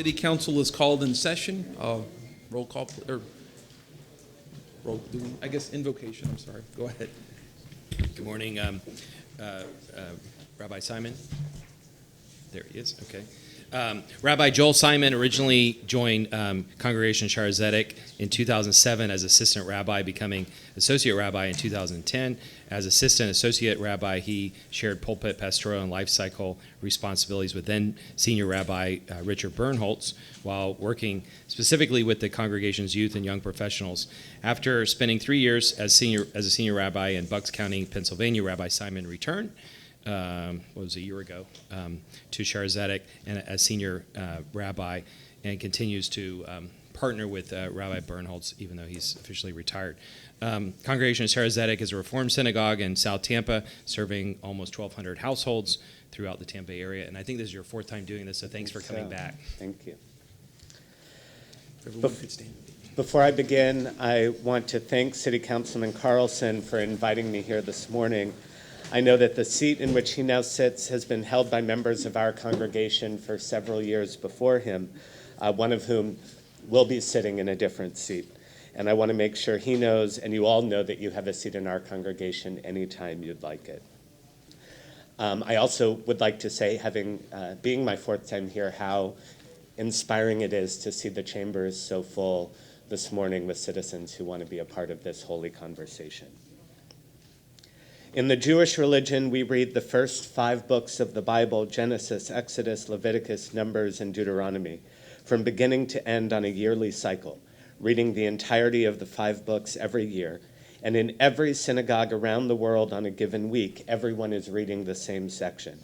City Council is called in session. Roll call, or I guess invocation, I'm sorry. Go ahead. Good morning, Rabbi Simon. There he is, okay. Rabbi Joel Simon originally joined Congregation Shar Zedek in 2007 as assistant rabbi, becoming associate rabbi in 2010. As associate rabbi, he shared pulpit, pastoral, and life cycle responsibilities with then senior rabbi Richard Bernholtz while working specifically with the congregation's youth and young professionals. After spending 3 years as a senior rabbi in Bucks County, Pennsylvania, Rabbi Simon returned a year ago, to Shar Zedek and as senior rabbi, and continues to partner with Rabbi Bernholtz, even though he's officially retired. Congregation Shar Zedek is a Reformed synagogue in South Tampa, serving almost 1,200 households throughout the Tampa area. And I think this is your fourth time doing this, so thanks for coming back. Thank you. Everyone could stand. Before I begin, I want to thank City Councilman Carlson for inviting me here this morning. I know that the seat in which he now sits has been held by members of our congregation for several years before him, one of whom will be sitting in a different seat. And I want to make sure he knows, and you all know, that you have a seat in our congregation anytime you'd like it. I also would like to say, being my fourth time here, how inspiring it is to see the chambers so full this morning with citizens who want to be a part of this holy conversation. In the Jewish religion, we read the first 5 books of the Bible, Genesis, Exodus, Leviticus, Numbers, and Deuteronomy, from beginning to end on a yearly cycle, reading the entirety of the 5 books every year. And in every synagogue around the world on a given week, everyone is reading the same section.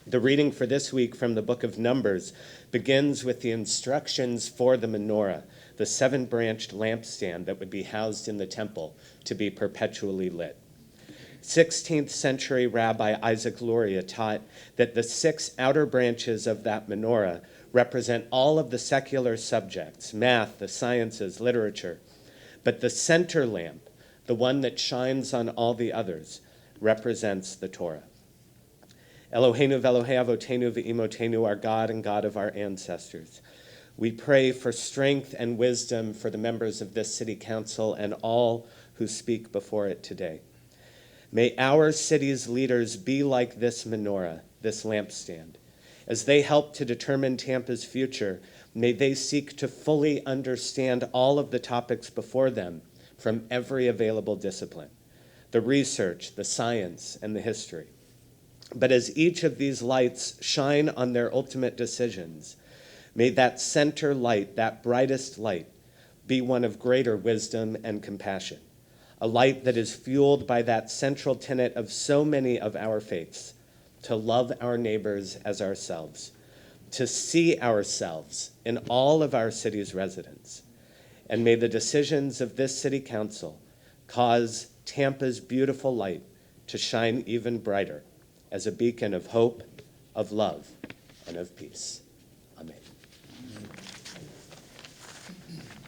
The reading for this week from the book of Numbers begins with the instructions for the menorah, the 7-branched lampstand that would be housed in the temple to be perpetually lit. 16th century Rabbi Isaac Luria taught that the 6 outer branches of that menorah represent all of the secular subjects, math, the sciences, literature. But the center lamp, the one that shines on all the others, represents the Torah. Eloheinu v'Elohei avotenu v'imotenu, our God and God of our ancestors. We pray for strength and wisdom for the members of this city council and all who speak before it today. May our city's leaders be like this menorah, this lampstand. As they help to determine Tampa's future, may they seek to fully understand all of the topics before them from every available discipline, the research, the science, and the history. But as each of these lights shine on their ultimate decisions, may that center light, that brightest light, be one of greater wisdom and compassion. A light that is fueled by that central tenet of so many of our faiths, to love our neighbors as ourselves, to see ourselves in all of our city's residents. And may the decisions of this city council cause Tampa's beautiful light to shine even brighter as a beacon of hope, of love, and of peace. Amen.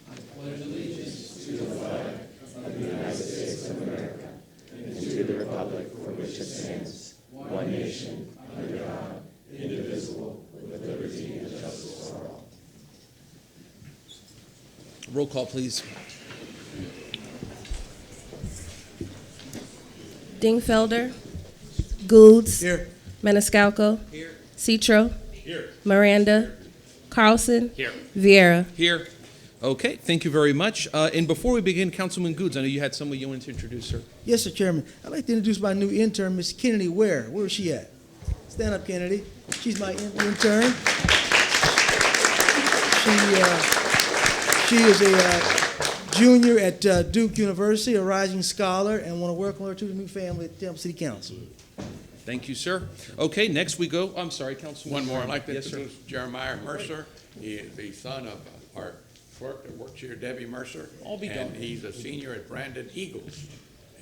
I pledge allegiance to the flag of the United States of America and to the republic for which it stands, one nation, under God, indivisible, with liberty and justice for all. Roll call, please. Dingfelder. Goulds. Here. Maniscalco. Here. Citro. Here. Miranda. Carlson. Here. Vieira. Here. Okay, thank you very much. And before we begin, Councilman Goods, I know you had someone you wanted to introduce, sir. Yes, sir, Chairman. I'd like to introduce my new intern, Miss Kennedy Ware. Where is she at? Stand up, Kennedy. She's my intern. She is a junior at Duke University, a rising scholar, and want to welcome her to the new family at Tampa City Council. Thank you, sir. Okay, next we go. I'm sorry, Councilman. One more. I'd like to Yes, sir. introduce Jeremiah Mercer. He is the son of our clerk that works here, Debbie Mercer. I'll be And done. he's a senior at Brandon Eagles.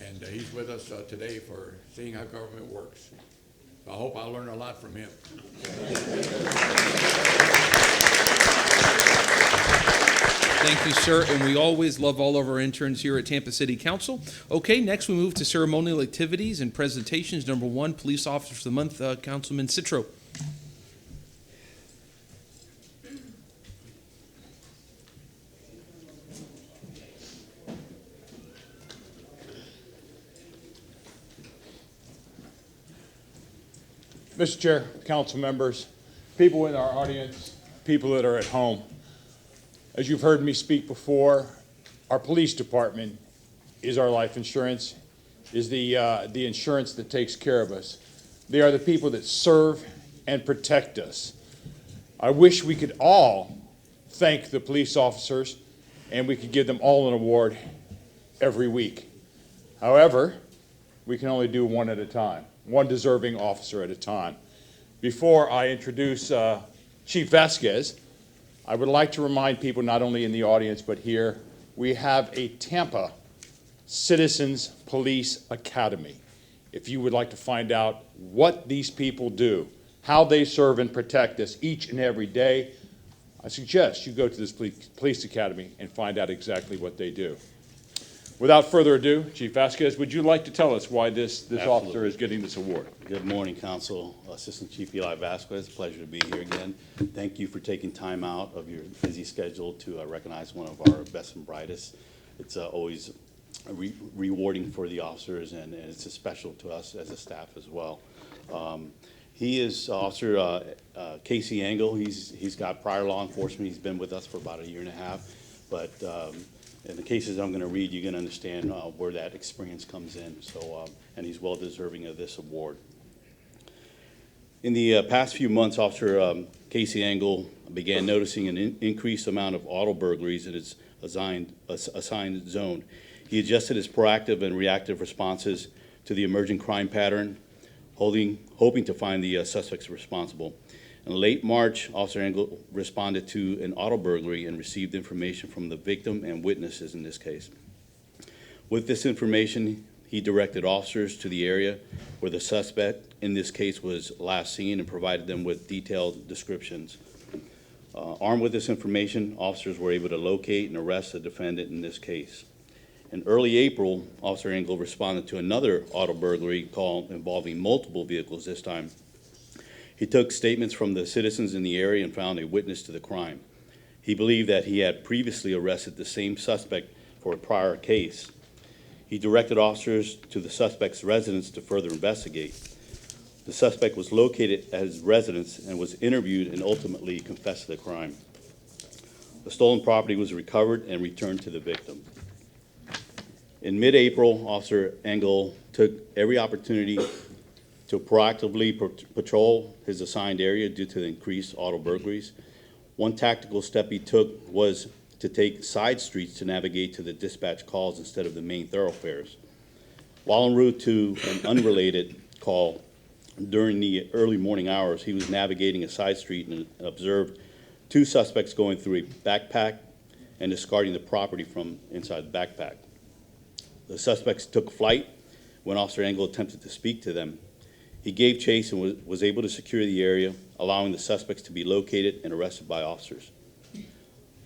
And he's with us today for seeing how government works. I hope I'll learn a lot from him. Thank you, sir. And we always love all of our interns here at Tampa City Council. Okay, next we move to ceremonial activities and presentations. Number one, Police Officer of the Month, Councilman Citro. Mr. Chair, council members, people in our audience, people that are at home. As you've heard me speak before, our police department is our life insurance, is the insurance that takes care of us. They are the people that serve and protect us. I wish we could all thank the police officers and we could give them all an award every week. However, we can only do one at a time, one deserving officer at a time. Before I introduce Chief Vasquez, I would like to remind people, not only in the audience but here, we have a Tampa Citizens Police Academy. If you would like to find out what these people do, how they serve and protect us each and every day, I suggest you go to this police academy and find out exactly what they do. Without further ado, Chief Vasquez, would you like to tell us why this officer is getting this award? Good morning, Council. Assistant Chief Eli Vasquez, pleasure to be here again. Thank you for taking time out of your busy schedule to recognize one of our best and brightest. It's always rewarding for the officers, and it's special to us as a staff as well. He is Officer Casey Engel. He's got prior law enforcement. He's been with us for about a year and a half, but in the cases I'm going to read, you're going to understand where that experience comes in. So, and he's well deserving of this award. In the past few months, Officer Casey Engel began noticing an increased amount of auto burglaries in his assigned zone. He adjusted his proactive and reactive responses to the emerging crime pattern, hoping to find the suspects responsible. In late March, Officer Engel responded to an auto burglary and received information from the victim and witnesses in this case. With this information, he directed officers to the area where the suspect in this case was last seen and provided them with detailed descriptions. Armed with this information, officers were able to locate and arrest the defendant in this case. In early April, Officer Engel responded to another auto burglary call involving multiple vehicles this time. He took statements from the citizens in the area and found a witness to the crime. He believed that he had previously arrested the same suspect for a prior case. He directed officers to the suspect's residence to further investigate. The suspect was located at his residence and was interviewed and ultimately confessed to the crime. The stolen property was recovered and returned to the victim. In mid-April, Officer Engel took every opportunity to proactively patrol his assigned area due to the increased auto burglaries. One tactical step he took was to take side streets to navigate to the dispatch calls instead of the main thoroughfares. While en route to an unrelated call during the early morning hours, he was navigating a side street and observed two suspects going through a backpack and discarding the property from inside the backpack. The suspects took flight when Officer Engel attempted to speak to them. He gave chase and was able to secure the area, allowing the suspects to be located and arrested by officers.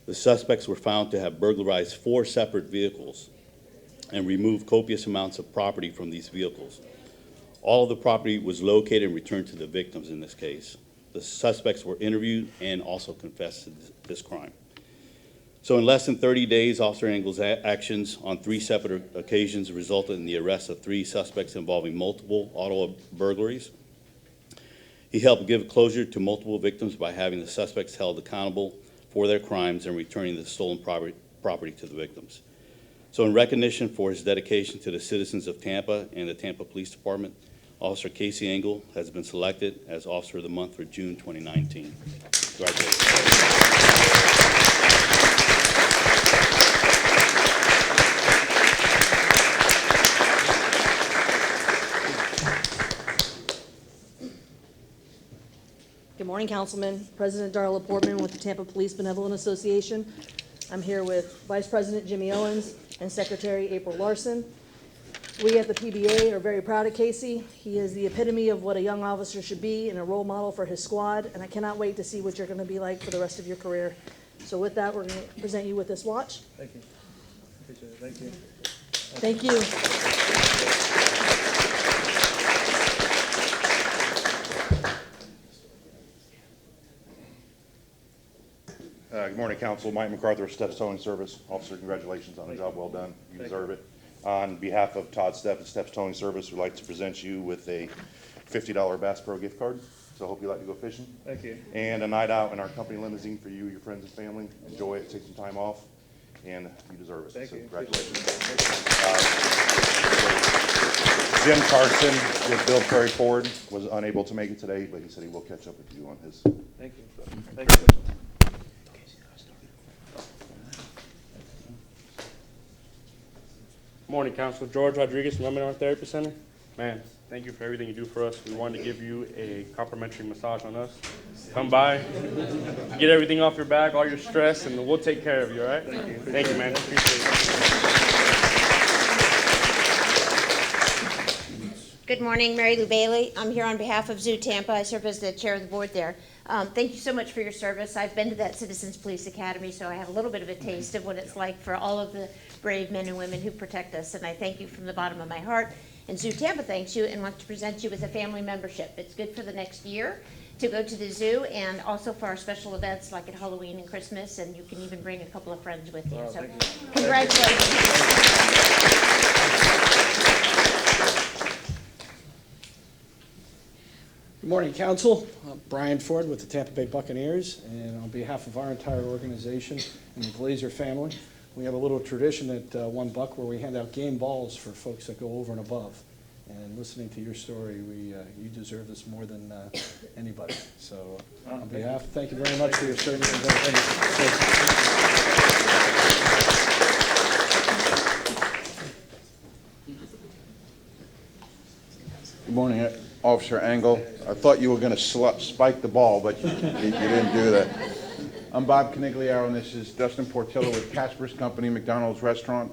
The suspects were found to have burglarized 4 separate vehicles and removed copious amounts of property from these vehicles. All of the property was located and returned to the victims in this case. The suspects were interviewed and also confessed to this crime. So in less than 30 days, Officer Engel's actions on 3 separate occasions resulted in the arrest of 3 suspects involving multiple auto burglaries. He helped give closure to multiple victims by having the suspects held accountable for their crimes and returning the stolen property to the victims. So in recognition for his dedication to the citizens of Tampa and the Tampa Police Department, Officer Casey Engel has been selected as Officer of the Month for June 2019. Congratulations. Good morning, Councilman. President Darla Portman with the Tampa Police Benevolent Association. I'm here with Vice President Jimmy Owens and Secretary April Larson. We at the PBA are very proud of Casey. He is the epitome of what a young officer should be and a role model for his squad, and I cannot wait to see what you're going to be like for the rest of your career. So with that, we're going to present you with this watch. Thank you. Appreciate it. Thank you. Thank you. Good morning, Council. Mike MacArthur, Steps Towing Service. Officer, congratulations on a job well done. You deserve it. On behalf of Todd Stepp and Steps Towing Service, we'd like to present you with a $50 Bass Pro gift card. So I hope you like to go fishing. Thank you. And a night out in our company limousine for you, your friends and family. Enjoy it, take some time off, and you deserve it. Thank so you. Congratulations. Jim Carson with Bill Prairie Ford was unable to make it today, but he said he will catch up with you on his. Thank you. Thank you. Morning, Council. George Rodriguez from Lebanon Therapy Center. Man, thank you for everything you do for us. We wanted to give you a complimentary massage on us. Come by, get everything off your back, all your stress, and we'll take care of you, all right? Thank you. Thank you, man. Appreciate it. Good morning, Mary Lou Bailey. I'm here on behalf of Zoo Tampa. I serve as the chair of the board there. Thank you so much for your service. I've been to that Citizens Police Academy, so I have a little bit of a taste of what it's like for all of the brave men and women who protect us, and I thank you from the bottom of my heart. And Zoo Tampa thanks you and wants to present you with a family membership. It's good for the next year to go to the zoo and also for our special events like at Halloween and Christmas, and you can even bring a couple of friends with you. So congratulations. Good morning, Council. I'm Brian Ford with the Tampa Bay Buccaneers, and on behalf of our entire organization and the Glazer family, we have a little tradition at One Buck where we hand out game balls for folks that go over and above. And listening to your story, you deserve this more than anybody. So on behalf, thank you very much for your service. Good morning, Officer Engel. I thought you were going to spike the ball, but you didn't do that. I'm Bob Canigliaro, and this is Dustin Portillo with Casper's Company, McDonald's Restaurant.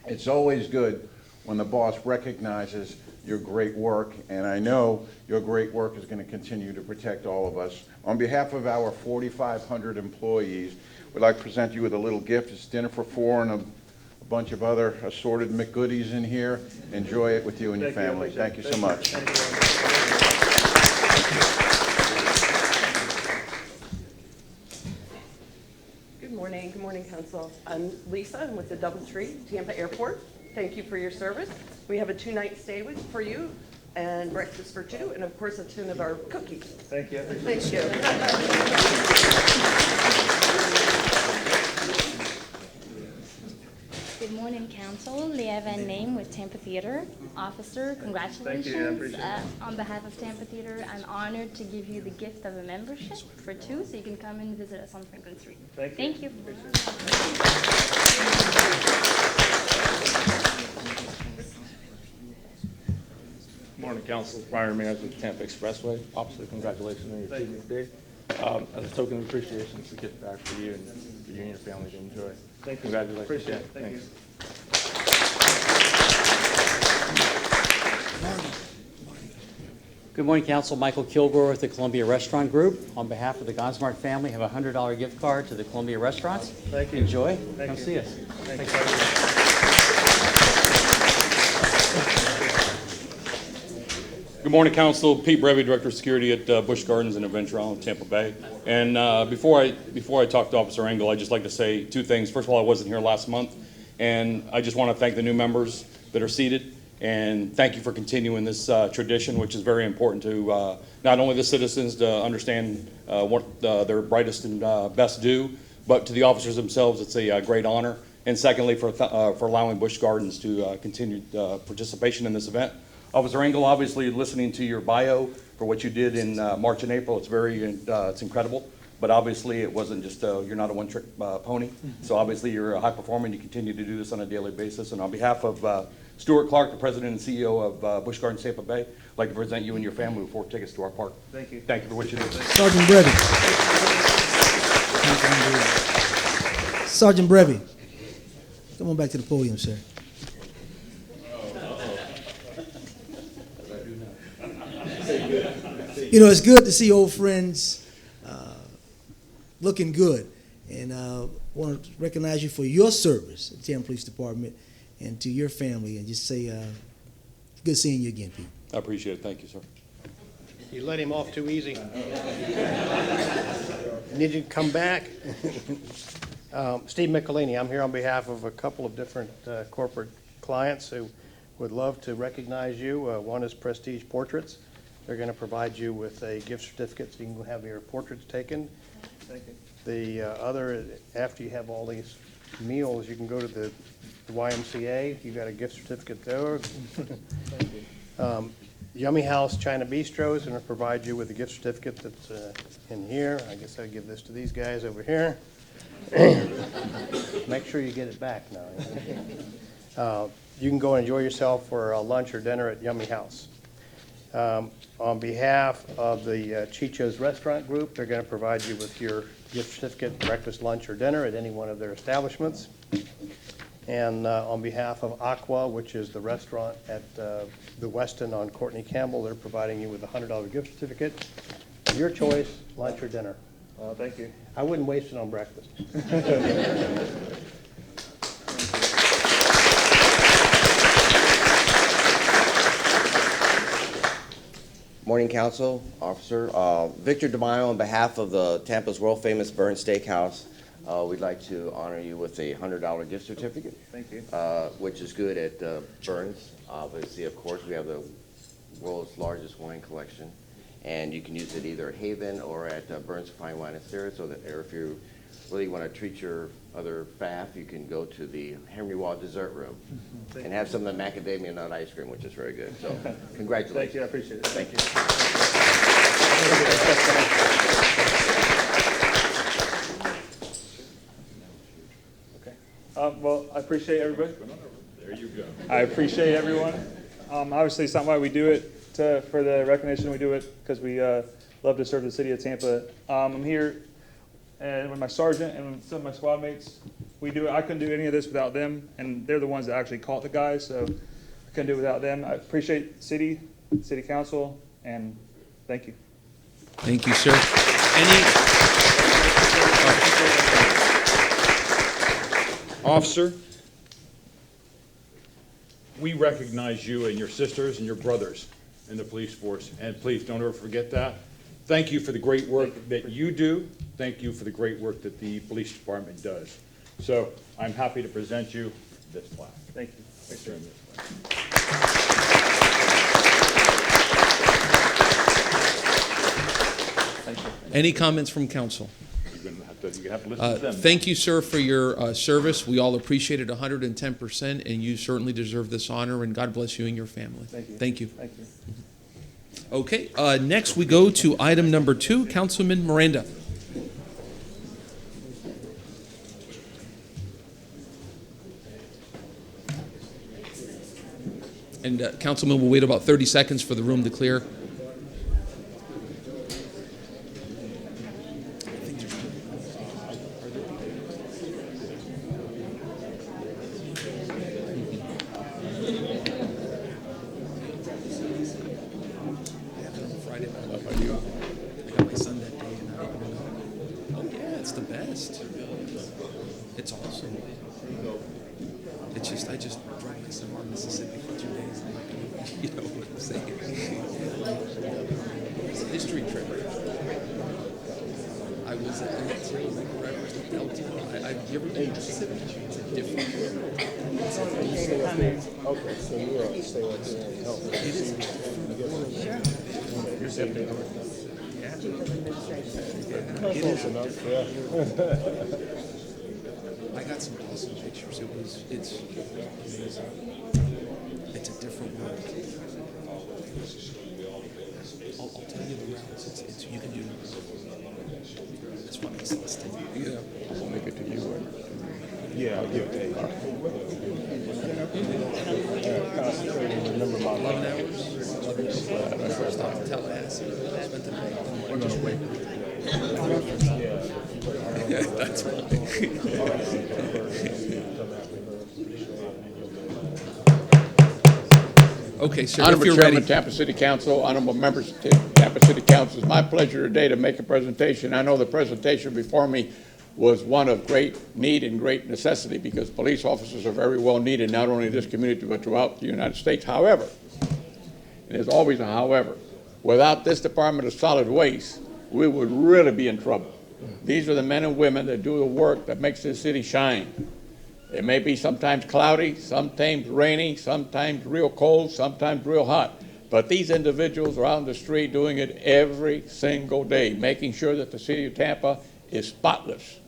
It's always good when the boss recognizes your great work, and I know your great work is going to continue to protect all of us. On behalf of our 4,500 employees, we'd like to present you with a little gift. It's dinner for four and a bunch of other assorted McGoodies in here. Enjoy it with you and your family. Thank you so much. Good morning, Council. I'm Lisa. I'm with the DoubleTree Tampa Airport. Thank you for your service. We have a 2-night stay for you and breakfast for 2, and of course a tin of our cookies. Thank you. Thank you. Good morning, Council. Leah Van Name with Tampa Theater. Officer, congratulations. Thank you. I appreciate it. On behalf of Tampa Theater, I'm honored to give you the gift of a membership for 2, so you can come and visit us on Franklin Street. Thank you. Good morning, Council. Brian Ramirez with Tampa Expressway. Officer, congratulations on your achievement today. As a token of appreciation, to get back for you and your family to enjoy. Thank you. Congratulations. Appreciate it. Thank Thanks. Good morning, Council. Michael Kilgore with the Columbia Restaurant Group. On behalf of the Gonsmart family, have a $100 gift card to the Columbia Restaurants. Thank you. Enjoy. Thank Come you. see us. Thank you. Good morning, Council. Pete Brevy, Director of Security at Busch Gardens and Adventure Island, Tampa Bay. And before I talk to Officer Engel, I'd just like to say 2 things. First of all, I wasn't here last month, and I just want to thank the new members that are seated, and thank you for continuing this tradition, which is very important to not only the citizens to understand what their brightest and best do, but to the officers themselves. It's a great honor. And secondly, for allowing Busch Gardens to continue participation in this event. Officer Engel, obviously listening to your bio for what you did in March and April, it's incredible. But obviously, it wasn't just, you're not a one-trick pony. So obviously, you're a high performer, and you continue to do this on a daily basis. And on behalf of Stuart Clark, the president and CEO of Busch Gardens Tampa Bay, I'd like to present you and your family with 4 tickets to our park. Thank you. Thank you for what you did. Sergeant Brevy. Sergeant Brevy. Come on back to the podium, sir. You know, it's good to see old friends looking good. And I want to recognize you for your service at the Tampa Police Department and to your family, and just say, good seeing you again, Pete. I appreciate it. Thank you, sir. You let him off too easy. Need you to come back. Steve Michelini, I'm here on behalf of a couple of different corporate clients who would love to recognize you. One is Prestige Portraits. They're going to provide you with a gift certificate so you can have your portraits taken. Thank you. The other, after you have all these meals, you can go to the YMCA. You got a gift certificate there. Thank you. Yummy House China Bistro is going to provide you with a gift certificate that's in here. I guess I'll give this to these guys over here. Make sure you get it back now. You can go and enjoy yourself for lunch or dinner at Yummy House. On behalf of the Chicho's Restaurant Group, they're going to provide you with your gift certificate, breakfast, lunch, or dinner at any one of their establishments. And on behalf of Aqua, which is the restaurant at the Westin on Courtney Campbell, they're providing you with a $100 gift certificate. Your choice, lunch or dinner. Thank you. I wouldn't waste it on breakfast. Morning, Council, Officer. Victor DeMaio, on behalf of the Tampa's world-famous Burns Steakhouse, we'd like to honor you with a $100 gift certificate. Thank you. Which is good at Burns. Obviously, of course, we have the world's largest wine collection, and you can use it either at Haven or at Burns Fine Wine and Spirits, or if you really want to treat your other faff, you can go to the Henry Wall Dessert Room and have some of the macadamia nut ice cream, which is very good. So, congratulations. Thank you. I appreciate it. Thank you. Okay. Well, I appreciate everybody. There you go. I appreciate everyone. Obviously, it's not why we do it for the recognition. We do it because we love to serve the city of Tampa. I'm here and with my sergeant and some of my squad mates. We do it. I couldn't do any of this without them, and they're the ones that actually caught the guys, so I couldn't do it without them. I appreciate city council, and thank you. Thank you, sir. Officer, we recognize you and your sisters and your brothers in the police force, and please don't ever forget that. Thank you for the great work that you do. Thank you for the great work that the police department does. So I'm happy to present you this plaque. Thank you. Thanks very much. Any comments from council? You're gonna have to listen to them. Thank you, sir, for your service. We all appreciate it 110%, and you certainly deserve this honor, and God bless you and your family. Thank you. Thank you. Thank you. Okay, next we go to item number 2, Councilman Miranda. And Councilman, we'll wait about 30 seconds for the room to clear. It's awesome. It's just, I just drove myself to Mississippi for 2 days. You know what I'm saying? It's a history trip. I was at you ever been to Mississippi? It's a different world. Okay, so you're stay right there and help. It is. Sure. You're safe. Yeah. It Close enough, yeah. I got some awesome pictures. It's amazing. It's a different world. I'll tell you the rounds. You can do that's fine. Let's take it. Yeah. I'll make it to you. Yeah, I'll give it to you. Remember my 11 hours. First off, Tallahassee. Spent the night. We're gonna wait. That's fine. Okay, sir, if Honorable you're Chairman, ready. Tampa City Council, honorable members of Tampa City Council, it's my pleasure today to make a presentation. I know the presentation before me was one of great need and great necessity because police officers are very well needed, not only in this community, but throughout the United States. However, and there's always a however, without this Department of Solid Waste, we would really be in trouble. These are the men and women that do the work that makes this city shine. It may be sometimes cloudy, sometimes rainy, sometimes real cold, sometimes real hot. But these individuals are out on the street doing it every single day, making sure that the city of Tampa is spotless.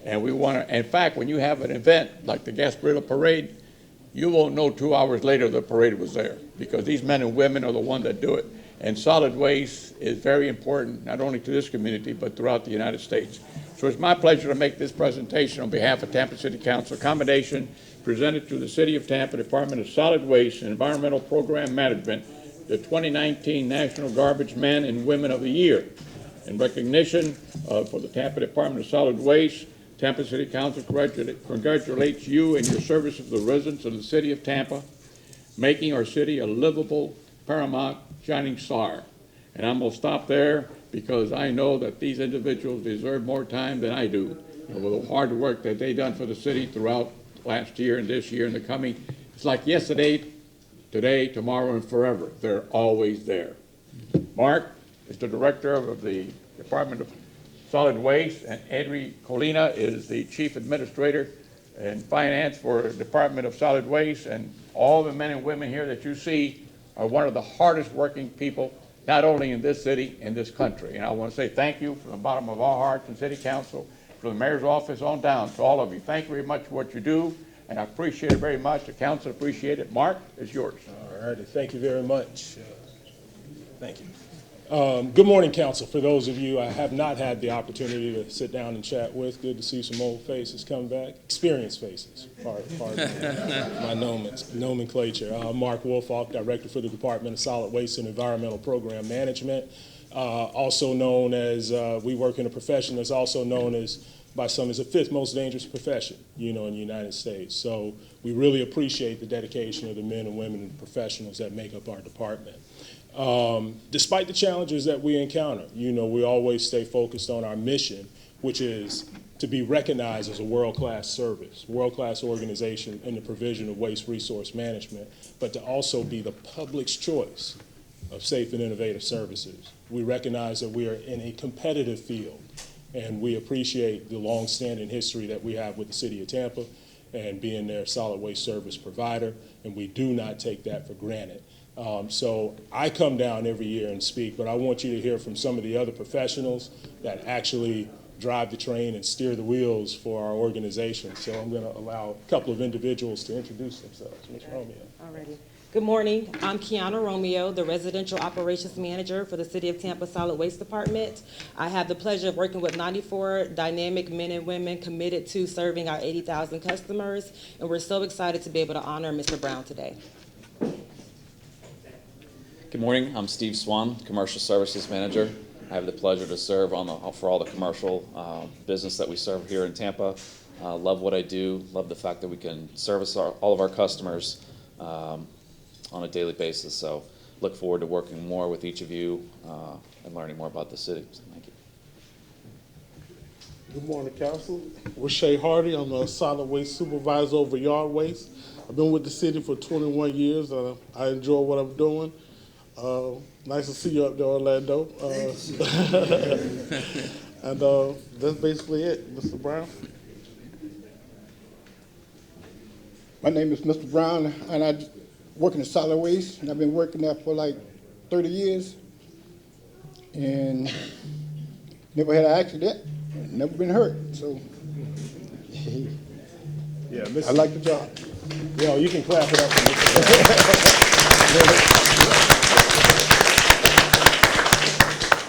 And we want to, in fact, when you have an event like the Gasparilla Parade, you won't know 2 hours later the parade was there because these men and women are the ones that do it. And solid waste is very important, not only to this community, but throughout the United States. So it's my pleasure to make this presentation on behalf of Tampa City Council, a commendation presented to the City of Tampa Department of Solid Waste and Environmental Program Management, the 2019 National Garbage Men and Women of the Year. In recognition for the Tampa Department of Solid Waste, Tampa City Council congratulates you and your service of the residents of the City of Tampa, making our city a livable, paramount, shining star. And I'm going to stop there because I know that these individuals deserve more time than I do. And with the hard work that they've done for the city throughout last year and this year and the coming, it's like yesterday, today, tomorrow, and forever. They're always there. Mark is the director of the Department of Solid Waste, and Edri Colina is the chief administrator and finance for the Department of Solid Waste. And all the men and women here that you see are one of the hardest working people, not only in this city, in this country. And I want to say thank you from the bottom of our hearts and City Council, from the mayor's office on down to all of you. Thank you very much for what you do, and I appreciate it very much. The council appreciate it. Mark, it's yours. All righty, thank you very much. Thank you. Good morning, council. For those of you I have not had the opportunity to sit down and chat with, good to see some old faces come back. Experienced faces, pardon my nomenclature. Mark Wolfoff, Director for the Department of Solid Waste and Environmental Program Management. Also known as, we work in a profession that's also known as, by some, as the 5th most dangerous profession, in the United States. So we really appreciate the dedication of the men and women and professionals that make up our department. Despite the challenges that we encounter, we always stay focused on our mission, which is to be recognized as a world-class service, world-class organization in the provision of waste resource management, but to also be the public's choice of safe and innovative services. We recognize that we are in a competitive field, and we appreciate the long-standing history that we have with the City of Tampa and being their solid waste service provider, and we do not take that for granted. So I come down every year and speak, but I want you to hear from some of the other professionals that actually drive the train and steer the wheels for our organization. So I'm going to allow a couple of individuals to introduce themselves. Ms. Romeo. Alrighty. Good morning. I'm Kiana Romeo, the Residential Operations Manager for the City of Tampa Solid Waste Department. I have the pleasure of working with 94 dynamic men and women committed to serving our 80,000 customers, and we're so excited to be able to honor Mr. Brown today. Good morning. I'm Steve Swan, Commercial Services Manager. I have the pleasure to serve for all the commercial business that we serve here in Tampa. Love what I do. Love the fact that we can service all of our customers on a daily basis. So look forward to working more with each of you and learning more about the city. So thank you. Good morning, Council. Rashay Hardy. I'm a solid waste supervisor over yard waste. I've been with the city for 21 years. I enjoy what I'm doing. Nice to see you up there, Orlando. And that's basically it, Mr. Brown. My name is Mr. Brown, and I work in solid waste, and I've been working there for like 30 years, and never had an accident, never been hurt. So, Yeah, I like the job. You can clap it up for Mr. Brown.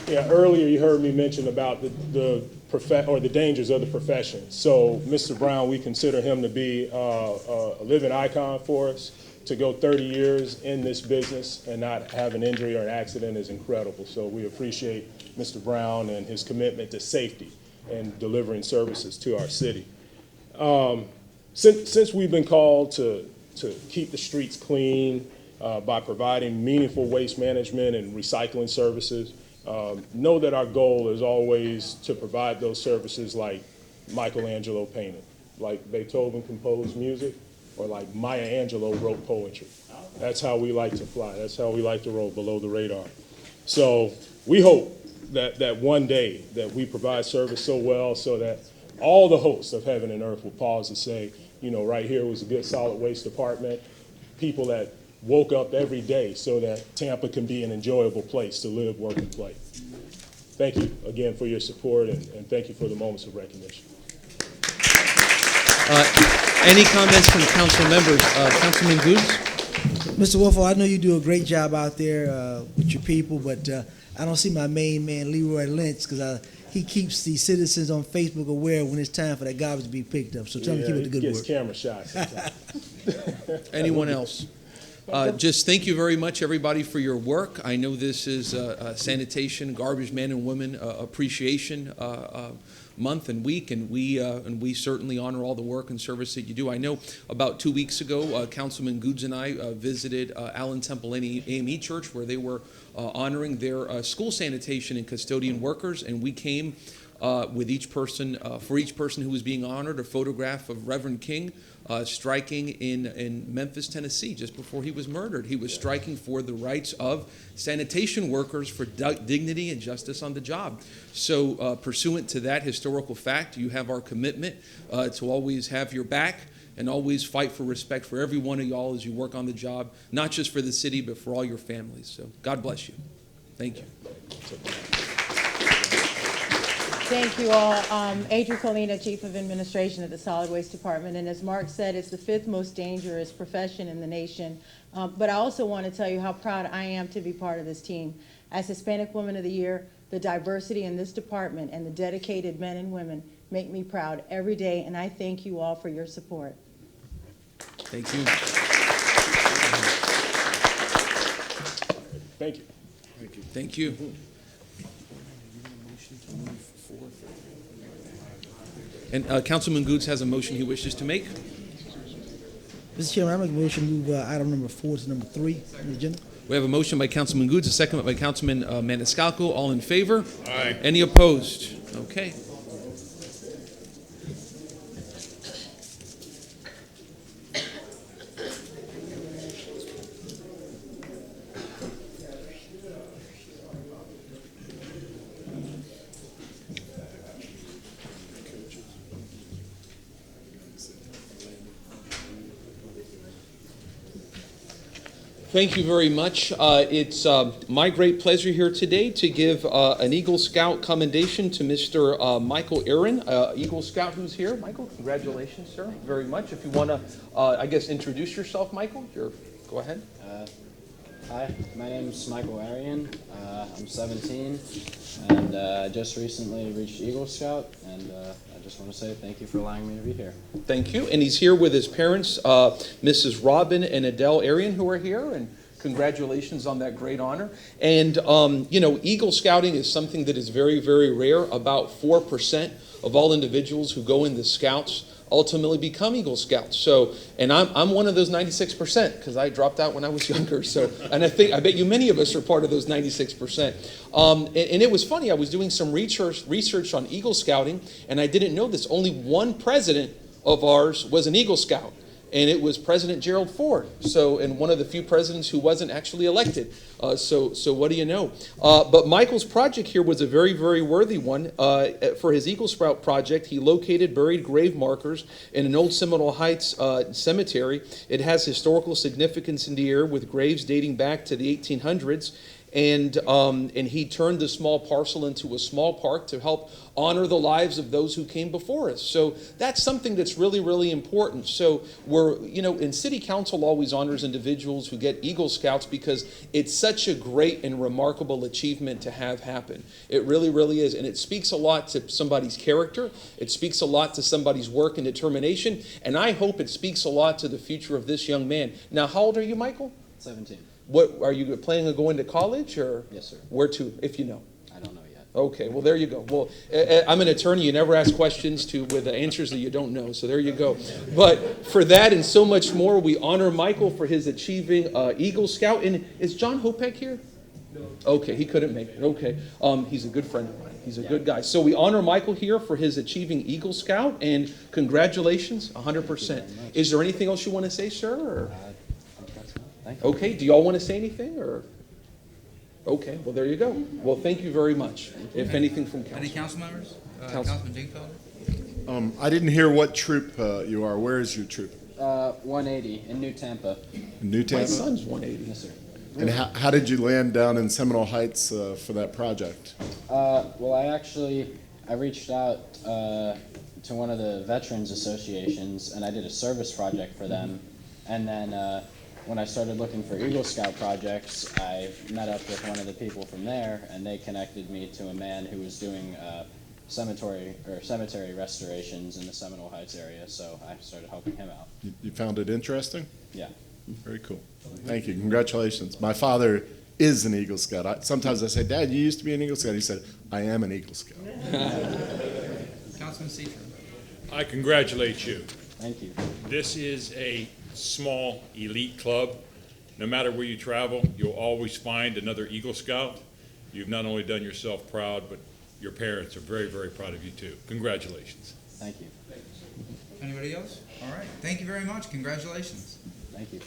Yeah, earlier you heard me mention about the dangers of the profession. So Mr. Brown, we consider him to be a living icon for us. To go 30 years in this business and not have an injury or an accident is incredible. So we appreciate Mr. Brown and his commitment to safety and delivering services to our city. Since we've been called to keep the streets clean by providing meaningful waste management and recycling services, know that our goal is always to provide those services like Michelangelo painted, like Beethoven composed music, or like Maya Angelou wrote poetry. That's how we like to fly. That's how we like to roll below the radar. So we hope that one day that we provide service so well so that all the hosts of heaven and earth will pause and say, you know, right here was a good solid waste department, people that woke up every day so that Tampa can be an enjoyable place to live, work, and play. Thank you again for your support, and thank you for the moments of recognition. Any comments from council members? Councilman Goods? Mr. Wolfo, I know you do a great job out there with your people, but I don't see my main man, Leroy Lynch, because he keeps the citizens on Facebook aware when it's time for that garbage to be picked up. So tell him to keep up the good work. He gets camera shots. Anyone else? Just thank you very much, everybody, for your work. I know this is sanitation, garbage men and women appreciation month and week, and we certainly honor all the work and service that you do. I know about 2 weeks ago, Councilman Goods and I visited Allen Temple AME Church, where they were honoring their school sanitation and custodian workers, and we came with each person, for each person who was being honored, a photograph of Reverend King striking in Memphis, Tennessee, just before he was murdered. He was striking for the rights of sanitation workers for dignity and justice on the job. So pursuant to that historical fact, you have our commitment to always have your back and always fight for respect for every one of y'all as you work on the job, not just for the city, but for all your families. So God bless you. Thank you. Thank you all. Adria Colina, Chief of Administration at the Solid Waste Department. And as Mark said, it's the 5th most dangerous profession in the nation. But I also want to tell you how proud I am to be part of this team. As Hispanic Woman of the Year, the diversity in this department and the dedicated men and women make me proud every day. And I thank you all for your support. Thank you. Thank you. Thank you. And Councilman Goods has a motion he wishes to make. Mr. Chairman, I make a motion to move item number 4 to number 3 on the agenda. We have a motion by Councilman Goods, a second by Councilman Maniscalco. All in favor? Aye. Any opposed? Okay. Thank you very much. It's my great pleasure here today to give an Eagle Scout commendation to Mr. Michael Aaron, Eagle Scout who's here. Michael, congratulations, sir, very much. If you want to, I guess, introduce yourself, Michael, go ahead. Hi, my name is Michael Arian. I'm 17, and I just recently reached Eagle Scout, and I just want to say thank you for allowing me to be here. Thank you. And he's here with his parents, Mrs. Robin and Adele Arian, who are here, and congratulations on that great honor. And, you know, Eagle Scouting is something that is very, very rare. About 4% of all individuals who go into Scouts ultimately become Eagle Scouts. So, and I'm one of those 96% because I dropped out when I was younger. So, and I bet you many of us are part of those 96%. And it was funny. I was doing some research on Eagle Scouting, and I didn't know this. Only one president of ours was an Eagle Scout, and it was President Gerald Ford. So, and one of the few presidents who wasn't actually elected. So what do you know? But Michael's project here was a very, very worthy one. For his Eagle Scout project, he located buried grave markers in an old Seminole Heights cemetery. It has historical significance in the area with graves dating back to the 1800s. And he turned the small parcel into a small park to help honor the lives of those who came before us. So that's something that's really, really important. So and City Council always honors individuals who get Eagle Scouts because it's such a great and remarkable achievement to have happen. It really, really is. And it speaks a lot to somebody's character. It speaks a lot to somebody's work and determination. And I hope it speaks a lot to the future of this young man. Now, how old are you, Michael? 17. What are you planning on going to college, or Yes, sir. where to, if you know? I don't know yet. Okay, well, there you go. Well, I'm an attorney. You never ask questions with answers that you don't know, so there you go. But for that and so much more, we honor Michael for his achieving Eagle Scout. And is John Hopek here? No. Okay, he couldn't make it. Okay. He's a good friend of mine. He's a good guy. So we honor Michael here for his achieving Eagle Scout, and congratulations, 100%. Is there anything else you want to say, sir? Or? Thank you. Okay, do y'all want to say anything, or? Okay, well, there you go. Well, thank you very much. If anything from council. Any council members? Councilman Dingfelder? I didn't hear what troop you are. Where is your troop? 180 in New Tampa. New Tampa? My son's 180. Yes, sir. And how did you land down in Seminole Heights for that project? Well, I reached out to one of the veterans associations, and I did a service project for them. And then when I started looking for Eagle Scout projects, I met up with one of the people from there, and they connected me to a man who was doing cemetery restorations in the Seminole Heights area. So I started helping him out. You found it interesting? Yeah. Very cool. Thank you. Congratulations. My father is an Eagle Scout. Sometimes I say, Dad, you used to be an Eagle Scout. He said, I am an Eagle Scout. Councilman Seacher. I congratulate you. Thank you. This is a small elite club. No matter where you travel, you'll always find another Eagle Scout. You've not only done yourself proud, but your parents are very, very proud of you too. Congratulations. Thank you. Anybody else? All right. Thank you very much. Congratulations. Thank you.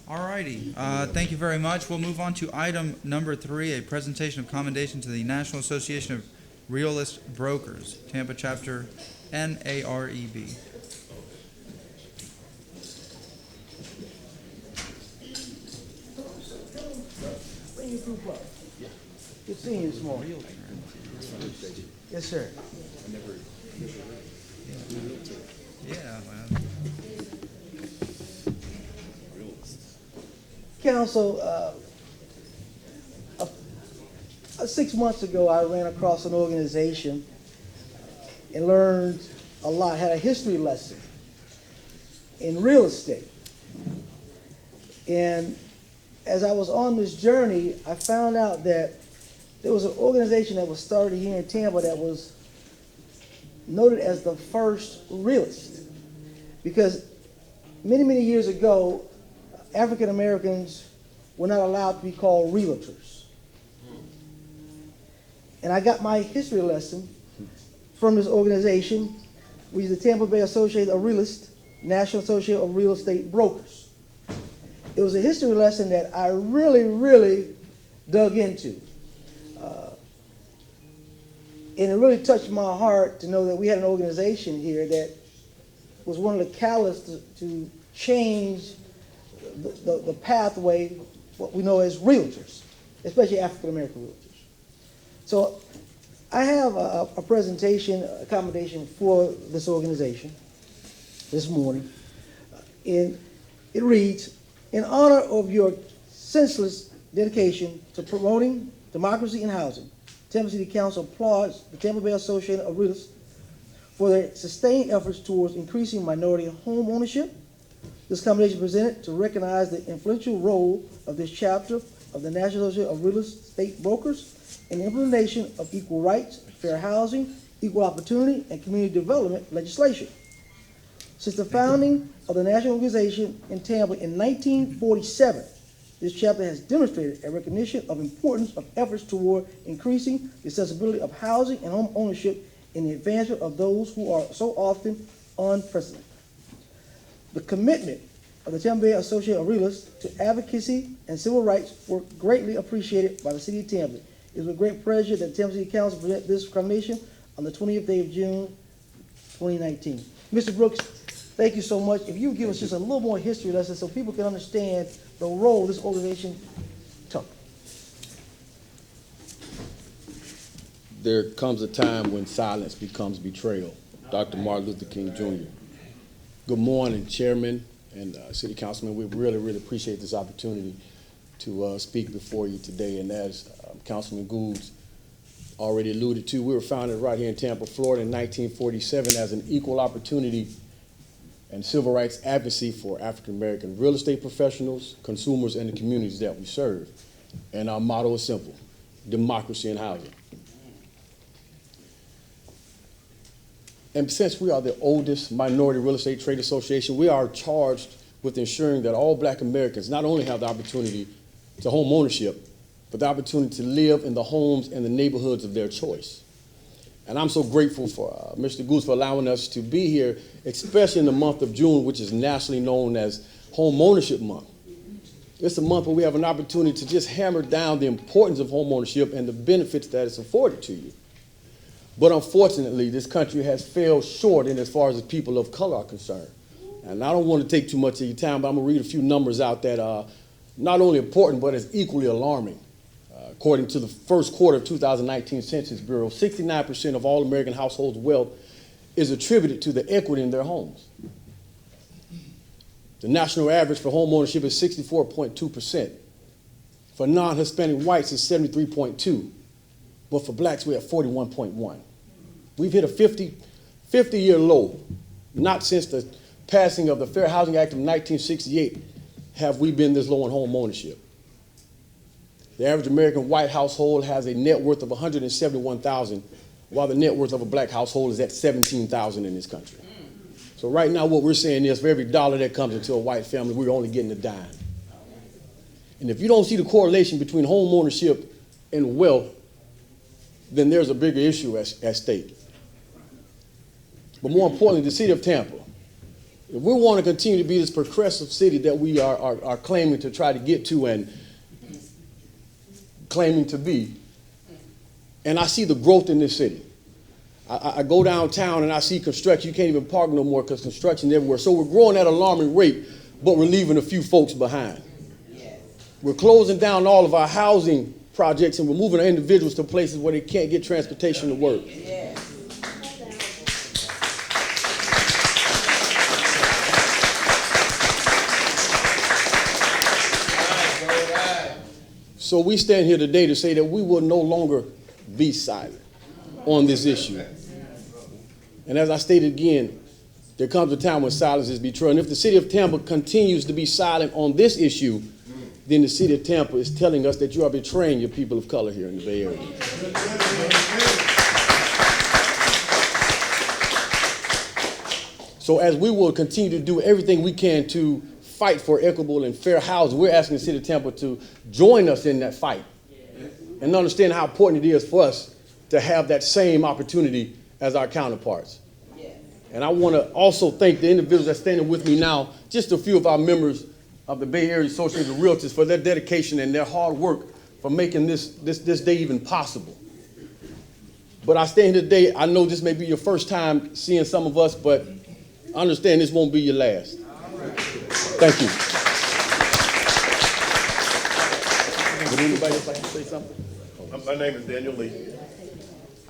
All righty. Thank you very much. We'll move on to item number 3, a presentation of commendation to the National Association of Realist Brokers, Tampa chapter NAREB. Bring your group up. Good seeing you this morning. Yes, sir. Yeah, man. Council, 6 months ago, I ran across an organization and learned a lot, had a history lesson in real estate. And as I was on this journey, I found out that there was an organization that was started here in Tampa that was noted as the first realist. Because many, many years ago, African Americans were not allowed to be called realtors. And I got my history lesson from this organization, which is the Tampa Bay Association of Realists, National Association of Real Estate Brokers. It was a history lesson that I really, really dug into. And it really touched my heart to know that we had an organization here that was one of the catalysts to change the pathway, what we know as realtors, especially African American realtors. So I have a presentation, accommodation for this organization this morning. And it reads, in honor of your senseless dedication to promoting democracy in housing, Tampa City Council applauds the Tampa Bay Association of Realtors for their sustained efforts towards increasing minority home ownership. This commendation presented to recognize the influential role of this chapter of the National Association of Real Estate Brokers in the implementation of equal rights, fair housing, equal opportunity, and community development legislation. Since the founding of the national organization in Tampa in 1947, this chapter has demonstrated a recognition of importance of efforts toward increasing the accessibility of housing and home ownership in the advancement of those who are so often unprecedented. The commitment of the Tampa Bay Association of Realists to advocacy and civil rights were greatly appreciated by the City of Tampa. It is with great pleasure that the Tampa City Council present this commendation on the 20th day of June, 2019. Mr. Brooks, thank you so much. If you give us just a little more history lesson so people can understand the role this organization took. There comes a time when silence becomes betrayal. Dr. Martin Luther King Jr. Good morning, Chairman and City Councilman. We really, really appreciate this opportunity to speak before you today. And as Councilman Goulds already alluded to, we were founded right here in Tampa, Florida in 1947 as an equal opportunity and civil rights advocacy for African American real estate professionals, consumers, and the communities that we serve. And our motto is simple: democracy in housing. And since we are the oldest minority real estate trade association, we are charged with ensuring that all Black Americans not only have the opportunity to home ownership, but the opportunity to live in the homes and the neighborhoods of their choice. And I'm so grateful for Mr. Goose for allowing us to be here, especially in the month of June, which is nationally known as Home Ownership Month. It's a month where we have an opportunity to just hammer down the importance of home ownership and the benefits that it's afforded to you. But unfortunately, this country has failed short in as far as the people of color are concerned. And I don't want to take too much of your time, but I'm going to read a few numbers out that are not only important, but is equally alarming. According to the first quarter of 2019 Census Bureau, 69% of all American households' wealth is attributed to the equity in their homes. The national average for home ownership is 64.2%. For non-Hispanic whites, it's 73.2%. But for blacks, we're at 41.1%. We've hit a 50-year low. Not since the passing of the Fair Housing Act of 1968 have we been this low in home ownership. The average American white household has a net worth of $171,000, while the net worth of a black household is at $17,000 in this country. So right now what we're saying is for every dollar that comes into a white family, we're only getting a dime. And if you don't see the correlation between home ownership and wealth, then there's a bigger issue at stake. But more importantly, the city of Tampa. If we want to continue to be this progressive city that we are claiming to try to get to and claiming to be, and I see the growth in this city. I go downtown and I see construction. You can't even park no more because construction everywhere. So we're growing at an alarming rate, but we're leaving a few folks behind. We're closing down all of our housing projects and we're moving our individuals to places where they can't get transportation to work. So we stand here today to say that we will no longer be silent on this issue. And as I stated again, there comes a time when silence is betrayal. And if the city of Tampa continues to be silent on this issue, then the city of Tampa is telling us that you are betraying your people of color here in the Bay Area. So as we will continue to do everything we can to fight for equitable and fair housing, we're asking the city of Tampa to join us in that fight and understand how important it is for us to have that same opportunity as our counterparts. And I want to also thank the individuals that are standing with me now, just a few of our members of the Bay Area Association of Realtors for their dedication and their hard work for making this day even possible. But I stand here today, I know this may be your first time seeing some of us, but understand this won't be your last. Thank you. Would anybody else like to say something? My name is Daniel Lee.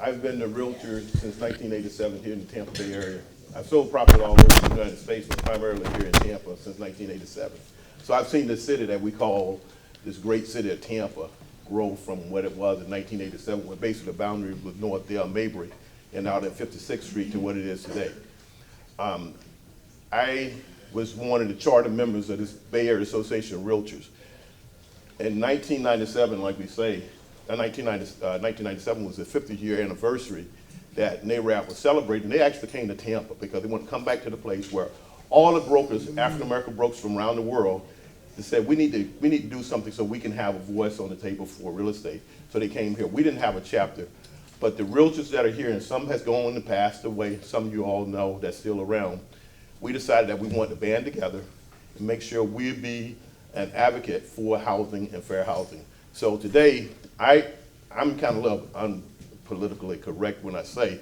I've been a realtor since 1987 here in the Tampa Bay area. I've sold property all over the United States, but primarily here in Tampa since 1987. So I've seen this city that we call this great city of Tampa grow from what it was in 1987, when basically the boundary was north there on Mabry and out at 56th Street to what it is today. I was one of the charter members of this Bay Area Association of Realtors. In 1997, like we say, 1997 was the 50th year anniversary that NARAP was celebrating. They actually came to Tampa because they want to come back to the place where all the brokers, African American brokers from around the world, they said we need to do something so we can have a voice on the table for real estate. So they came here. We didn't have a chapter, but the realtors that are here, and some has gone and passed away, some of you all know that's still around, we decided that we wanted to band together and make sure we be an advocate for housing and fair housing. So today, I'm kind of unpolitically correct when I say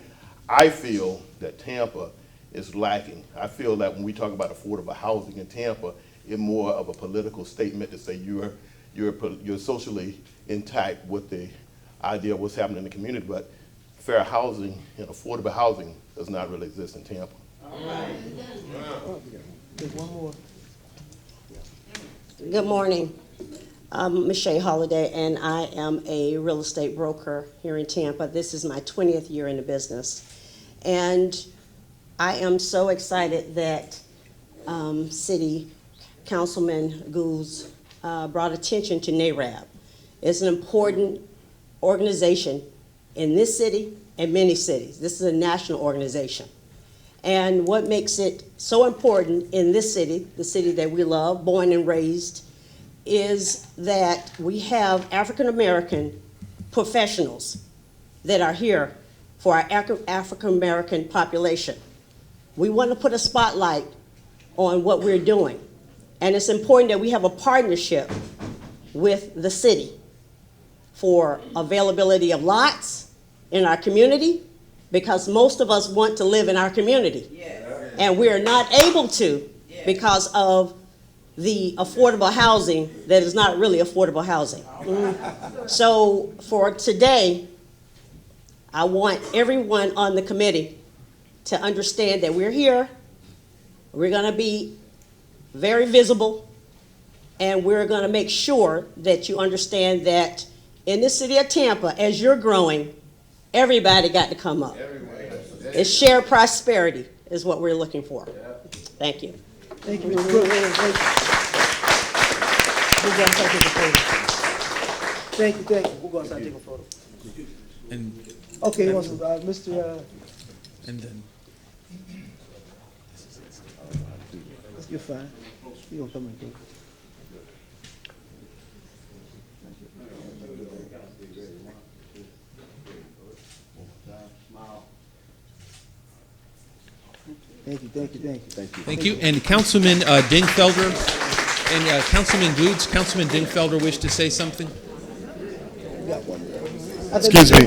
I feel that Tampa is lacking. I feel that when we talk about affordable housing in Tampa, it's more of a political statement to say you're socially intact with the idea of what's happening in the community, but fair housing and affordable housing does not really exist in Tampa. There's one more. Good morning. I'm Michelle Holiday, and I am a real estate broker here in Tampa. This is my 20th year in the business. And I am so excited that City Councilman Goulds brought attention to NARAB. It's an important organization in this city and many cities. This is a national organization. And what makes it so important in this city, the city that we love, born and raised, is that we have African American professionals that are here for our African American population. We want to put a spotlight on what we're doing. And it's important that we have a partnership with the city for availability of lots in our community, because most of us want to live in our community. Yes. And we are not able to because of the affordable housing that is not really affordable housing. So for today, I want everyone on the committee to understand that we're here, we're gonna be very visible, and we're gonna make sure that you understand that in the city of Tampa, as you're growing, everybody got to come up. It's shared prosperity is what we're looking for. Thank you. Thank you, Mr. Brooks. We're going to start taking photos. Thank you. We're going to start taking photos. And okay, Mr. And then You're fine. You're going to come in quick. Thank you. And Councilman Dingfelder and Councilman Goulds. Councilman Dingfelder wish to say something? Excuse me.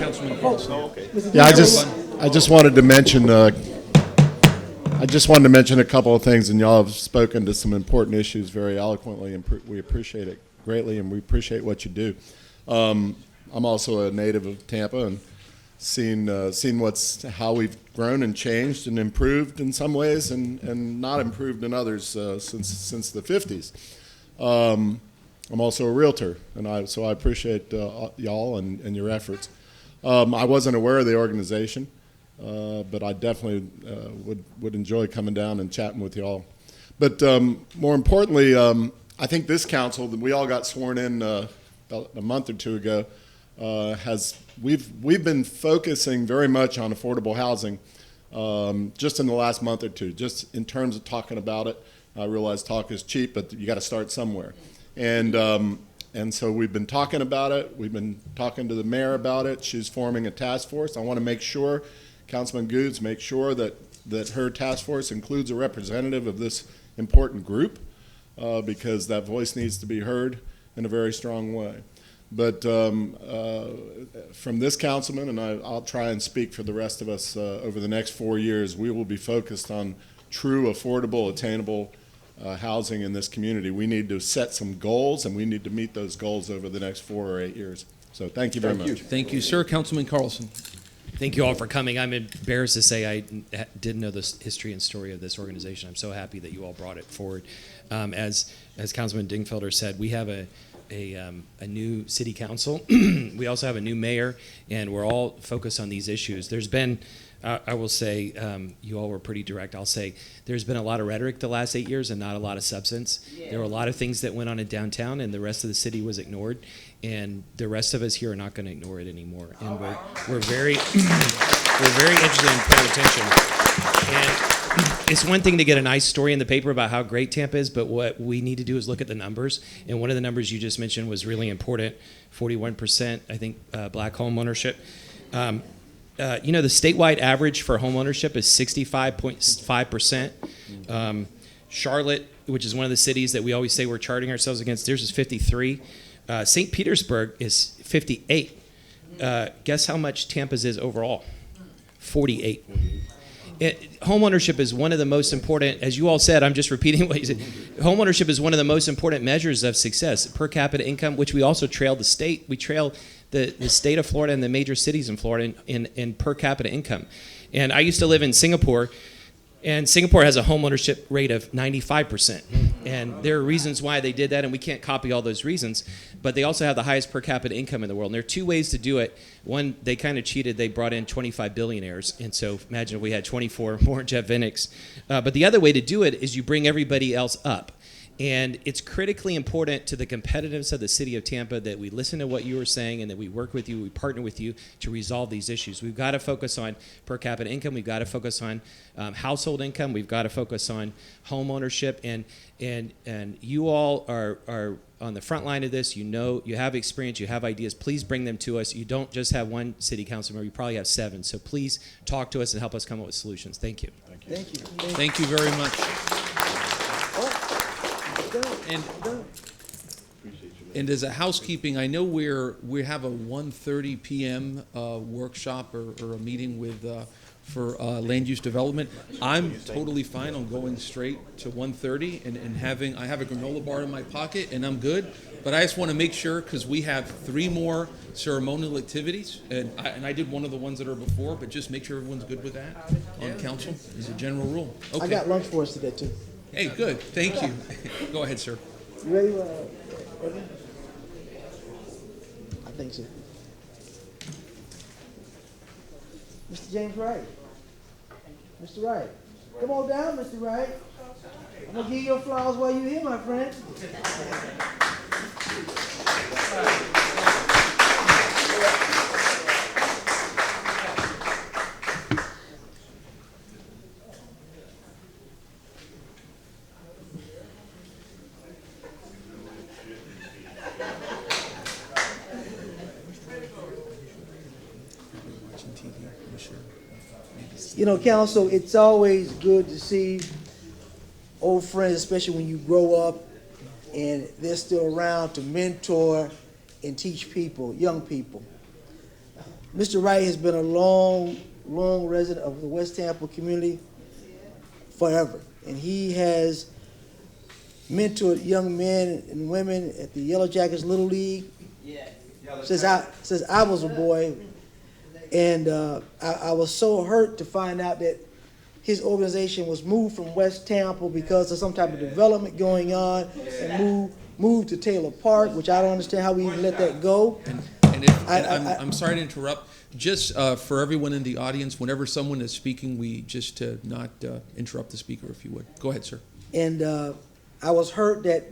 Yeah, I just wanted to mention a couple of things, and y'all have spoken to some important issues very eloquently, and we appreciate it greatly, and we appreciate what you do. I'm also a native of Tampa, and seen how we've grown and changed and improved in some ways, and not improved in others since the 50s. I'm also a realtor, and so I appreciate y'all and your efforts. I wasn't aware of the organization, but I definitely would enjoy coming down and chatting with y'all. But more importantly, I think this council, we all got sworn in about a month or two ago, we've been focusing very much on affordable housing just in the last month or two, just in terms of talking about it. I realize talk is cheap, but you got to start somewhere. And so we've been talking about it. We've been talking to the mayor about it. She's forming a task force. I want to make sure, Councilman Goulds, make sure that her task force includes a representative of this important group, because that voice needs to be heard in a very strong way. But from this councilman, and I'll try and speak for the rest of us over the next 4 years, we will be focused on true, affordable, attainable housing in this community. We need to set some goals, and we need to meet those goals over the next 4 or 8 years. So thank you very much. Thank you, sir. Councilman Carlson. Thank you all for coming. I'm embarrassed to say I didn't know the history and story of this organization. I'm so happy that you all brought it forward. As Councilman Dingfelder said, we have a new city council. We also have a new mayor, and we're all focused on these issues. There's been, I will say, you all were pretty direct. I'll say there's been a lot of rhetoric the last 8 years and not a lot of substance. Yeah. There were a lot of things that went on in downtown, and the rest of the city was ignored. And the rest of us here are not going to ignore it anymore. And we're very interested in paying attention. And it's one thing to get a nice story in the paper about how great Tampa is, but what we need to do is look at the numbers. And one of the numbers you just mentioned was really important, 41%, I think, black home ownership. The statewide average for home ownership is 65.5%. Charlotte, which is one of the cities that we always say we're charting ourselves against, theirs is 53. St. Petersburg is 58. Guess how much Tampa's is overall? 48. Homeownership is one of the most important, as you all said, I'm just repeating what you said. Homeownership is one of the most important measures of success. Per capita income, which we also trail the state. We trail the state of Florida and the major cities in Florida in per capita income. And I used to live in Singapore, and Singapore has a homeownership rate of 95%. And there are reasons why they did that, and we can't copy all those reasons. But they also have the highest per capita income in the world. And there are two ways to do it. One, they kind of cheated. They brought in 25 billionaires. And so imagine if we had 24 more Jeff Vinnicks. But the other way to do it is you bring everybody else up. And it's critically important to the competitiveness of the city of Tampa that we listen to what you were saying and that we work with you, we partner with you to resolve these issues. We've got to focus on per capita income. We've got to focus on household income. We've got to focus on home ownership. And you all are on the front line of this. You know, you have experience, you have ideas. Please bring them to us. You don't just have one city council member. You probably have 7. So please talk to us and help us come up with solutions. Thank you. Thank you. Thank you very much. And as a housekeeping, I know we have a 1:30 p.m. Workshop or a meeting with for land use development. I'm totally fine on going straight to 1:30 and I have a granola bar in my pocket and I'm good. But I just want to make sure, because we have 3 more ceremonial activities, and I did one of the ones that are before, but just make sure everyone's good with that on council is a general rule. Okay. I got lunch for us today, too. Hey, good. Thank you. Go ahead, sir. You ready, Evan? I think so. Mr. James Wright. Mr. Wright. Come on down, Mr. Wright. I'm going to give you your flowers while you're here, my friend. You know, council, it's always good to see old friends, especially when you grow up and they're still around to mentor and teach people, young people. Mr. Wright has been a long resident of the West Tampa community forever. And he has mentored young men and women at the Yellow Jackets Little League since I was a boy. And I was so hurt to find out that his organization was moved from West Tampa because of some type of development going on and moved to Taylor Park, which I don't understand how we even let that go. I'm sorry to interrupt. Just for everyone in the audience, whenever someone is speaking, we just to not interrupt the speaker, if you would. Go ahead, sir. And I was hurt that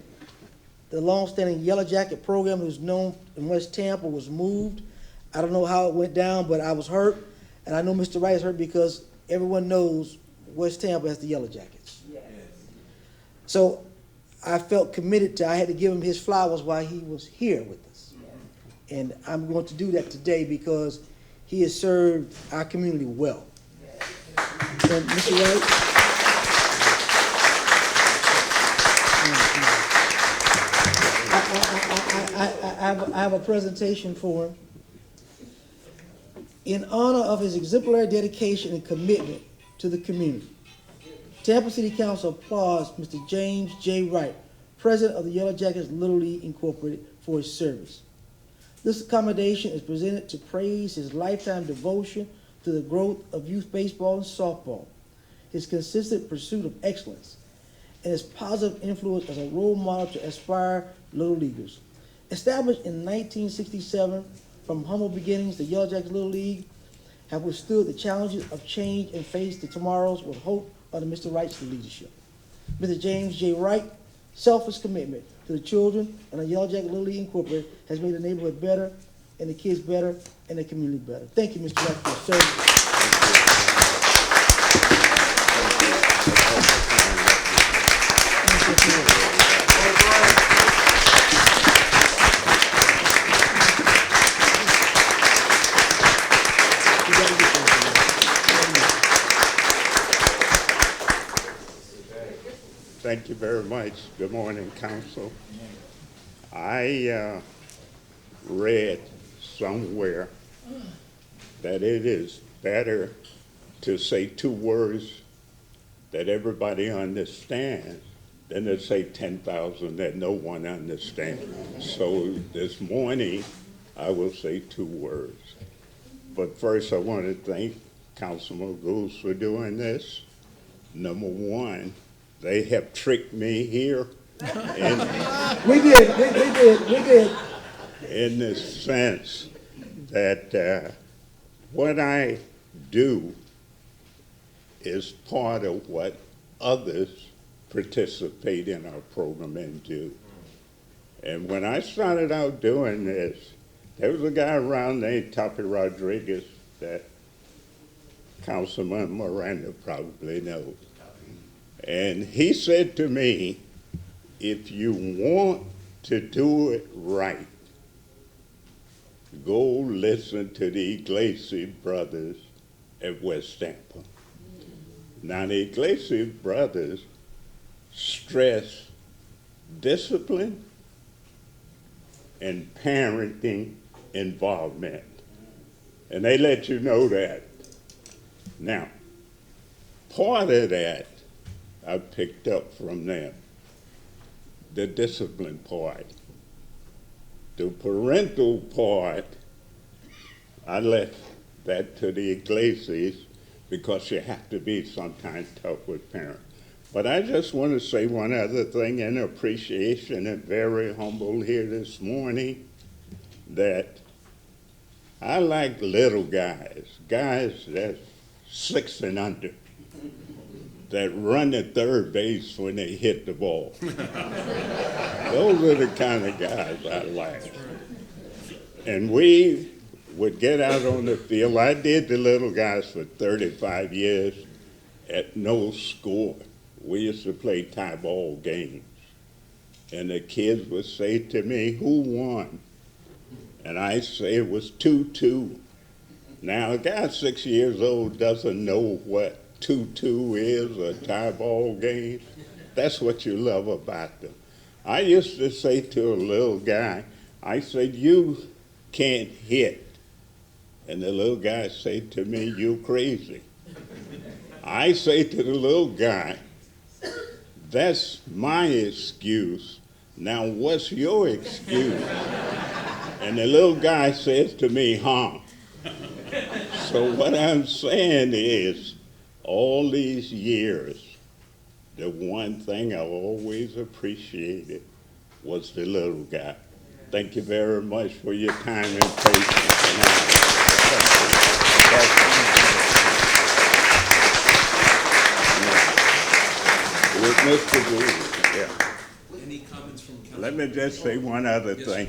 the longstanding Yellow Jacket program, who's known in West Tampa, was moved. I don't know how it went down, but I was hurt. And I know Mr. Wright is hurt because everyone knows West Tampa has the Yellow Jackets. Yes. So I felt committed I had to give him his flowers while he was here with us. Yes. And I'm going to do that today because he has served our community well. Yes. And Mr. Wright. I have a presentation for him. In honor of his exemplary dedication and commitment to the community, Tampa City Council applauds Mr. James J. Wright, President of the Yellow Jackets Little League Incorporated, for his service. This accommodation is presented to praise his lifetime devotion to the growth of youth baseball and softball, his consistent pursuit of excellence, and his positive influence as a role model to aspire Little Leaguers. Established in 1967, from humble beginnings, the Yellow Jackets Little League have withstood the challenges of change and faced the tomorrows with hope under Mr. Wright's leadership. Mr. James J. Wright, selfless commitment to the children and the Yellow Jacket Little League Incorporated has made the neighborhood better, and the kids better, and the community better. Thank you, Mr. Wright, for your service. Thank you very much. Good morning, Council. I read somewhere that it is better to say two words that everybody understands than to say 10,000 that no one understands. So this morning, I will say two words. But first, I want to thank Councilman Goose for doing this. Number one, they have tricked me here. We did. In the sense that what I do is part of what others participate in our program and do. And when I started out doing this, there was a guy around named Tapi Rodriguez that Councilman Miranda probably knows. And he said to me, if you want to do it right, go listen to the Iglesias brothers at West Tampa. Now, the Iglesias brothers stress discipline and parenting involvement. And they let you know that. Now, part of that I picked up from them, the discipline part. The parental part, I left that to the Iglesias because you have to be sometimes tough with parents. But I just want to say one other thing in appreciation and very humble here this morning, that I like little guys that's 6 and under, that run at third base when they hit the ball. Those are the kind of guys I like. And we would get out on the field. I did the little guys for 35 years at no score. We used to play tie ball games. And the kids would say to me, who won? And I say it was 2-2. Now, a guy 6 years old doesn't know what 2-2 is, a tie ball game. That's what you love about them. I used to say to a little guy, I said, you can't hit. And the little guy said to me, you crazy. I say to the little guy, that's my excuse. Now, what's your excuse? And the little guy says to me, huh? So what I'm saying is, all these years, the one thing I always appreciated was the little guy. Thank you very much for your time and patience. With Mr. Gould, yeah. Any comments from council? Let me just say one other thing.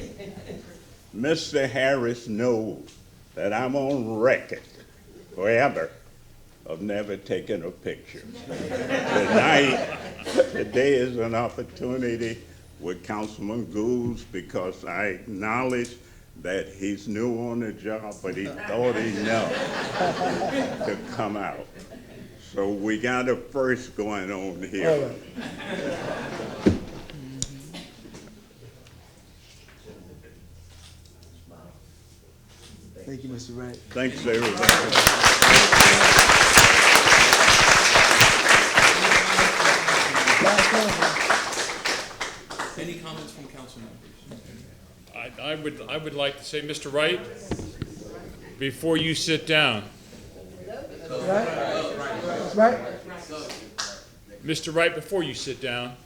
Mr. Harris knows that I'm on record forever of never taking a picture. Today is an opportunity with Councilman Gould because I acknowledge that he's new on the job, but he thought enough to come out. So we got a first going on here. Thank you, Mr. Wright. Thanks, everybody. Any comments from council members? I would like to say, Mr. Wright, before you sit down. Right? Mr. Wright, before you sit down,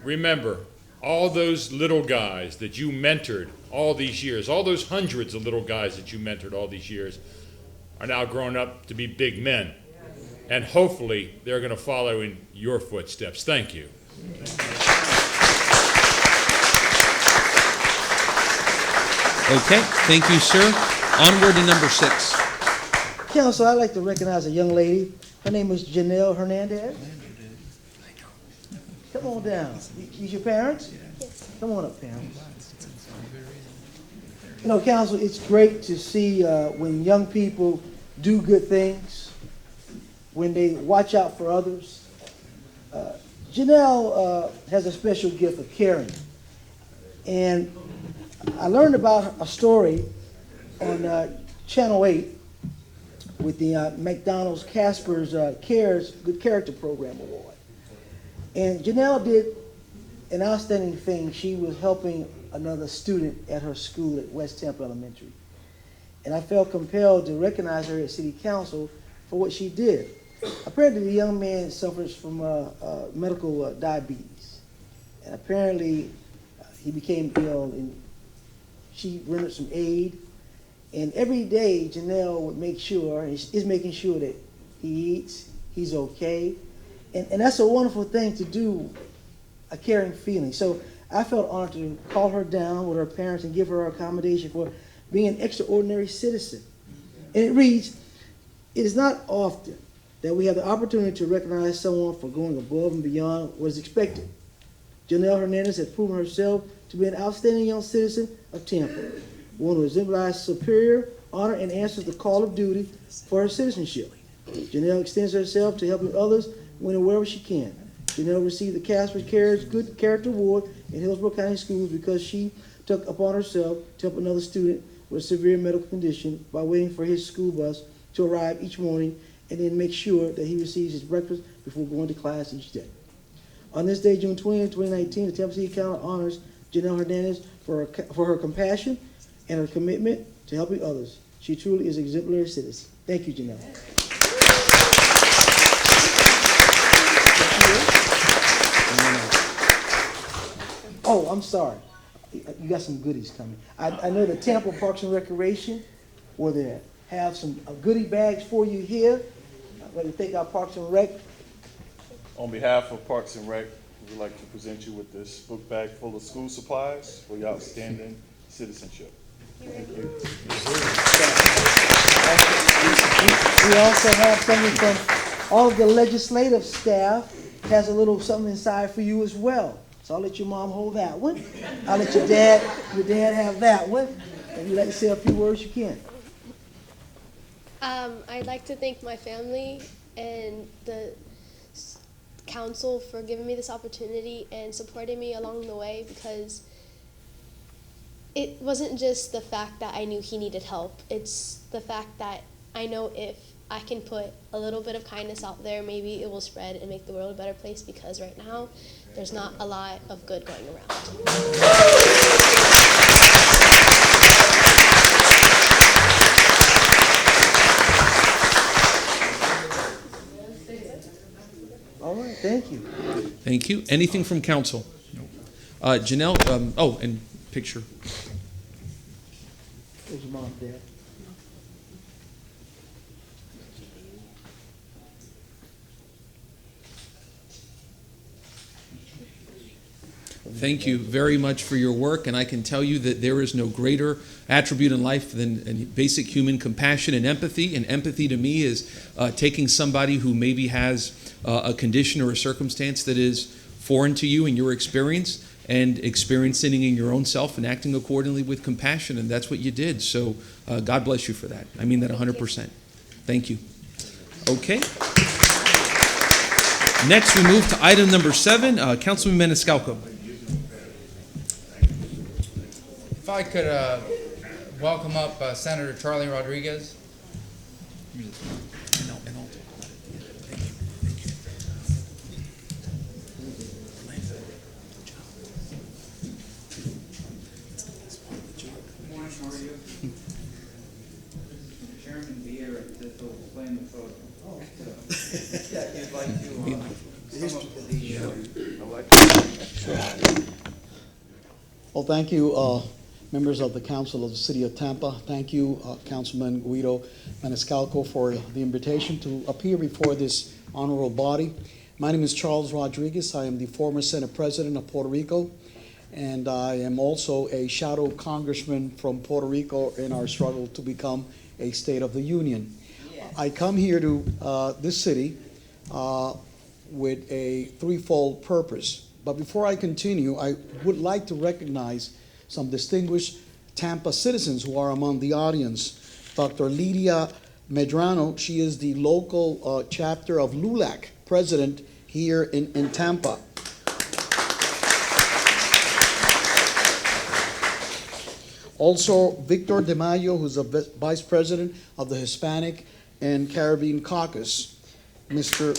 remember all those little guys that you mentored all these years, all those hundreds of little guys that you mentored all these years are now grown up to be big men. And hopefully they're going to follow in your footsteps. Thank you. Okay, thank you, sir. Onward to number 6. Council, I'd like to recognize a young lady. Her name is Janelle Hernandez. Come on down. These your parents? Yes. Come on up, parents. You know, Council, it's great to see when young people do good things, when they watch out for others. Janelle has a special gift of caring. And I learned about a story on Channel 8 with the McDonald's Casper's Cares Good Character Program Award. And Janelle did an outstanding thing. She was helping another student at her school at West Tampa Elementary. And I felt compelled to recognize her at City Council for what she did. Apparently, the young man suffers from medical diabetes. And apparently, he became ill, and she rendered some aid. And every day, Janelle would make sure, and is making sure that he eats, he's okay. And that's a wonderful thing to do, a caring feeling. So I felt honored to call her down with her parents and give her accommodation for being an extraordinary citizen. And it reads, "It is not often that we have the opportunity to recognize someone for going above and beyond what is expected. Janelle Hernandez has proven herself to be an outstanding young citizen of Tampa, one who exemplifies superior honor and answers the call of duty for her citizenship. Janelle extends herself to helping others when and wherever she can. Janelle received the Casper Cares Good Character Award in Hillsborough County Schools because she took upon herself to help another student with a severe medical condition by waiting for his school bus to arrive each morning and then make sure that he receives his breakfast before going to class each day. On this day, June 20, 2019, the Tampa City Council honors Janelle Hernandez for her compassion and her commitment to helping others. She truly is an exemplary citizen. Thank you, Janelle. Oh, I'm sorry. You got some goodies coming. I know the Tampa Parks and Recreation will have some goodie bags for you here. I'd like to thank our Parks and Rec. On behalf of Parks and Rec, we'd like to present you with this book bag full of school supplies for your outstanding citizenship. Thank you. We also have something from all of the legislative staff. Has a little something inside for you as well. So I'll let your mom hold that one. I'll let your dad have that one. If you'd like to say a few words, you can. I'd like to thank my family and the council for giving me this opportunity and supporting me along the way, because it wasn't just the fact that I knew he needed help. It's the fact that I know if I can put a little bit of kindness out there, maybe it will spread and make the world a better place, because right now there's not a lot of good going around. All right, thank you. Thank you. Anything from council? No. Janelle, and picture. There's your mom, Dad. Thank you very much for your work, and I can tell you that there is no greater attribute in life than basic human compassion and empathy. And empathy to me is taking somebody who maybe has a condition or a circumstance that is foreign to you in your experience, and experiencing it in your own self and acting accordingly with compassion, and that's what you did. So God bless you for that. I mean that 100%. Thank you. Okay. Next, we move to item number 7, Councilman Maniscalco. If I could welcome up Senator Charlie Rodriguez. Chairman Vieira will explain the photo. If you'd like to come up to the Well, thank you, members of the Council of the City of Tampa. Thank you, Councilman Guido Maniscalco, for the invitation to appear before this honorable body. My name is Charles Rodriguez. I am the former Senate President of Puerto Rico, and I am also a shadow congressman from Puerto Rico in our struggle to become a State of the Union. I come here to this city with a threefold purpose. But before I continue, I would like to recognize some distinguished Tampa citizens who are among the audience. Dr. Lydia Medrano, she is the local chapter of LULAC, president here in Tampa. Also, Victor De Mayo, who's the vice president of the Hispanic and Caribbean Caucus, Mr.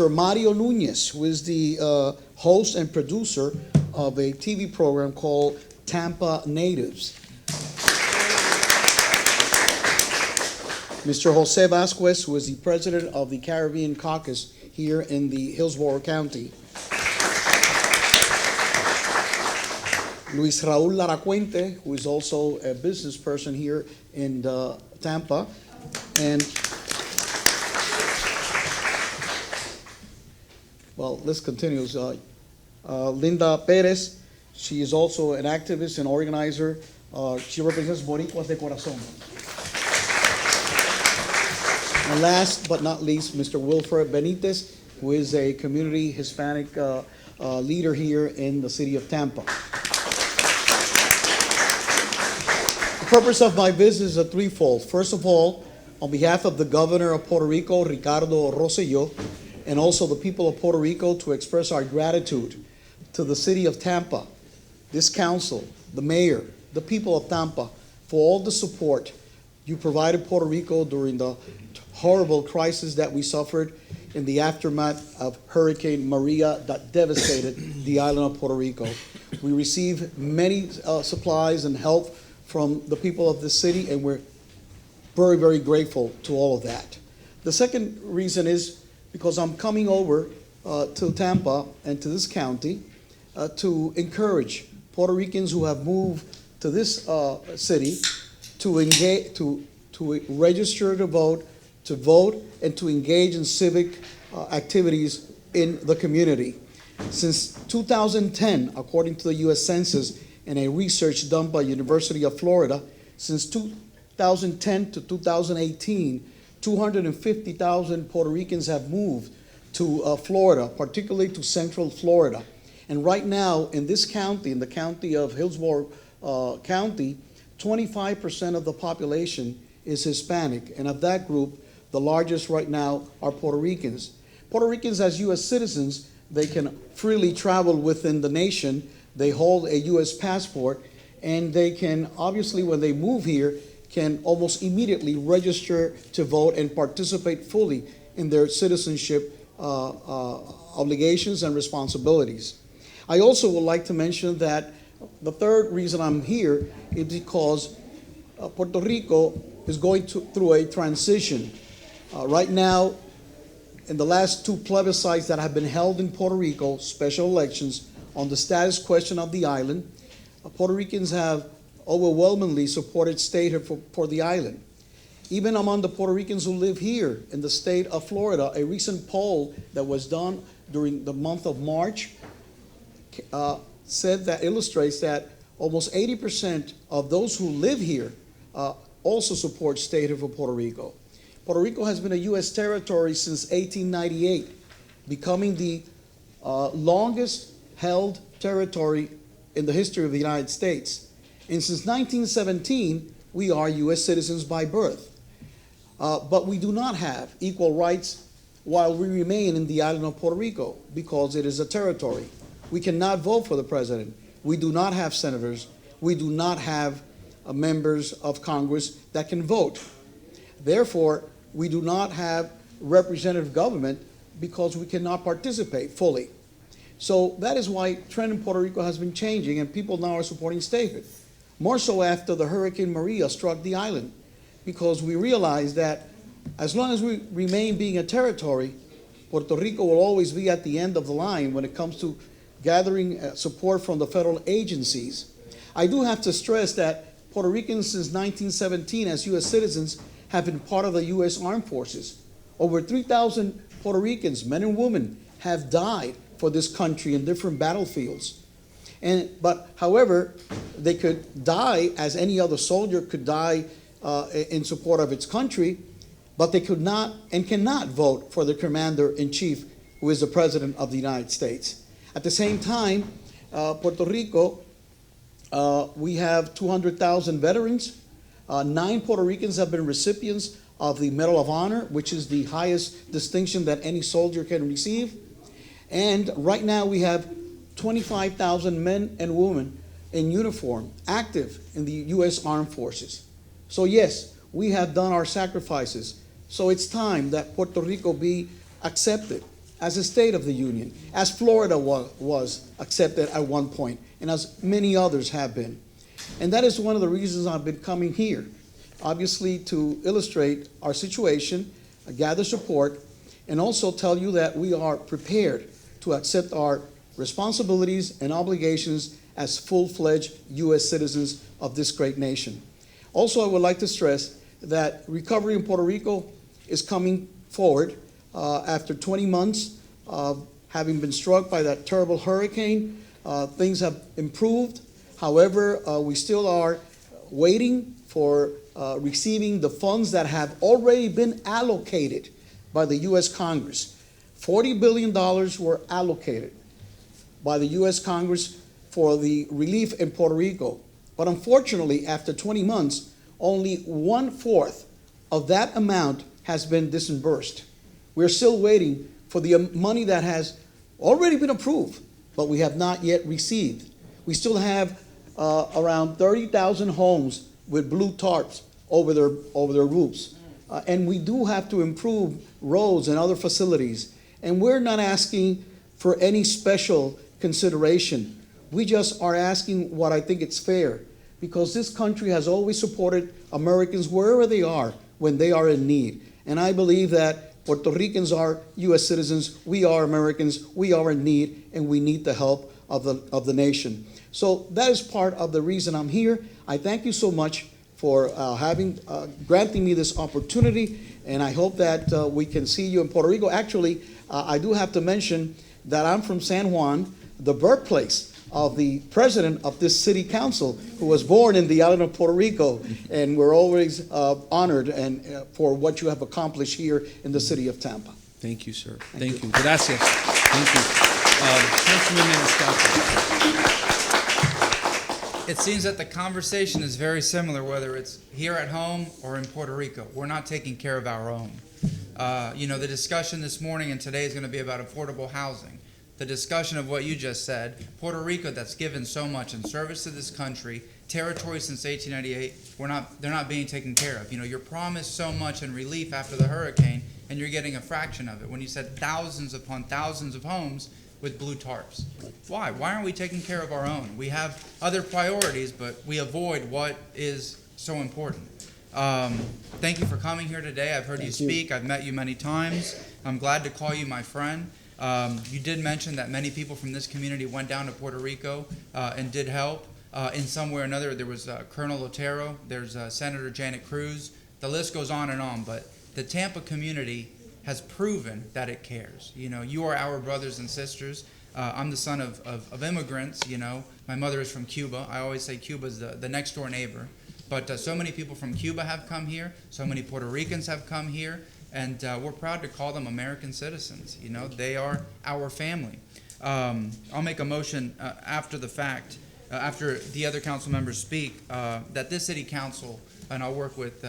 Mario Nunez, who is the host and producer of a TV program called Tampa Natives. Mr. Jose Vasquez, who is the president of the Caribbean Caucus here in the Hillsborough County. Luis Raúl Laracuente, who is also a business person here in Tampa. And, well, this continues. Linda Perez, she is also an activist and organizer. She represents Boricuas de Corazón. And last but not least, Mr. Wilfred Benitez, who is a community Hispanic leader here in the city of Tampa. The purpose of my visit is a threefold. First of all, on behalf of the governor of Puerto Rico, Ricardo Rosselló, and also the people of Puerto Rico, to express our gratitude to the city of Tampa, this council, the mayor, the people of Tampa, for all the support you provided Puerto Rico during the horrible crisis that we suffered in the aftermath of Hurricane Maria that devastated the island of Puerto Rico. We received many supplies and help from the people of the city, and we're very, very grateful to all of that. The second reason is because I'm coming over to Tampa and to this county to encourage Puerto Ricans who have moved to this city to engage, to register to vote, and to engage in civic activities in the community. Since 2010, according to the U.S. Census and a research done by University of Florida, since 2010 to 2018, 250,000 Puerto Ricans have moved to Florida, particularly to Central Florida. And right now, in this county, in the county of Hillsborough County, 25% of the population is Hispanic. And of that group, the largest right now are Puerto Ricans. Puerto Ricans, as U.S. citizens, they can freely travel within the nation. They hold a U.S. passport, and they can, obviously, when they move here, can almost immediately register to vote and participate fully in their citizenship obligations and responsibilities. I also would like to mention that the third reason I'm here is because Puerto Rico is going through a transition. Right now, in the last two plebiscites that have been held in Puerto Rico, special elections, on the status question of the island, Puerto Ricans have overwhelmingly supported statehood for the island. Even among the Puerto Ricans who live here in the state of Florida, a recent poll that was done during the month of March illustrates that almost 80% of those who live here also support statehood for Puerto Rico. Puerto Rico has been a U.S. territory since 1898, becoming the longest held territory in the history of the United States. And since 1917, we are U.S. citizens by birth. But we do not have equal rights while we remain in the island of Puerto Rico because it is a territory. We cannot vote for the president. We do not have senators. We do not have members of Congress that can vote. Therefore, we do not have representative government because we cannot participate fully. So that is why trend in Puerto Rico has been changing, and people now are supporting statehood. More so after the Hurricane Maria struck the island, because we realize that as long as we remain being a territory, Puerto Rico will always be at the end of the line when it comes to gathering support from the federal agencies. I do have to stress that Puerto Ricans since 1917 as U.S. citizens have been part of the U.S. Armed Forces. Over 3,000 Puerto Ricans, men and women, have died for this country in different battlefields. But however, they could die as any other soldier could die in support of its country, but they could not and cannot vote for the commander-in-chief, who is the president of the United States. At the same time, Puerto Rico, we have 200,000 veterans. 9 Puerto Ricans have been recipients of the Medal of Honor, which is the highest distinction that any soldier can receive. And right now we have 25,000 men and women in uniform active in the U.S. Armed Forces. So yes, we have done our sacrifices. So it's time that Puerto Rico be accepted as a state of the Union, as Florida was accepted at one point, and as many others have been. And that is one of the reasons I've been coming here, obviously to illustrate our situation, gather support, and also tell you that we are prepared to accept our responsibilities and obligations as full-fledged U.S. citizens of this great nation. Also, I would like to stress that recovery in Puerto Rico is coming forward after 20 months of having been struck by that terrible hurricane. Things have improved. However, we still are waiting for receiving the funds that have already been allocated by the U.S. Congress. $40 billion were allocated by the U.S. Congress for the relief in Puerto Rico. But unfortunately, after 20 months, only 1/4 of that amount has been disbursed. We're still waiting for the money that has already been approved, but we have not yet received. We still have around 30,000 homes with blue tarps over their roofs. And we do have to improve roads and other facilities. And we're not asking for any special consideration. We just are asking what I think it's fair, because this country has always supported Americans wherever they are when they are in need. And I believe that Puerto Ricans are U.S. citizens, we are Americans, we are in need, and we need the help of the nation. So that is part of the reason I'm here. I thank you so much for granting me this opportunity, and I hope that we can see you in Puerto Rico. Actually, I do have to mention that I'm from San Juan, the birthplace of the president of this city council, who was born in the island of Puerto Rico, and we're always honored for what you have accomplished here in the city of Tampa. Thank you, sir. Thank you. Gracias. Thank you. Councilman Maniscalco. It seems that the conversation is very similar, whether it's here at home or in Puerto Rico. We're not taking care of our own. The discussion this morning and today is going to be about affordable housing. The discussion of what you just said, Puerto Rico, that's given so much in service to this country, territory since 1898, they're not being taken care of. You're promised so much in relief after the hurricane, and you're getting a fraction of it. When you said thousands upon thousands of homes with blue tarps. Why? Why aren't we taking care of our own? We have other priorities, but we avoid what is so important. Thank you for coming here today. I've heard you speak. I've met you many times. I'm glad to call you my friend. You did mention that many people from this community went down to Puerto Rico and did help in some way or another. There was Colonel Otero, there's Senator Janet Cruz. The list goes on, but the Tampa community has proven that it cares. You are our brothers and sisters. I'm the son of immigrants. My mother is from Cuba. I always say Cuba's the next door neighbor. But so many people from Cuba have come here. So many Puerto Ricans have come here. And we're proud to call them American citizens. They are our family. I'll make a motion after the fact, after the other council members speak, that this city council, and I'll work with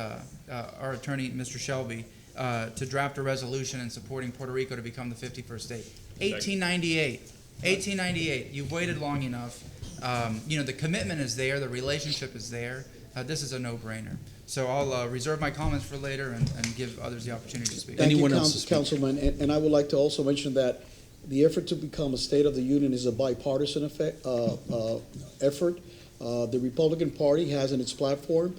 our attorney, Mr. Shelby, to draft a resolution in supporting Puerto Rico to become the 51st state. 1898. You've waited long enough. The commitment is there. The relationship is there. This is a no-brainer. So I'll reserve my comments for later and give others the opportunity to speak. Thank you, Councilman. And I would like to also mention that the effort to become a State of the Union is a bipartisan effort. The Republican Party has in its platform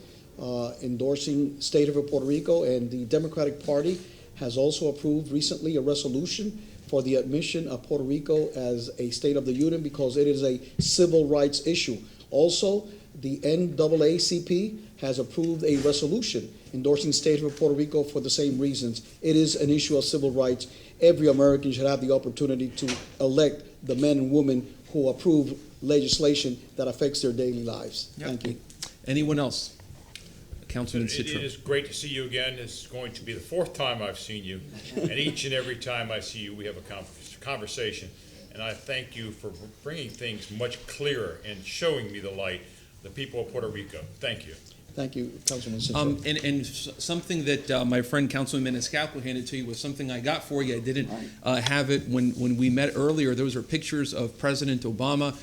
endorsing State of Puerto Rico, and the Democratic Party has also approved recently a resolution for the admission of Puerto Rico as a State of the Union because it is a civil rights issue. Also, the NAACP has approved a resolution endorsing the State of Puerto Rico for the same reasons. It is an issue of civil rights. Every American should have the opportunity to elect the men and women who approve legislation that affects their daily lives. Yep. Thank you. Anyone else? Councilman Citro. It is great to see you again. It's going to be the fourth time I've seen you, and each and every time I see you, we have a conversation. And I thank you for bringing things much clearer and showing me the light, the people of Puerto Rico. Thank you. Thank you, Councilman Citro. Something that my friend Councilman Maniscalco handed to you was something I got for you. I didn't have it when we met earlier. Those are pictures of President Obama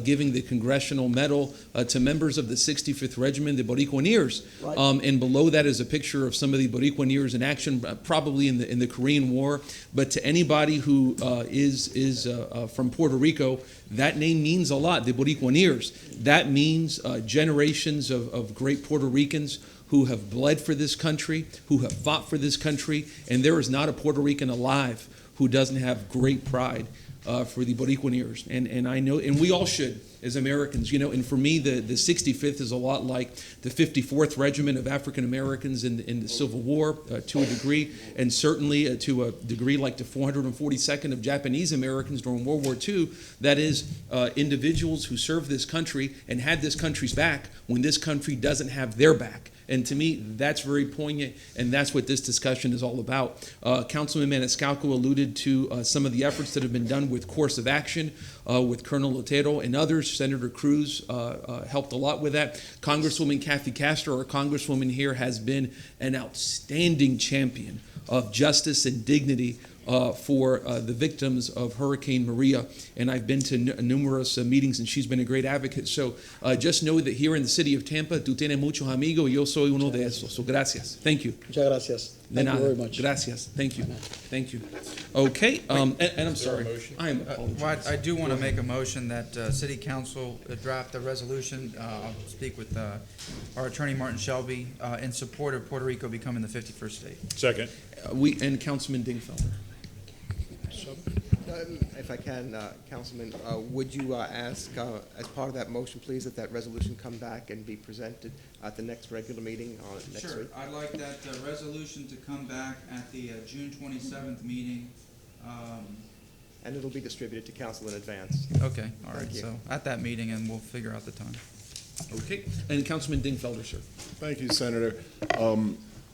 giving the Congressional Medal to members of the 65th Regiment, the Boricuaneers. Right. And below that is a picture of some of the Boricuaneers in action, probably in the Korean War. But to anybody who is from Puerto Rico, that name means a lot, the Boricuaneers. That means generations of great Puerto Ricans who have bled for this country, who have fought for this country, and there is not a Puerto Rican alive who doesn't have great pride for the Boricuaneers. And I know, and we all should as Americans, you know, and for me, the 65th is a lot like the 54th Regiment of African Americans in the Civil War to a degree, and certainly to a degree like the 442nd of Japanese Americans during World War II. That is individuals who served this country and had this country's back when this country doesn't have their back. And to me, that's very poignant, and that's what this discussion is all about. Councilman Maniscalco alluded to some of the efforts that have been done with Course of Action, with Colonel Otero and others. Senator Cruz helped a lot with that. Congresswoman Kathy Castro, our congresswoman here, has been an outstanding champion of justice and dignity for the victims of Hurricane Maria, and I've been to numerous meetings, and she's been a great advocate. So just know that here in the city of Tampa, tú tienes muchos amigos, yo soy uno de esos. So gracias. Thank you. Muchas gracias. De Thank you nada. very much. Gracias. Thank you. Thank you. Okay, and I'm sorry. I am apologizing. I do want to make a motion that City Council draft a resolution. I'll speak with our attorney, Martin Shelby, in support of Puerto Rico becoming the 51st state. Second. And Councilman Dingfelder. If I can, Councilman, would you ask, as part of that motion, please, that that resolution come back and be presented at the next regular meeting next week? Sure. I'd like that resolution to come back at the June 27th meeting. And it'll be distributed to council in advance. Okay, all right. Thank you. So at that meeting, and we'll figure out the time. Okay, and Councilman Dingfelder, sir. Thank you, Senator.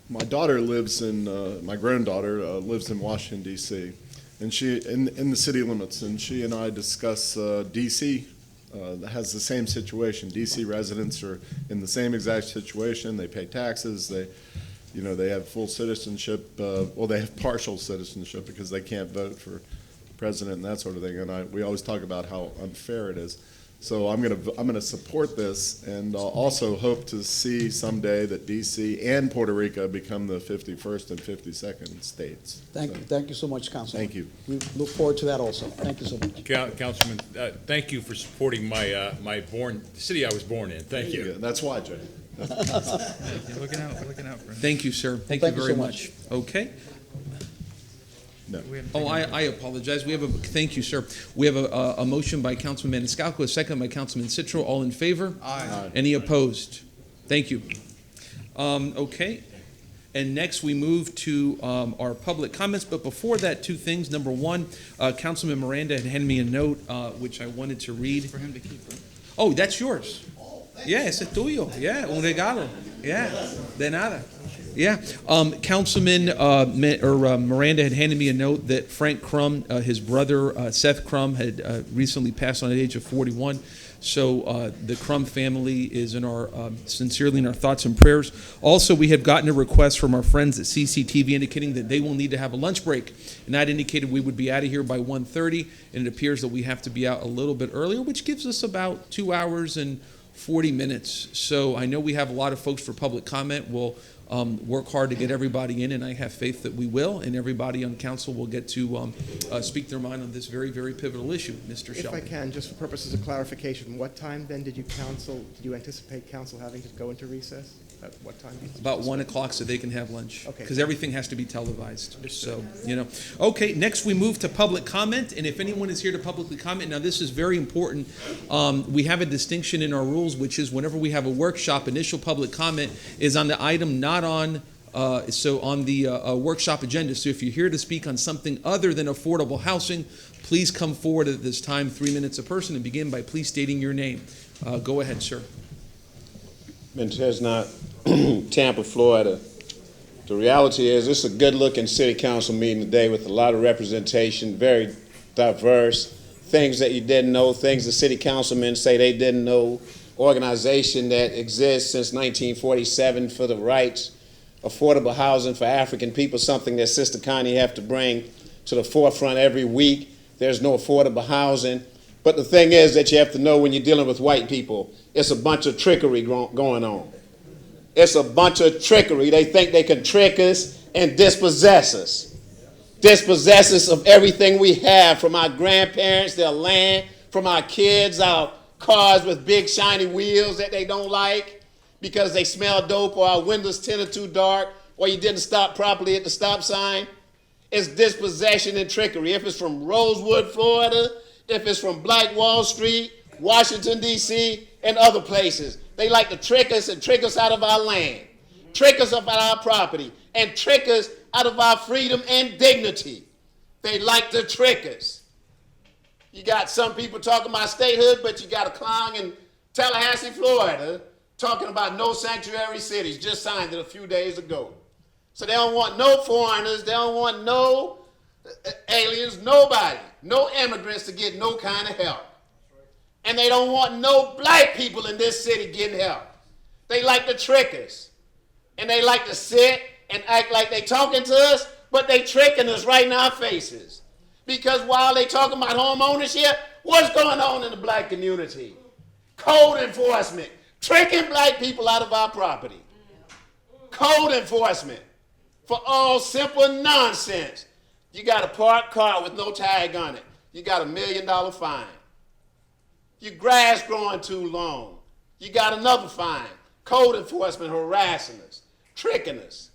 My daughter lives in, my granddaughter lives in Washington, D.C., and she in the city limits, and she and I discuss D.C. Has the same situation. D.C. residents are in the same exact situation. They pay taxes. They have full citizenship. Well, they have partial citizenship because they can't vote for president and that sort of thing. And we always talk about how unfair it is. So I'm gonna support this, and also hope to see someday that D.C. and Puerto Rico become the 51st and 52nd states. Thank you so much, Councilman. Thank you. We look forward to that also. Thank you so much. Councilman, thank you for supporting the city I was born in. Thank you. Yeah, that's why, Jay. You're looking out for him. Thank you, sir. Thank you very much. Okay. No. Oh, I apologize. Thank you, sir. We have a motion by Councilman Maniscalco, a second by Councilman Citro. All in favor? Aye. Any opposed? Thank you. Okay. And next we move to our public comments. But before that, two things. Number one, Councilman Miranda had handed me a note which I wanted to read. For him to keep, right? Oh, that's yours. Yeah, ese es tuyo. Yeah, un regalo. Yeah, de nada. Yeah, Councilman Miranda had handed me a note that Frank Crum, his brother Seth Crum, had recently passed on at the age of 41. So the Crum family is sincerely in our thoughts and prayers. Also, we have gotten a request from our friends at CCTV indicating that they will need to have a lunch break. And that indicated we would be out of here by 1:30, and it appears that we have to be out a little bit earlier, which gives us about 2 hours and 40 minutes. So I know we have a lot of folks for public comment. We'll work hard to get everybody in, and I have faith that we will, and everybody on council will get to speak their mind on this very, very pivotal issue. Mr. Shelby. If I can, just for purposes of clarification, what time then did you anticipate council having to go into recess? At what time? About 1 o'clock so they can have lunch. Okay. Because everything has to be televised. So, Okay, next we move to public comment. And if anyone is here to publicly comment, now this is very important. We have a distinction in our rules, which is whenever we have a workshop, initial public comment is on the item not on the workshop agenda. So if you're here to speak on something other than affordable housing, please come forward at this time, 3 minutes a person, and begin by please stating your name. Go ahead, sir. Ben Chesnut, Tampa, Florida. The reality is this is a good-looking city council meeting today with a lot of representation, very diverse, things that you didn't know, things the city councilmen say they didn't know, organization that exists since 1947 for the rights, affordable housing for African people, something that Sister Connie have to bring to the forefront every week. There's no affordable housing. But the thing is that you have to know when you're dealing with white people, it's a bunch of trickery going on. It's a bunch of trickery. They think they can trick us and dispossess us. Dispossess us of everything we have, from our grandparents, their land, from our kids, our cars with big shiny wheels that they don't like because they smell dope, or our windows tinted too dark, or you didn't stop properly at the stop sign. It's dispossession and trickery. If it's from Rosewood, Florida, if it's from Black Wall Street, Washington, D.C., and other places, they like to trick us and trick us out of our land, trick us out of our property, and trick us out of our freedom and dignity. They like to trick us. You got some people talking about statehood, but you got a clown in Tallahassee, Florida, talking about no sanctuary cities, just signed it a few days ago. So they don't want no foreigners, they don't want no aliens, nobody, no immigrants to get no kind of help. And they don't want no black people in this city getting help. They like to trick us. And they like to sit and act like they talking to us, but they tricking us right in our faces. Because while they talking about home ownership, what's going on in the black community? Code enforcement, tricking black people out of our property. Code enforcement for all simple nonsense. You got a parked car with no tag on it, you got $1 million fine. Your grass growing too long, you got another fine. Code enforcement harassing us, tricking us.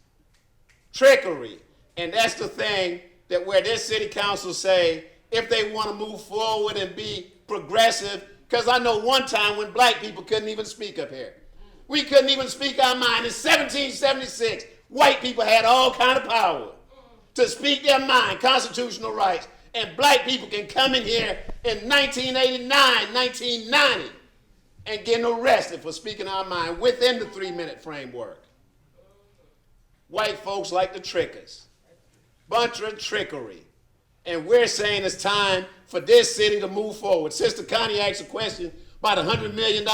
Trickery. And that's the thing that where this city council say, if they want to move forward and be progressive, because I know one time when black people couldn't even speak up here. We couldn't even speak our mind. In 1776, white people had all kind of power to speak their mind, constitutional rights. And black people can come in here in 1989, 1990, and get arrested for speaking our mind within the 3-minute framework. White folks like to trick us. Bunch of trickery. And we're saying it's time for this city to move forward. Sister Connie asked a question about $100 million.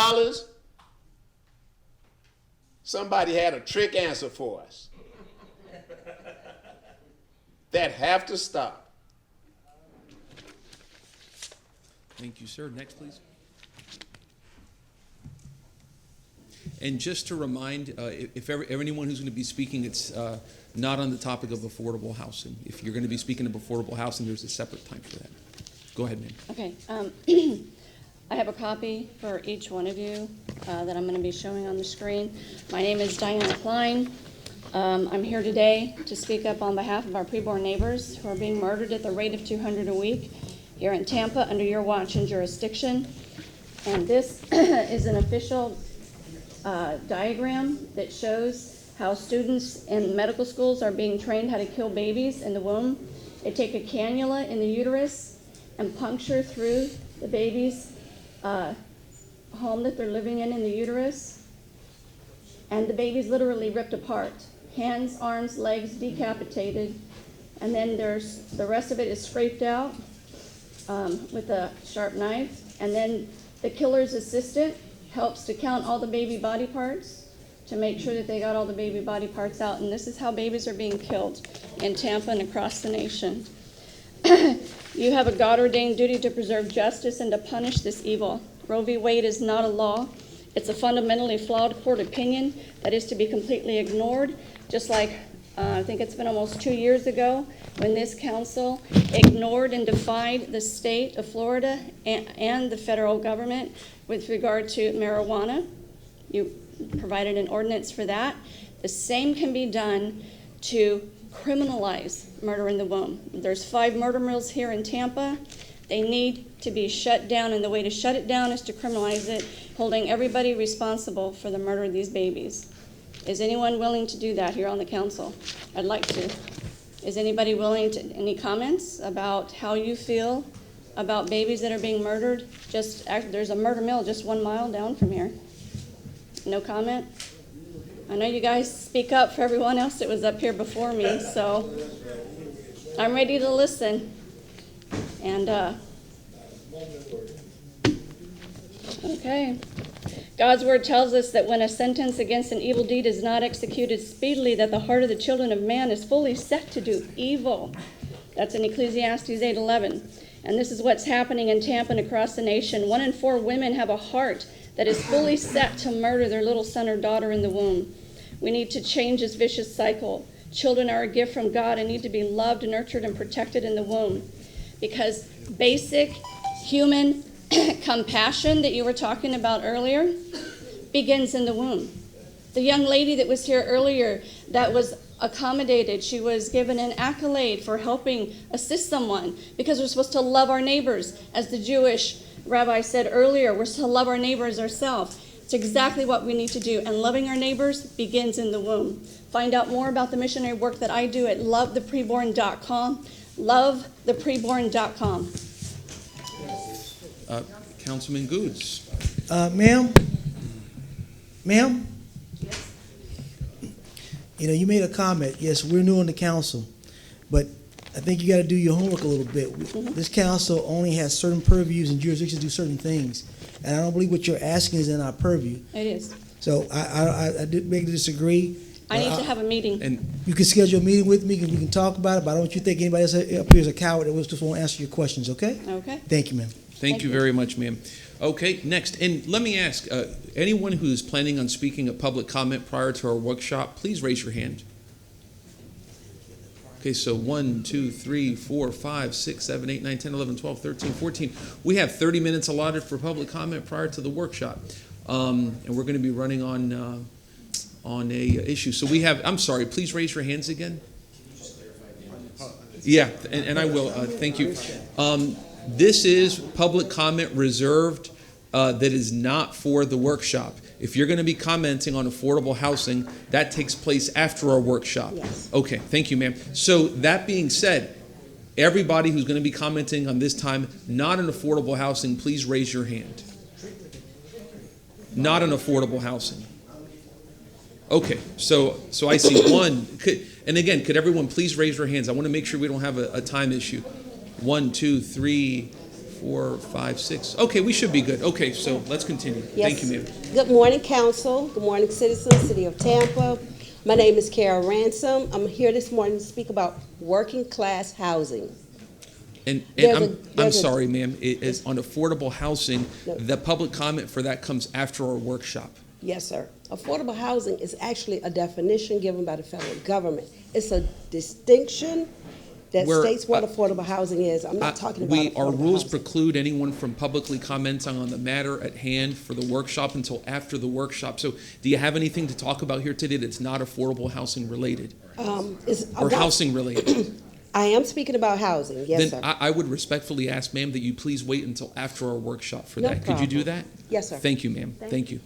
Somebody had a trick answer for us. That have to stop. Thank you, sir. Next, please. And just to remind, if anyone who's going to be speaking, it's not on the topic of affordable housing. If you're going to be speaking of affordable housing, there's a separate time for that. Go ahead, ma'am. Okay. I have a copy for each one of you that I'm going to be showing on the screen. My name is Diana Klein. I'm here today to speak up on behalf of our preborn neighbors who are being murdered at the rate of 200 a week here in Tampa under your watch and jurisdiction. And this is an official diagram that shows how students in medical schools are being trained how to kill babies in the womb. They take a cannula in the uterus and puncture through the baby's home that they're living in the uterus. And the baby's literally ripped apart. Hands, arms, legs decapitated. And then there's the rest of it is scraped out with a sharp knife. And then the killer's assistant helps to count all the baby body parts to make sure that they got all the baby body parts out. And this is how babies are being killed in Tampa and across the nation. You have a God-ordained duty to preserve justice and to punish this evil. Roe v. Wade is not a law. It's a fundamentally flawed court opinion that is to be completely ignored, just like I think it's been almost 2 years ago when this council ignored and defied the state of Florida and the federal government with regard to marijuana. You provided an ordinance for that. The same can be done to criminalize murder in the womb. There's 5 murder mills here in Tampa. They need to be shut down, and the way to shut it down is to criminalize it, holding everybody responsible for the murder of these babies. Is anyone willing to do that here on the council? I'd like to. Is anybody willing to, any comments about how you feel about babies that are being murdered? There's a murder mill just 1 mile down from here. No comment? I know you guys speak up for everyone else that was up here before me, so I'm ready to listen. And, okay. God's word tells us that when a sentence against an evil deed is not executed speedily, that the heart of the children of man is fully set to do evil. That's in Ecclesiastes 8:11. And this is what's happening in Tampa and across the nation. 1 in 4 women have a heart that is fully set to murder their little son or daughter in the womb. We need to change this vicious cycle. Children are a gift from God and need to be loved, nurtured, and protected in the womb. Because basic human compassion that you were talking about earlier begins in the womb. The young lady that was here earlier that was accommodated, she was given an accolade for helping assist someone because we're supposed to love our neighbors. As the Jewish rabbi said earlier, we're supposed to love our neighbors ourselves. It's exactly what we need to do, and loving our neighbors begins in the womb. Find out more about the missionary work that I do at lovethepreborn.com. Lovethepreborn.com. Councilman Goods. Ma'am? You know, you made a comment. Yes, we're new on the council, but I think you got to do your homework a little bit. This council only has certain purviews and jurisdictions to do certain things, and I don't believe what you're asking is in our purview. It is. So I did make to disagree. I need to have a meeting. And you can schedule a meeting with me, and we can talk about it, but I don't want you to think anybody else up here is a coward that just won't answer your questions, okay? Okay. Thank you, ma'am. Thank you very much, ma'am. Okay, next, and let me ask, anyone who is planning on speaking at public comment prior to our workshop, please raise your hand. Okay, so 1, 2, 3, 4, 5, 6, 7, 8, 9, 10, 11, 12, 13, 14. We have 30 minutes allotted for public comment prior to the workshop. And we're going to be running on a issue. So we have, I'm sorry, please raise your hands again. Yeah, and I will. Thank you. This is public comment reserved that is not for the workshop. If you're going to be commenting on affordable housing, that takes place after our workshop. Yes. Okay, thank you, ma'am. So that being said, everybody who's going to be commenting on this time, not on affordable housing, please raise your hand. Not on affordable housing. Okay, so I see one. And again, could everyone please raise their hands? I want to make sure we don't have a time issue. 1, 2, 3, 4, 5, 6. Okay, we should be good. Okay, so let's continue. Yes. Thank you, ma'am. Good morning, council. Good morning, citizens, City of Tampa. My name is Carol Ransom. I'm here this morning to speak about working class housing. And I'm sorry, ma'am. It is on affordable housing. No. The public comment for that comes after our workshop. Yes, sir. Affordable housing is actually a definition given by the federal government. It's a distinction that states what affordable housing is. I'm not talking about Our affordable rules housing. preclude anyone from publicly commenting on the matter at hand for the workshop until after the workshop. So do you have anything to talk about here today that's not affordable housing related? Or housing related? I am speaking about housing, yes, Then sir. I would respectfully ask, ma'am, that you please wait until after our workshop for No that. Could you do problem. that? Yes, sir. Thank you, ma'am. Thank you.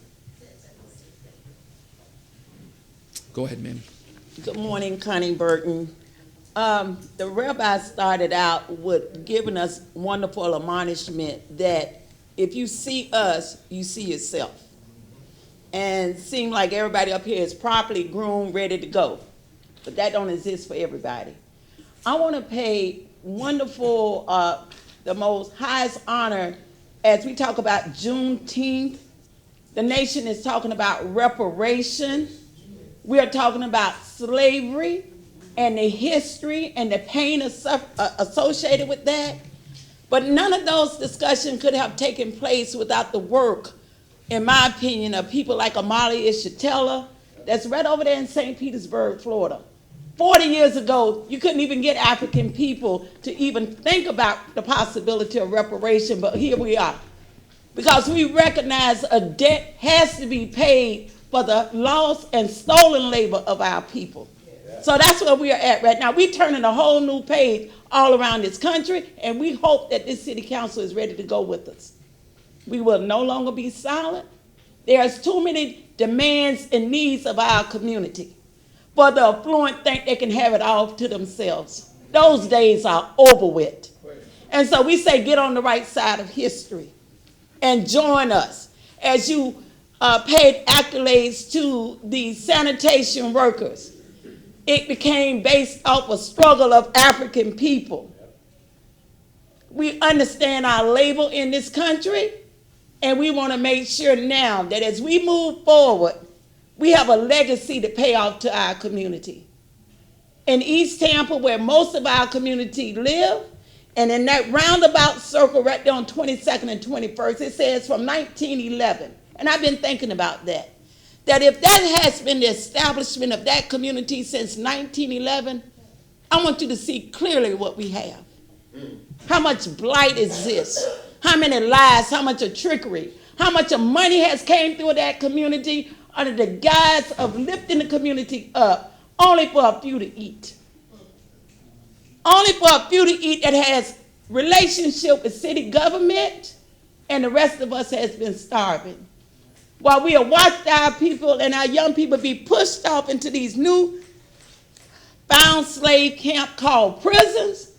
Go ahead, ma'am. Good morning, Connie Burton. The rabbi started out with giving us wonderful admonishment that if you see us, you see yourself. And it seems like everybody up here is properly groomed, ready to go. But that don't exist for everybody. I want to pay wonderful, the most highest honor as we talk about Juneteenth. The nation is talking about reparation. We are talking about slavery and the history and the pain associated with that. But none of those discussions could have taken place without the work, in my opinion, of people like Amalia Ishitella, that's right over there in St. Petersburg, Florida. 40 years ago, you couldn't even get African people to even think about the possibility of reparation, but here we are. Because we recognize a debt has to be paid for the lost and stolen labor of our people. So that's where we are at right now. We're turning a whole new page all around this country, and we hope that this city council is ready to go with us. We will no longer be silent. There's too many demands and needs of our community for the affluent think they can have it all to themselves. Those days are over with. And so we say get on the right side of history and join us as you paid accolades to the sanitation workers. It became based off a struggle of African people. We understand our label in this country, And we want to make sure now that as we move forward, we have a legacy to pay off to our community. In East Tampa, where most of our community live, and in that roundabout circle right there on 22nd and 21st, it says from 1911. And I've been thinking about that. That if that has been the establishment of that community since 1911, I want you to see clearly what we have. How much blight exists, how many lies, how much of trickery, how much of money has came through that community under the guise of lifting the community up, only for a few to eat. Only for a few to eat that has relationship with city government, and the rest of us has been starving. While we have watched our people and our young people be pushed off into these new found slave camp called prisons,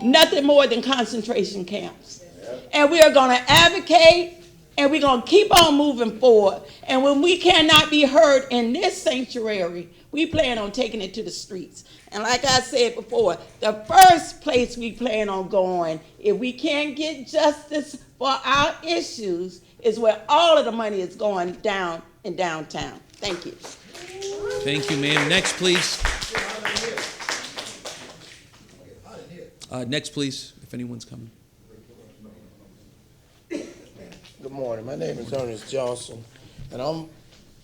nothing more than concentration camps. And we are going to advocate, and we're going to keep on moving forward. And when we cannot be heard in this sanctuary, we plan on taking it to the streets. And like I said before, the first place we plan on going, if we can't get justice for our issues, is where all of the money is going down in downtown. Thank you. Thank you, ma'am. Next, please. Next, please, if anyone's coming. Good morning. My name is Ernest Johnson, and I'm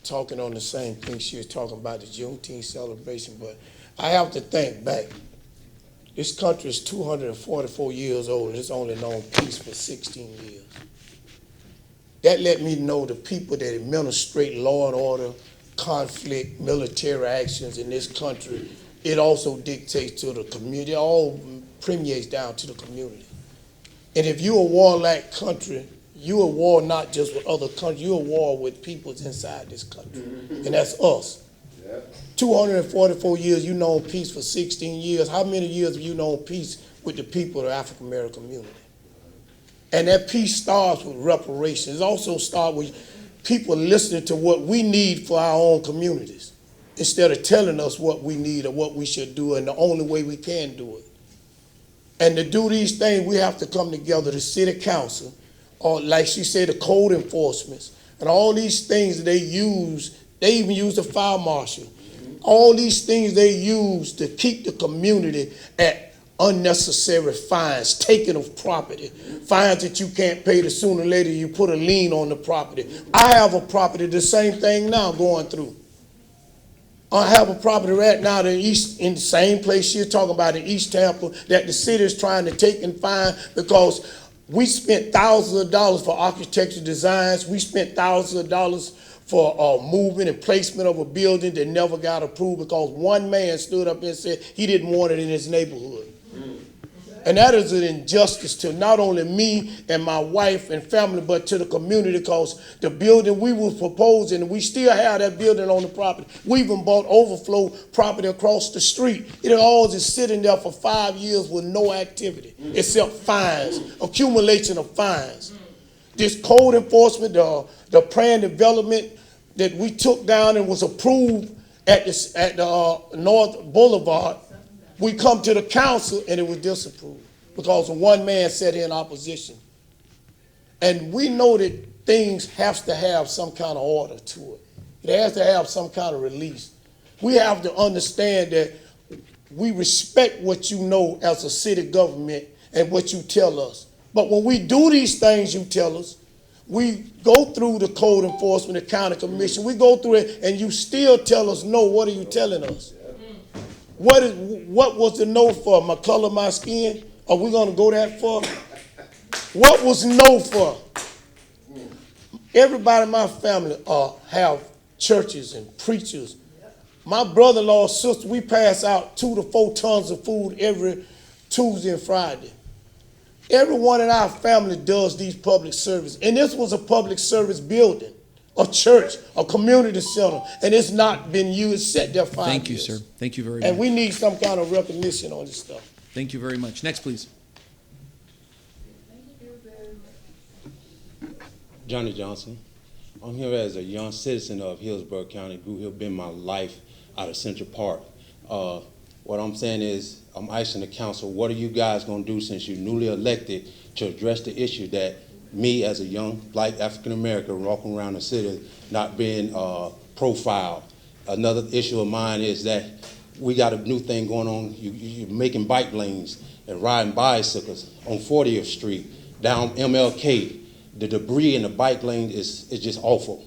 talking on the same thing she was talking about, the Juneteenth celebration, but I have to think back. This country is 244 years old, and it's only known peace for 16 years. That let me know the people that administrate law and order, conflict, military actions in this country, it also dictates to the community. It all permeates down to the community. And if you're a warlike country, you're a war not just with other countries, you're a war with peoples inside this country. And that's us. 244 years, you known peace for 16 years. How many years have you known peace with the people of the African American community? And that peace starts with reparations. It also starts with people listening to what we need for our own communities, instead of telling us what we need or what we should do and the only way we can do it. And to do these things, we have to come together, the city council, or like she said, the code enforcements, and all these things they use. They even use the fire marshal. All these things they use to keep the community at unnecessary fines, taking of property, fines that you can't pay, the sooner or later you put a lien on the property. I have a property, the same thing now going through. I have a property right now in the same place you're talking about in East Tampa that the city is trying to take and fine because we spent thousands of dollars for architectural designs. We spent thousands of dollars for moving and placement of a building that never got approved because one man stood up and said he didn't want it in his neighborhood. And that is an injustice to not only me and my wife and family, but to the community, because the building we were proposing, we still have that building on the property. We even bought overflow property across the street. It all is sitting there for 5 years with no activity except fines, accumulation of fines. This code enforcement, the plan development that we took down and was approved at the North Boulevard, we come to the council and it was disapproved because one man sat in opposition. And we know that things have to have some kind of order to it. It has to have some kind of release. We have to understand that we respect what you know as a city government and what you tell us. But when we do these things you tell us, we go through the code enforcement, the county commission, we go through it, and you still tell us no. What are you telling us? What was the no for? My color, my skin? Are we going to go that far? What was no for? Everybody in my family have churches and preachers. My brother-in-law, sister, we pass out 2 to 4 tons of food every Tuesday and Friday. Everyone in our family does these public services. And this was a public service building, a church, a community center, and it's not been used, set there 5 years. Thank you, sir. Thank you very much. And we need some kind of recognition on this stuff. Thank you very much. Next, please. Johnny Johnson. I'm here as a young citizen of Hillsborough County. Grew here, been my life out of Central Park. What I'm saying is, I'm asking the council, what are you guys going to do since you're newly elected to address the issue that me as a young black African American walking around the city not being profiled. Another issue of mine is that we got a new thing going on. You're making bike lanes and riding bicycles on 40th Street, down MLK. The debris in the bike lane is just awful.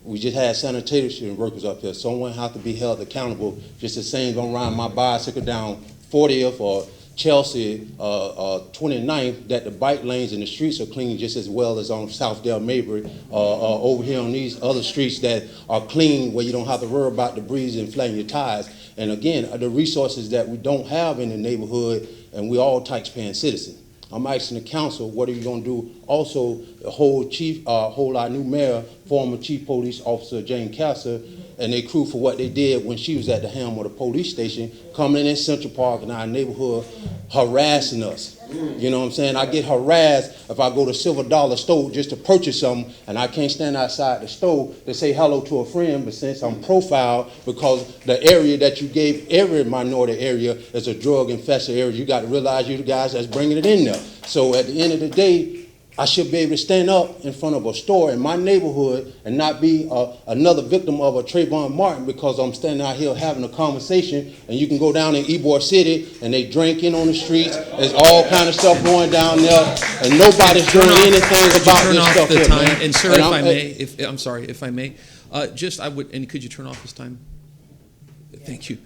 We just had sanitation workers up here. Someone has to be held accountable. Just the same, don't ride my bicycle down 40th or Chelsea 29th, that the bike lanes and the streets are clean just as well as on Southdale Mabry, over here on these other streets that are clean where you don't have to worry about debris and flattening your tires. And again, the resources that we don't have in the neighborhood, and we all taxpaying citizens. I'm asking the council, what are you going to do? Also, hold our new mayor, former chief police officer Jane Casser, and their crew for what they did when she was at the helm of the police station, coming in Central Park in our neighborhood, harassing us. You know what I'm saying? I get harassed if I go to Silver Dollar store just to purchase something, and I can't stand outside the store to say hello to a friend, but since I'm profiled because the area that you gave every minority area is a drug-infested area, you got to realize you're the guys that's bringing it in there. So at the end of the day, I should be able to stand up in front of a store in my neighborhood and not be another victim of a Trayvon Martin because I'm standing out here having a conversation, and you can go down in Ybor City and they drinking on the streets. There's all kind of stuff going down there, and nobody's doing anything about this stuff here, man. And sir, I'm sorry, if I may, and could you turn off his time? Thank you.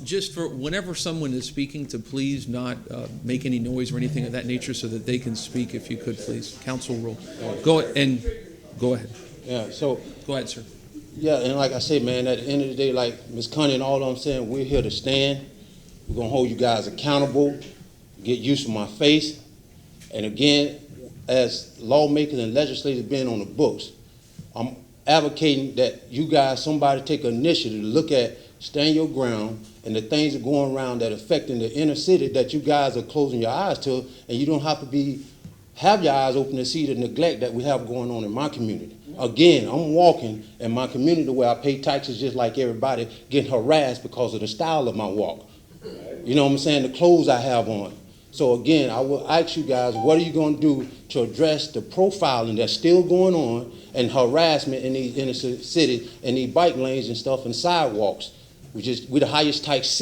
Just for whenever someone is speaking, to please not make any noise or anything of that nature so that they can speak, if you could, please. Council rule. Go ahead. Yeah, so. Go ahead, sir. Yeah, and like I said, man, at the end of the day, like Ms. Connie and all I'm saying, we're here to stand. We're going to hold you guys accountable, get used to my face. And again, as lawmakers and legislators being on the books, I'm advocating that you guys, somebody take an initiative to look at stand your ground, and the things that are going around that affecting the inner city that you guys are closing your eyes to, and you don't have to have your eyes open to see the neglect that we have going on in my community. Again, I'm walking in my community where I pay taxes just like everybody, getting harassed because of the style of my walk. You know what I'm saying? The clothes I have on. So again, I will ask you guys, what are you going to do to address the profiling that's still going on and harassment in these inner cities and these bike lanes and stuff and sidewalks? We're the highest tax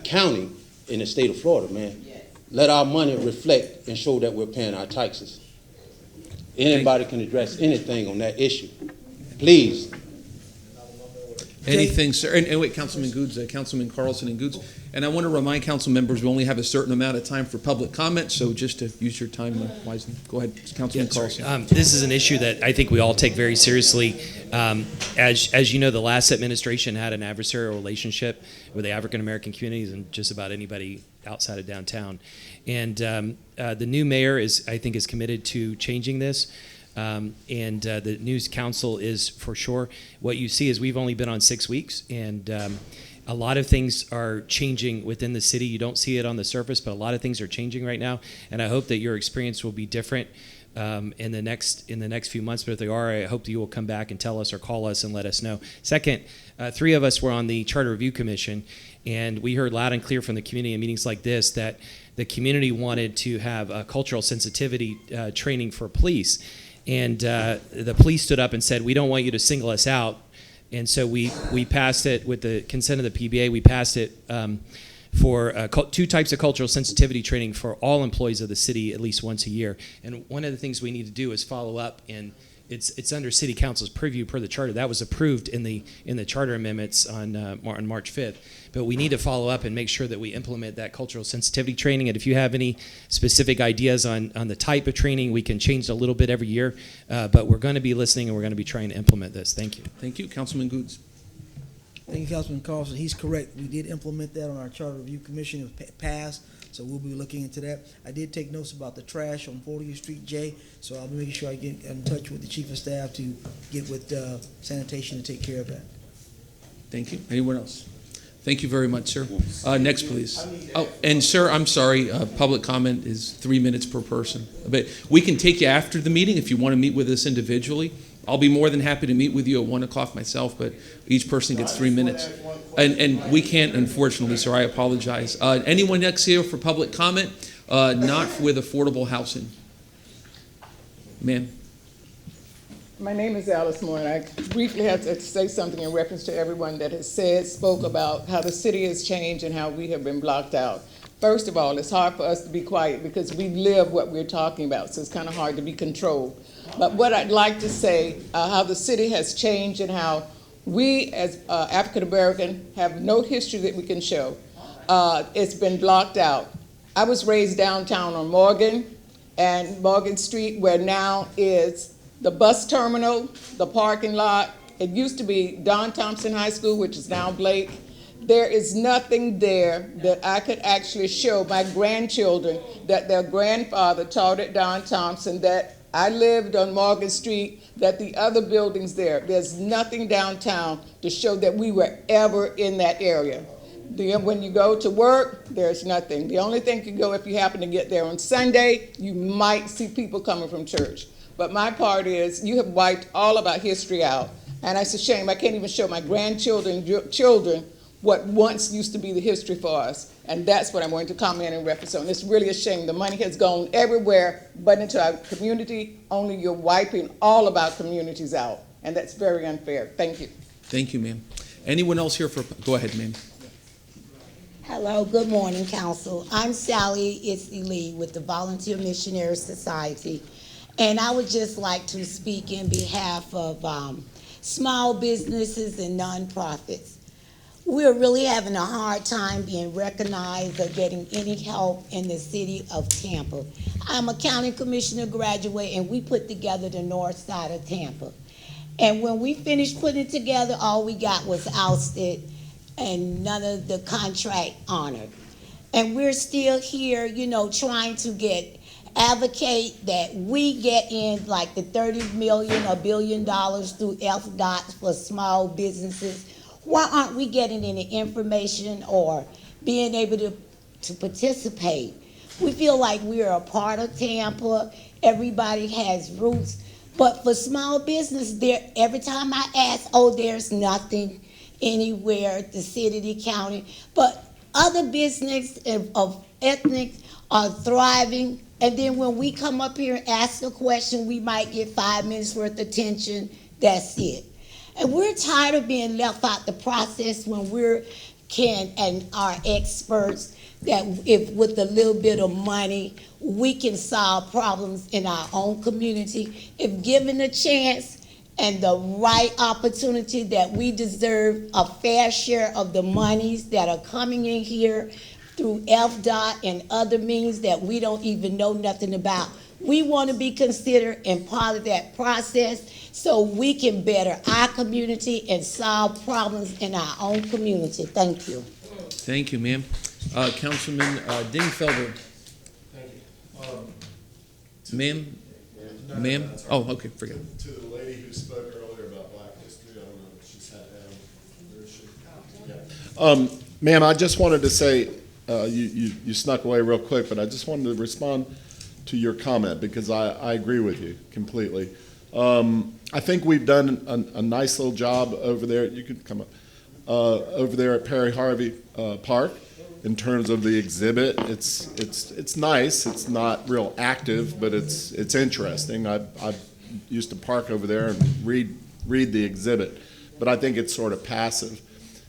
county in the state of Florida, man. Yes. Let our money reflect and show that we're paying our taxes. Anybody can address anything on that issue. Please. Anything, sir. And wait, Councilman Goods, Councilman Carlson and Goods. And I want to remind council members we only have a certain amount of time for public comment, so just to use your time wisely. Go ahead, Councilman Carlson. This is an issue that I think we all take very seriously. As you know, the last administration had an adversarial relationship with the African American communities and just about anybody outside of downtown. And the new mayor I think is committed to changing this. And the news council is for sure. What you see is we've only been on 6 weeks, and a lot of things are changing within the city. You don't see it on the surface, but a lot of things are changing right now, and I hope that your experience will be different in the next few months. But if they are, I hope that you will come back and tell us or call us and let us know. Second, 3 of us were on the Charter Review Commission, and we heard loud and clear from the community in meetings like this that the community wanted to have a cultural sensitivity training for police. And the police stood up and said, we don't want you to single us out. And so we passed it with the consent of the PBA. We passed it for 2 types of cultural sensitivity training for all employees of the city at least once a year. And one of the things we need to do is follow up, and it's under City Council's purview per the charter. That was approved in the charter amendments on March 5th. But we need to follow up and make sure that we implement that cultural sensitivity training. And if you have any specific ideas on the type of training, we can change it a little bit every year. But we're going to be listening, and we're going to be trying to implement this. Thank you. Thank you. Councilman Goods. Thank you, Councilman Carlson. He's correct. We did implement that on our Charter Review Commission. It was passed, so we'll be looking into that. I did take notes about the trash on 40th Street J, so I'll be making sure I get in touch with the chief of staff to get with sanitation to take care of that. Thank you. Anyone else? Thank you very much, sir. Next, please. Oh, and sir, I'm sorry, public comment is 3 minutes per person. But we can take you after the meeting if you want to meet with us individually. I'll be more than happy to meet with you at 1 o'clock myself, but each person gets 3 minutes. And we can't, unfortunately, sir, I apologize. Anyone next here for public comment? Not with affordable housing. Ma'am. My name is Alice Moore, and I briefly have to say something in reference to everyone that has spoke about how the city has changed and how we have been blocked out. First of all, it's hard for us to be quiet because we live what we're talking about, so it's kind of hard to be controlled. But what I'd like to say, how the city has changed and how we as African American have no history that we can show. It's been blocked out. I was raised downtown on Morgan and Morgan Street, where now is the bus terminal, the parking lot. It used to be Don Thompson High School, which is now Blake. There is nothing there that I could actually show my grandchildren that their grandfather taught at Don Thompson, that I lived on Morgan Street, that the other buildings there. There's nothing downtown to show that we were ever in that area. When you go to work, there's nothing. The only thing you can go if you happen to get there on Sunday, you might see people coming from church. But my part is, you have wiped all of our history out. And it's a shame, I can't even show my children what once used to be the history for us. And that's what I'm going to comment in reference on. It's really a shame. The money has gone everywhere but into our community, only you're wiping all of our communities out. And that's very unfair. Thank you. Thank you, ma'am. Anyone else here for, go ahead, ma'am. Hello, good morning, Council. I'm Sally Isley Lee with the Volunteer Missionary Society. And I would just like to speak in behalf of small businesses and nonprofits. We're really having a hard time being recognized or getting any help in the city of Tampa. I'm a county commissioner graduate, and we put together the north side of Tampa. And when we finished putting it together, all we got was ousted and none of the contract honored. And we're still here, you know, trying to advocate that we get in like the $30 million or $1 billion through FDOT for small businesses. Why aren't we getting any information or being able to participate? We feel like we're a part of Tampa. Everybody has roots. But for small business, every time I ask, there's nothing anywhere at the city, the county. But other business of ethnic are thriving. And then when we come up here and ask a question, we might get 5 minutes worth of attention. That's it. And we're tired of being left out the process when and our experts that if with a little bit of money, we can solve problems in our own community. If given a chance and the right opportunity, that we deserve a fair share of the monies that are coming in here through FDOT and other means that we don't even know nothing about. We want to be considered and part of that process so we can better our community and solve problems in our own community. Thank you. Thank you, ma'am. Councilman Dingfelder. Thank you. Ma'am? Ma'am? Oh, okay, forget it. To the lady who spoke earlier about Black history, I don't know if she sat down. Where is she? Yeah. Ma'am, I just wanted to say, you snuck away real quick, but I just wanted to respond to your comment because I agree with you completely. I think we've done a nice little job over there. You can come up. Over there at Perry Harvey Park in terms of the exhibit. It's nice. It's not real active, but it's interesting. I used to park over there and read the exhibit, but I think it's sort of passive.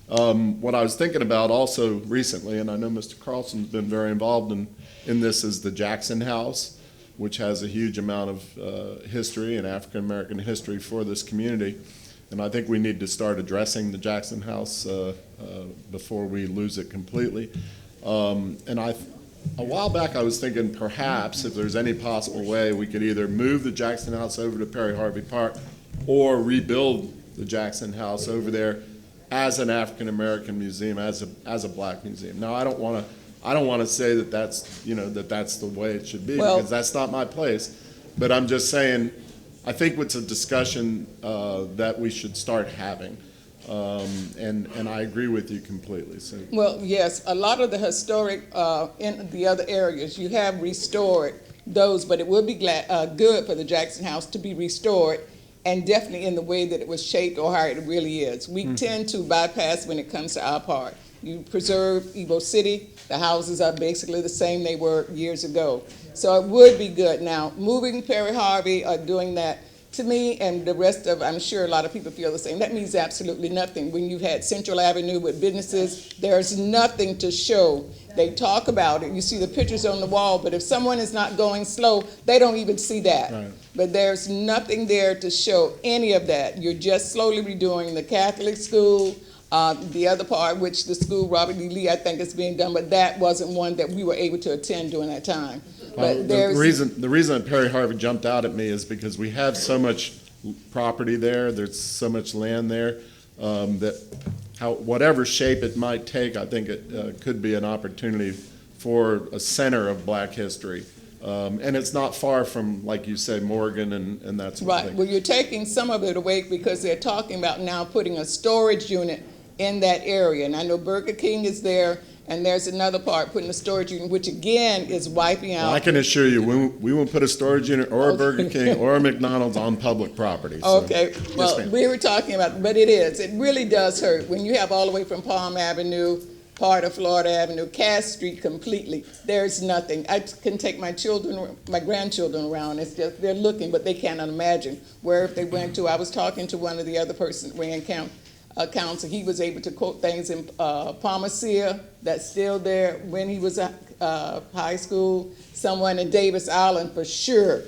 What I was thinking about also recently, and I know Mr. Carlson's been very involved in this, is the Jackson House, which has a huge amount of history and African American history for this community. And I think we need to start addressing the Jackson House before we lose it completely. And a while back I was thinking perhaps if there's any possible way we could either move the Jackson House over to Perry Harvey Park or rebuild the Jackson House over there as an African American museum, as a Black museum. Now I don't want to say that that's the way it should be, because that's not my place. But I'm just saying, I think it's a discussion that we should start having, and I agree with you completely. So. Well, yes, a lot of the historic in the other areas, you have restored those, but it would be good for the Jackson House to be restored, and definitely in the way that it was shaped or how it really is. We tend to bypass when it comes to our part. You preserve Evo City. The houses are basically the same they were years ago. So it would be good. Now, moving Perry Harvey or doing that, to me and the rest of, I'm sure a lot of people feel the same, that means absolutely nothing. When you've had Central Avenue with businesses, there's nothing to show. They talk about it, you see the pictures on the wall, but if someone is not going slow, they don't even see that. Right. But there's nothing there to show any of that. You're just slowly redoing the Catholic school, the other part, which the school, Robert E. Lee, I think is being done, but that wasn't one that we were able to attend during that time. But the reason that Perry Harvey jumped out at me is because we have so much property there, there's so much land there, that whatever shape it might take, I think it could be an opportunity for a center of Black history. And it's not far from, like you said, Morgan and that sort of Right. thing. Well, you're taking some of it away because they're talking about now putting a storage unit in that area. And I know Burger King is there, and there's another part putting a storage unit, which again is wiping out. Well, I can assure you, we won't put a storage unit or a Burger King or a McDonald's on public property. So. Okay, Yes, well, ma'am. we were talking about, but it really does hurt when you have all the way from Palm Avenue, part of Florida Avenue, Cass Street completely. There's nothing. I can take my children, my grandchildren around. It's just, they're looking, but they cannot imagine where if they went to. I was talking to one of the other persons, ran council. He was able to quote things in Palmacia that's still there when he was at high school. Someone in Davis Island for sure.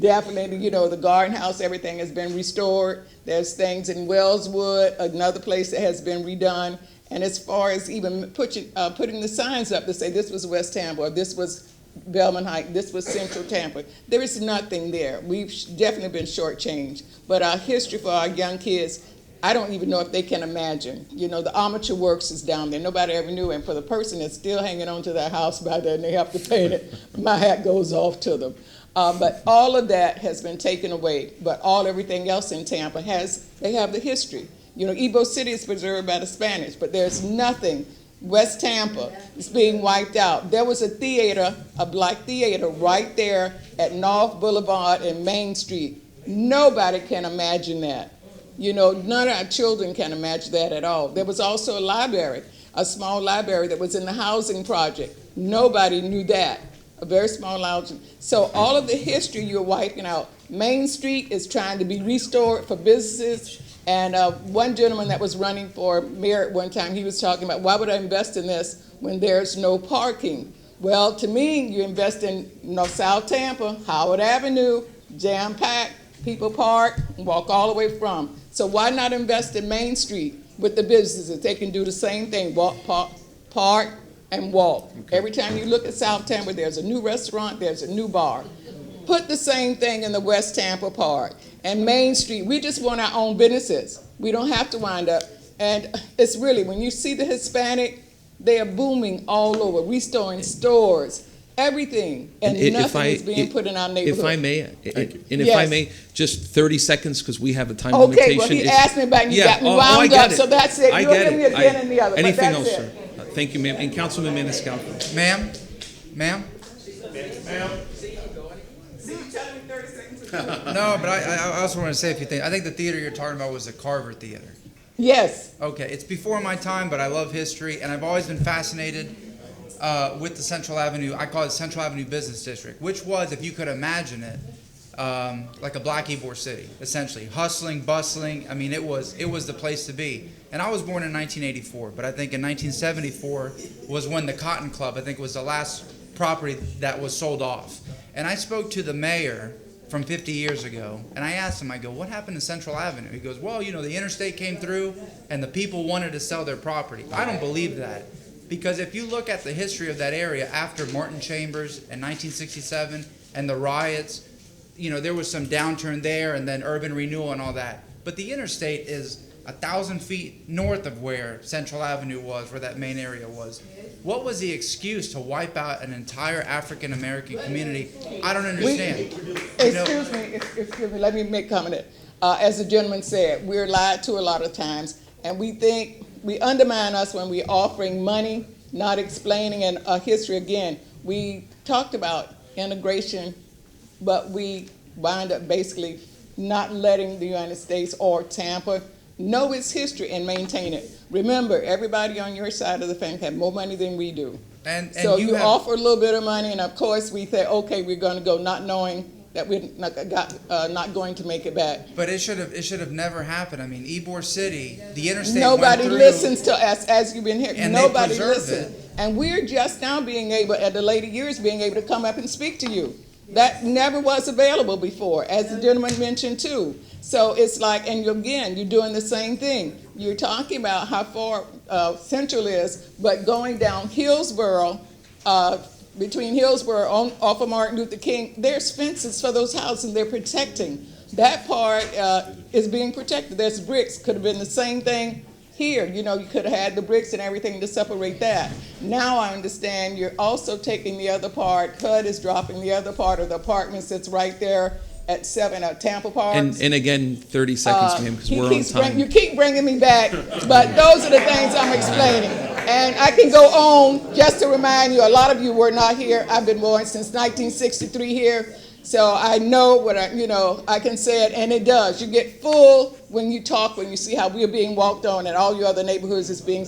Definitely, you know, the Garden House, everything has been restored. There's things in Wellswood, another place that has been redone. And as far as even putting the signs up to say this was West Tampa, or this was Belmont Heights, this was Central Tampa, there is nothing there. We've definitely been shortchanged. But our history for our young kids, I don't even know if they can imagine. You know, the Armature Works is down there. Nobody ever knew. And for the person that's still hanging on to their house by there and they have to paint it, my hat goes off to them. But all of that has been taken away. But everything else in Tampa they have the history. You know, Evo City is preserved by the Spanish, but there's nothing. West Tampa is being wiped out. There was a theater, a Black theater, right there at North Boulevard and Main Street. Nobody can imagine that. You know, none of our children can imagine that at all. There was also a library, a small library that was in the housing project. Nobody knew that. A very small library. So all of the history you're wiping out. Main Street is trying to be restored for businesses. And one gentleman that was running for mayor at one time, he was talking about, why would I invest in this when there's no parking? Well, to me, you invest in South Tampa, Howard Avenue, jam-packed, people park, and walk all the way from. So why not invest in Main Street with the businesses? They can do the same thing, walk, park, and walk. Okay. Every time you look at South Tampa, there's a new restaurant, there's a new bar. Put the same thing in the West Tampa Park. And Main Street, we just want our own businesses. We don't have to wind up. And it's really, when you see the Hispanic, they are booming all over, restoring stores, everything. And nothing is being put in our neighborhood. If I may, Yes. I may, just 30 seconds, because we have a time limitation. Okay, well, he asked me about it, and you got me wound up, so that's it. You'll give me again and the other, but Anything that's else, it. sir? Thank you, ma'am. And Councilman Maniscalco. Ma'am? Ma'am? No, but I also want to say a few things. I think the theater you're talking about was the Carver Theater. Yes. Okay, it's before my time, but I love history, and I've always been fascinated with the Central Avenue. I call it Central Avenue Business District, which was, if you could imagine it, like a Black Ybor City, essentially. Hustling, bustling. I mean, it was the place to be. And I was born in 1984, but I think in 1974 was when the Cotton Club, I think, was the last property that was sold off. And I spoke to the mayor from 50 years ago, and I asked him, I go, what happened to Central Avenue? He goes, well, you know, the interstate came through, and the people wanted to sell their property. I don't believe that, because if you look at the history of that area after Martin Chambers in 1967 and the riots, you know, there was some downturn there, and then urban renewal and all that. But the interstate is 1,000 feet north of where Central Avenue was, where that main area was. What was the excuse to wipe out an entire African American community? I don't understand. Excuse me, let me make comment. As the gentleman said, we're lied to a lot of times, and we undermine us when we're offering money, not explaining a history. Again, we talked about integration, but we wind up basically not letting the United States or Tampa know its history and maintain it. Remember, everybody on your side of the fence have more money than we do. And So you have, offer a little bit of money, and of course we say, okay, we're going to go, not knowing that we're not going to make it back. but it should have never happened. I mean, Ybor City, the interstate. Nobody went through, listens to us, as you've been here. And Nobody they preserve listens. it. And we're just now being able, at the later years, being able to come up and speak to you. That never was available before, as the gentleman mentioned too. So it's like, and again, you're doing the same thing. You're talking about how far Central is, but going down Hillsborough, between Hillsborough off of Martin Luther King, there's fences for those houses and they're protecting. That part is being protected. There's bricks. Could have been the same thing here. You know, you could have had the bricks and everything to separate that. Now I understand you're also taking the other part. HUD is dropping the other part of the apartments that's right there at 7 at Tampa Parks. And again, 30 seconds, ma'am, because we're on time. You keep bringing me back, but those are the things I'm explaining. And I can go on just to remind you, a lot of you were not here. I've been born since 1963 here. So I know what I can say it, and it does. You get full when you talk, when you see how we're being walked on and all your other neighborhoods is being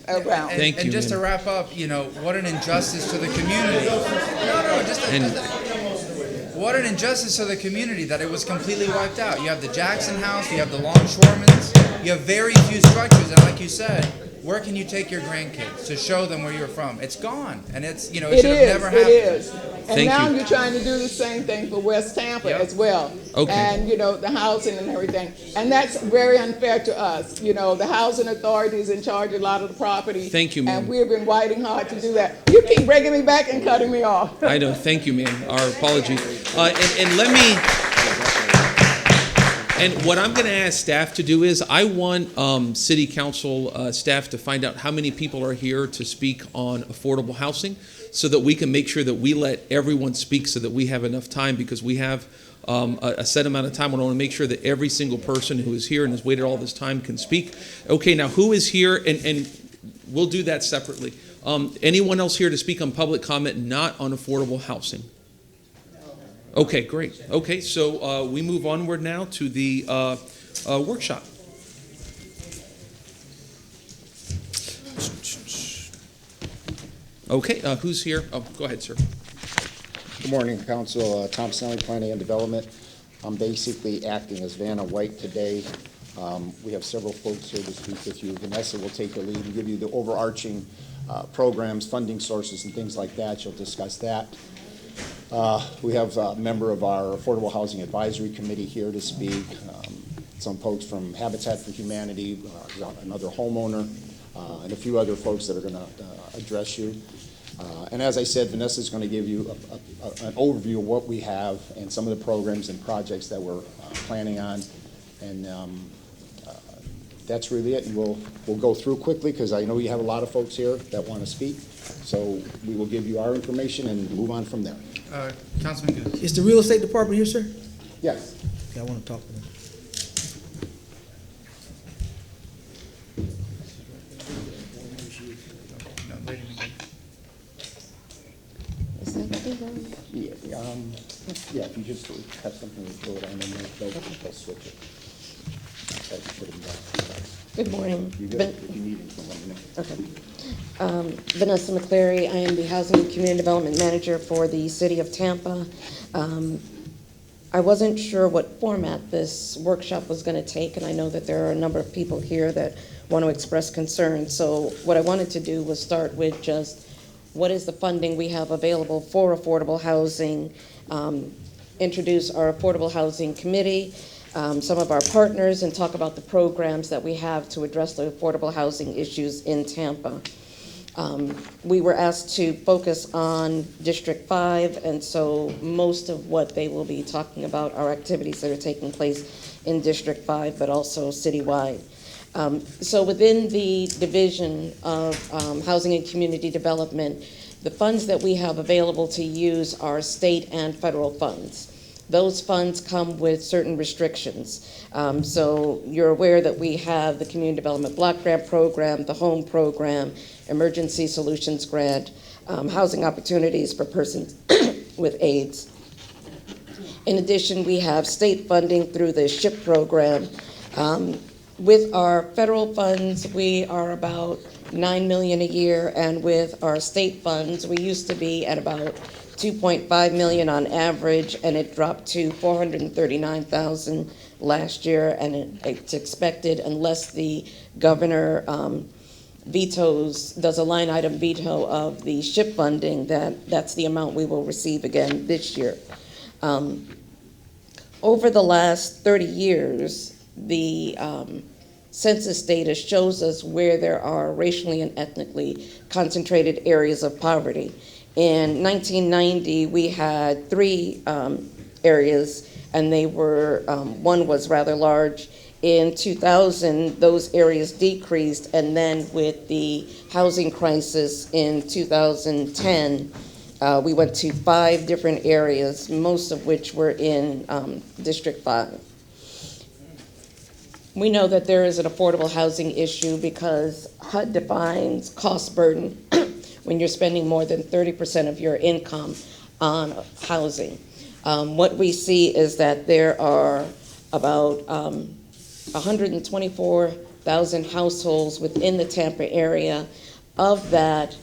around. And just to wrap up, what an injustice to the community. What an injustice to the community that it was completely wiped out. You have the Jackson House, you have the Longshoremen's, you have very few structures, and like you said, where can you take your grandkids to show them where you're from? It's gone, and it should have never happened. It is. And now you're trying to do the same thing for West Tampa as well. Okay. And, the housing and everything. And that's very unfair to us. The housing authority is in charge of a lot of the property. Thank you, ma'am. And we've been fighting hard to do that. You keep bringing me back and cutting me off. I know. Thank you, ma'am. Our apologies. And let me... And what I'm going to ask staff to do is I want City Council staff to find out how many people are here to speak on affordable housing so that we can make sure that we let everyone speak so that we have enough time, because we have a set amount of time. I want to make sure that every single person who is here and has waited all this time can speak. Okay, now who is here? And we'll do that separately. Anyone else here to speak on public comment not on affordable housing? Okay, great. Okay, so we move onward now to the workshop. Okay, who's here? Oh, go ahead, sir. Good morning, Council. Tom Snelling, Planning and Development. I'm basically acting as Vanna White today. We have several folks here to speak with you. Vanessa will take the lead and give you the overarching programs, funding sources, and things like that. She'll discuss that. We have a member of our Affordable Housing Advisory Committee here to speak, some folks from Habitat for Humanity, another homeowner, and a few other folks that are going to address you. And as I said, Vanessa is going to give you an overview of what we have and some of the programs and projects that we're planning on. And that's really it. And we'll go through quickly because I know you have a lot of folks here that want to speak. So we will give you our information and move on from there. Councilman Goode. Is the real estate department here, sir? Yes. Okay, I want to talk to them. Yeah, if you just have something to throw it on, then they'll switch it. Good morning. If you need anything, let me know. Okay. Vanessa McCleary. I am the Housing and Community Development Manager for the City of Tampa. I wasn't sure what format this workshop was going to take, and I know that there are a number of people here that want to express concerns. So what I wanted to do was start with just what is the funding we have available for affordable housing, introduce our Affordable Housing Committee, some of our partners, and talk about the programs that we have to address the affordable housing issues in Tampa. We were asked to focus on District 5, and so most of what they will be talking about are activities that are taking place in District 5, but also citywide. So within the Division of Housing and Community Development, the funds that we have available to use are state and federal funds. Those funds come with certain restrictions. So you're aware that we have the Community Development Block Grant Program, the Home Program, Emergency Solutions Grant, Housing Opportunities for Persons with AIDS. In addition, we have state funding through the SHIP program, With our federal funds, we are about 9 million a year, and with our state funds, we used to be at about 2.5 million on average, and it dropped to 439,000 last year, and it's expected, unless the governor does a line item veto of the SHIP funding, that's the amount we will receive again this year. Over the last 30 years, the census data shows us where there are racially and ethnically concentrated areas of poverty. In 1990, we had 3 areas, and they were, one was rather large. In 2000, those areas decreased, and then with the housing crisis in 2010, we went to 5 different areas, most of which were in District 5. We know that there is an affordable housing issue because HUD defines cost burden when you're spending more than 30% of your income on housing. What we see is that there are about 124,000 households within the Tampa area. Of that,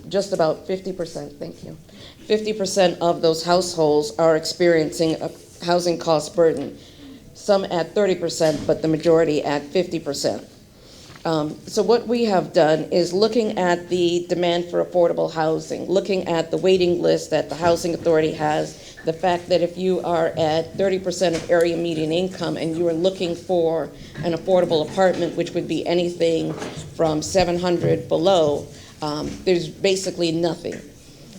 just about 50%, thank you, 50% of those households are experiencing a housing cost burden. Some at 30%, but the majority at 50%. So what we have done is looking at the demand for affordable housing, looking at the waiting list that the Housing Authority has, the fact that if you are at 30% of area median income and you are looking for an affordable apartment, which would be anything from 700 below, there's basically nothing.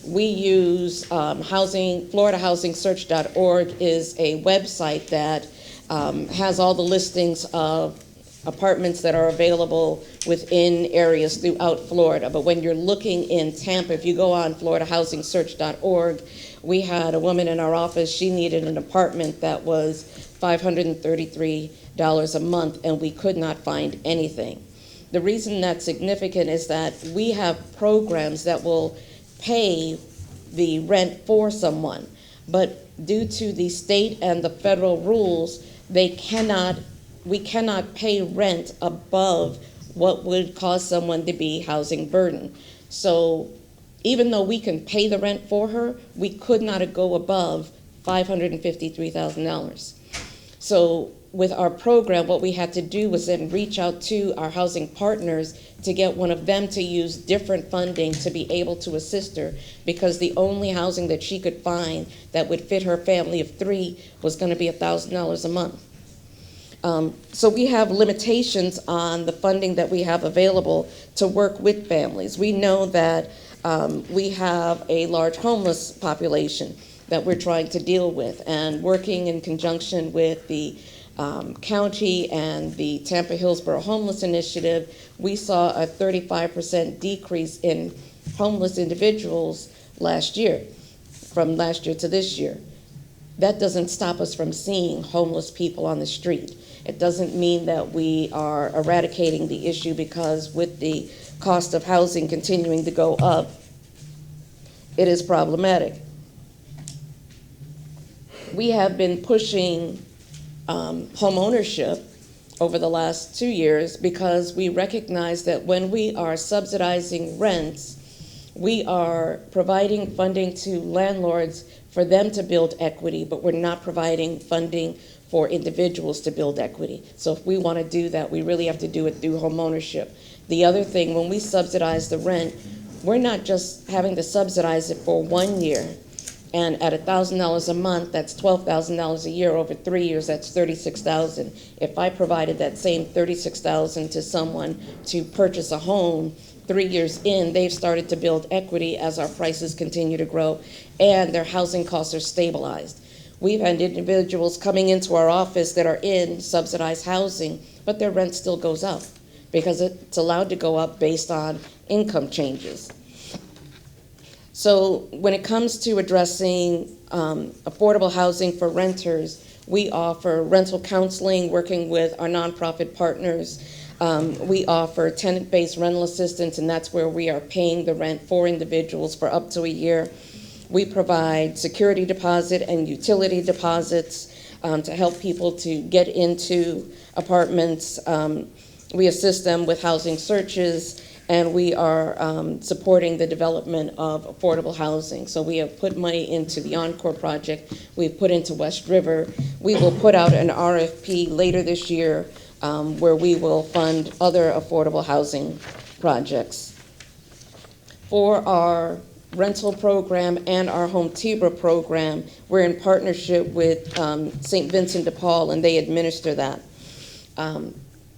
We use FloridaHousingSearch.org is a website that has all the listings of apartments that are available within areas throughout Florida. But when you're looking in Tampa, if you go on FloridaHousingSearch.org, we had a woman in our office, she needed an apartment that was $533 a month, and we could not find anything. The reason that's significant is that we have programs that will pay the rent for someone, but due to the state and the federal rules, we cannot pay rent above what would cause someone to be housing burden. So even though we can pay the rent for her, we could not go above $553,000. So with our program, what we had to do was then reach out to our housing partners to get one of them to use different funding to be able to assist her, because the only housing that she could find that would fit her family of 3 was going to be $1,000 a month. So we have limitations on the funding that we have available to work with families. We know that we have a large homeless population that we're trying to deal with, and working in conjunction with the county and the Tampa Hillsborough Homeless Initiative, we saw a 35% decrease in homeless individuals last year, from last year to this year. That doesn't stop us from seeing homeless people on the street. It doesn't mean that we are eradicating the issue, because with the cost of housing continuing to go up, it is problematic. We have been pushing home ownership over the last 2 years because we recognize that when we are subsidizing rents, we are providing funding to landlords for them to build equity, but we're not providing funding for individuals to build equity. So if we want to do that, we really have to do it through home ownership. The other thing, when we subsidize the rent, we're not just having to subsidize it for 1 year. And at $1,000 a month, that's $12,000 a year. Over 3 years, that's $36,000. If I provided that same $36,000 to someone to purchase a home, 3 years in, they've started to build equity as our prices continue to grow and their housing costs are stabilized. We've had individuals coming into our office that are in subsidized housing, but their rent still goes up because it's allowed to go up based on income changes. So when it comes to addressing affordable housing for renters, we offer rental counseling, working with our nonprofit partners. We offer tenant-based rental assistance, and that's where we are paying the rent for individuals for up to a year. We provide security deposit and utility deposits. to help people to get into apartments. We assist them with housing searches, and we are supporting the development of affordable housing. So we have put money into the Encore project. We've put into West River. We will put out an RFP later this year where we will fund other affordable housing projects. For our rental program and our Home Tibra program, we're in partnership with St. Vincent de Paul, and they administer that.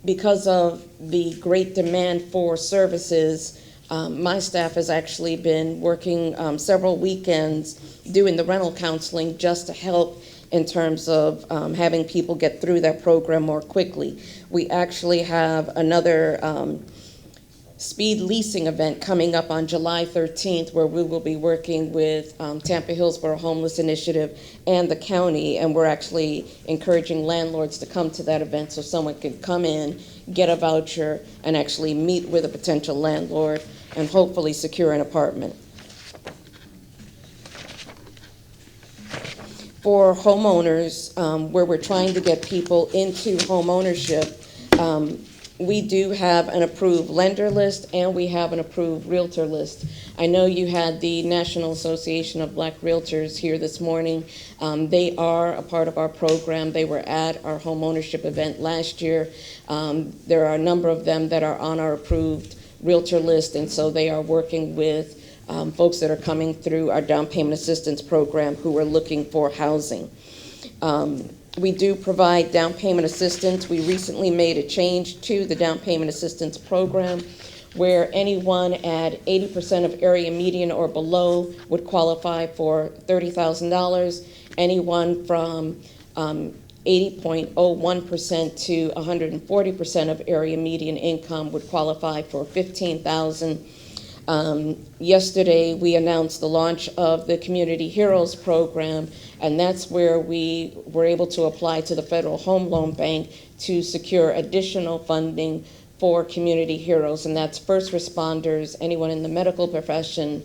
Because of the great demand for services, my staff has actually been working several weekends doing the rental counseling just to help in terms of having people get through that program more quickly. We actually have another speed leasing event coming up on July 13th where we will be working with Tampa Hillsborough Homeless Initiative and the county, and we're actually encouraging landlords to come to that event so someone can come in, get a voucher, and actually meet with a potential landlord and hopefully secure an apartment. For homeowners, where we're trying to get people into home ownership, we do have an approved lender list and we have an approved realtor list. I know you had the National Association of Black Realtors here this morning. They are a part of our program. They were at our home ownership event last year. There are a number of them that are on our approved realtor list, and so they are working with folks that are coming through our down payment assistance program who are looking for housing. We do provide down payment assistance. We recently made a change to the down payment assistance program where anyone at 80% of area median or below would qualify for $30,000. Anyone from 80.01% to 140% of area median income would qualify for $15,000. Yesterday, we announced the launch of the Community Heroes program, and that's where we were able to apply to the Federal Home Loan Bank to secure additional funding for community heroes, and that's first responders, anyone in the medical profession,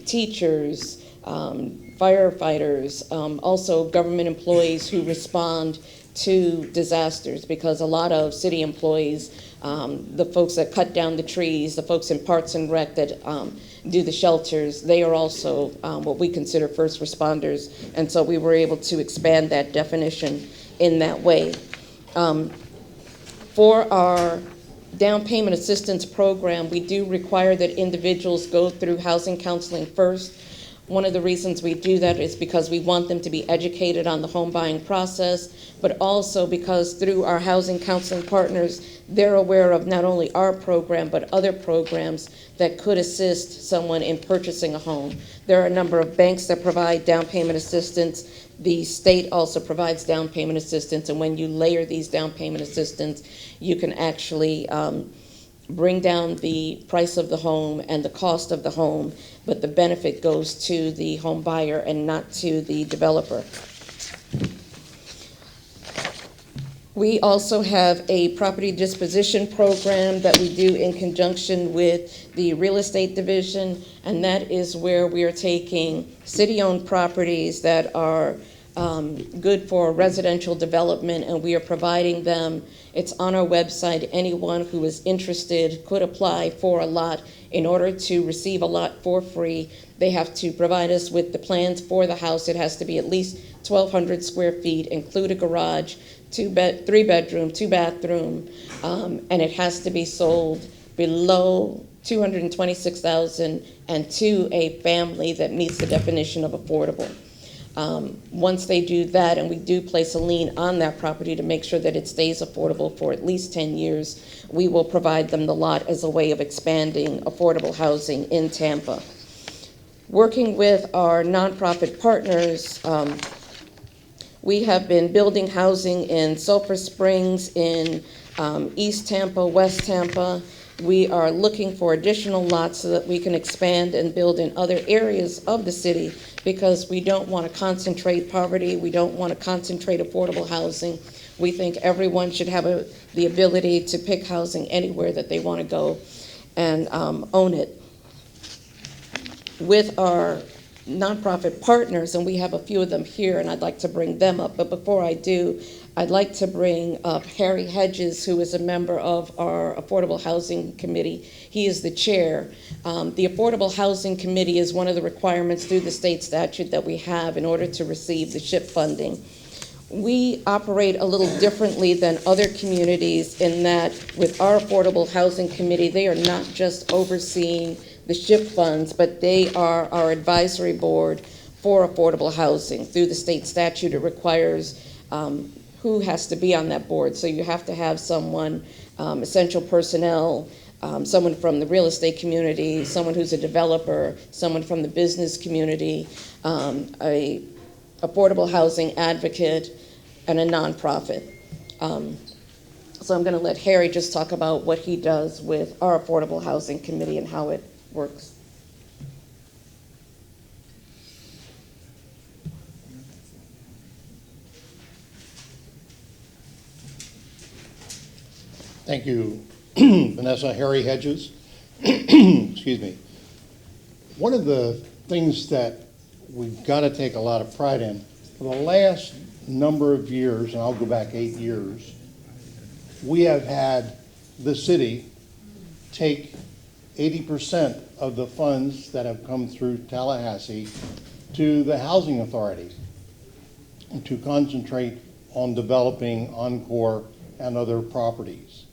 teachers, firefighters, also government employees who respond to disasters, because a lot of city employees, the folks that cut down the trees, the folks in Parks and Rec that do the shelters, they are also what we consider first responders, and so we were able to expand that definition in that way. For our down payment assistance program, we do require that individuals go through housing counseling first. One of the reasons we do that is because we want them to be educated on the home buying process, but also because through our housing counseling partners, they're aware of not only our program, but other programs that could assist someone in purchasing a home. There are a number of banks that provide down payment assistance. The state also provides down payment assistance, and when you layer these down payment assistance, you can actually bring down the price of the home and the cost of the home, but the benefit goes to the home buyer and not to the developer. We also have a property disposition program that we do in conjunction with the real estate division, and that is where we are taking city-owned properties that are good for residential development, and we are providing them. It's on our website. Anyone who is interested could apply for a lot. In order to receive a lot for free, they have to provide us with the plans for the house. It has to be at least 1,200 square feet, include a garage, 3-bedroom, 2-bathroom, and it has to be sold below $226,000 and to a family that meets the definition of affordable. Once they do that, and we do place a lien on that property to make sure that it stays affordable for at least 10 years, we will provide them the lot as a way of expanding affordable housing in Tampa. Working with our nonprofit partners, we have been building housing in Sulphur Springs, in East Tampa, West Tampa. We are looking for additional lots so that we can expand and build in other areas of the city, because we don't want to concentrate poverty. We don't want to concentrate affordable housing. We think everyone should have the ability to pick housing anywhere that they want to go and own it. With our nonprofit partners, and we have a few of them here, and I'd like to bring them up. But before I do, I'd like to bring up Harry Hedges, who is a member of our Affordable Housing Committee. He is the chair. The Affordable Housing Committee is one of the requirements through the state statute that we have in order to receive the SHIP funding. We operate a little differently than other communities in that with our Affordable Housing Committee, they are not just overseeing the SHIP funds, but they are our advisory board for affordable housing. Through the state statute, it requires who has to be on that board. So you have to have someone, essential personnel, someone from the real estate community, someone who's a developer, someone from the business community, a affordable housing advocate, and a nonprofit. So I'm going to let Harry just talk about what he does with our Affordable Housing Committee and how it works. Thank you, Vanessa. Harry Hedges. Excuse me. One of the things that we've got to take a lot of pride in, for the last number of years, and I'll go back 8 years, we have had the city take 80% of the funds that have come through Tallahassee to the Housing Authority to concentrate on developing Encore and other properties.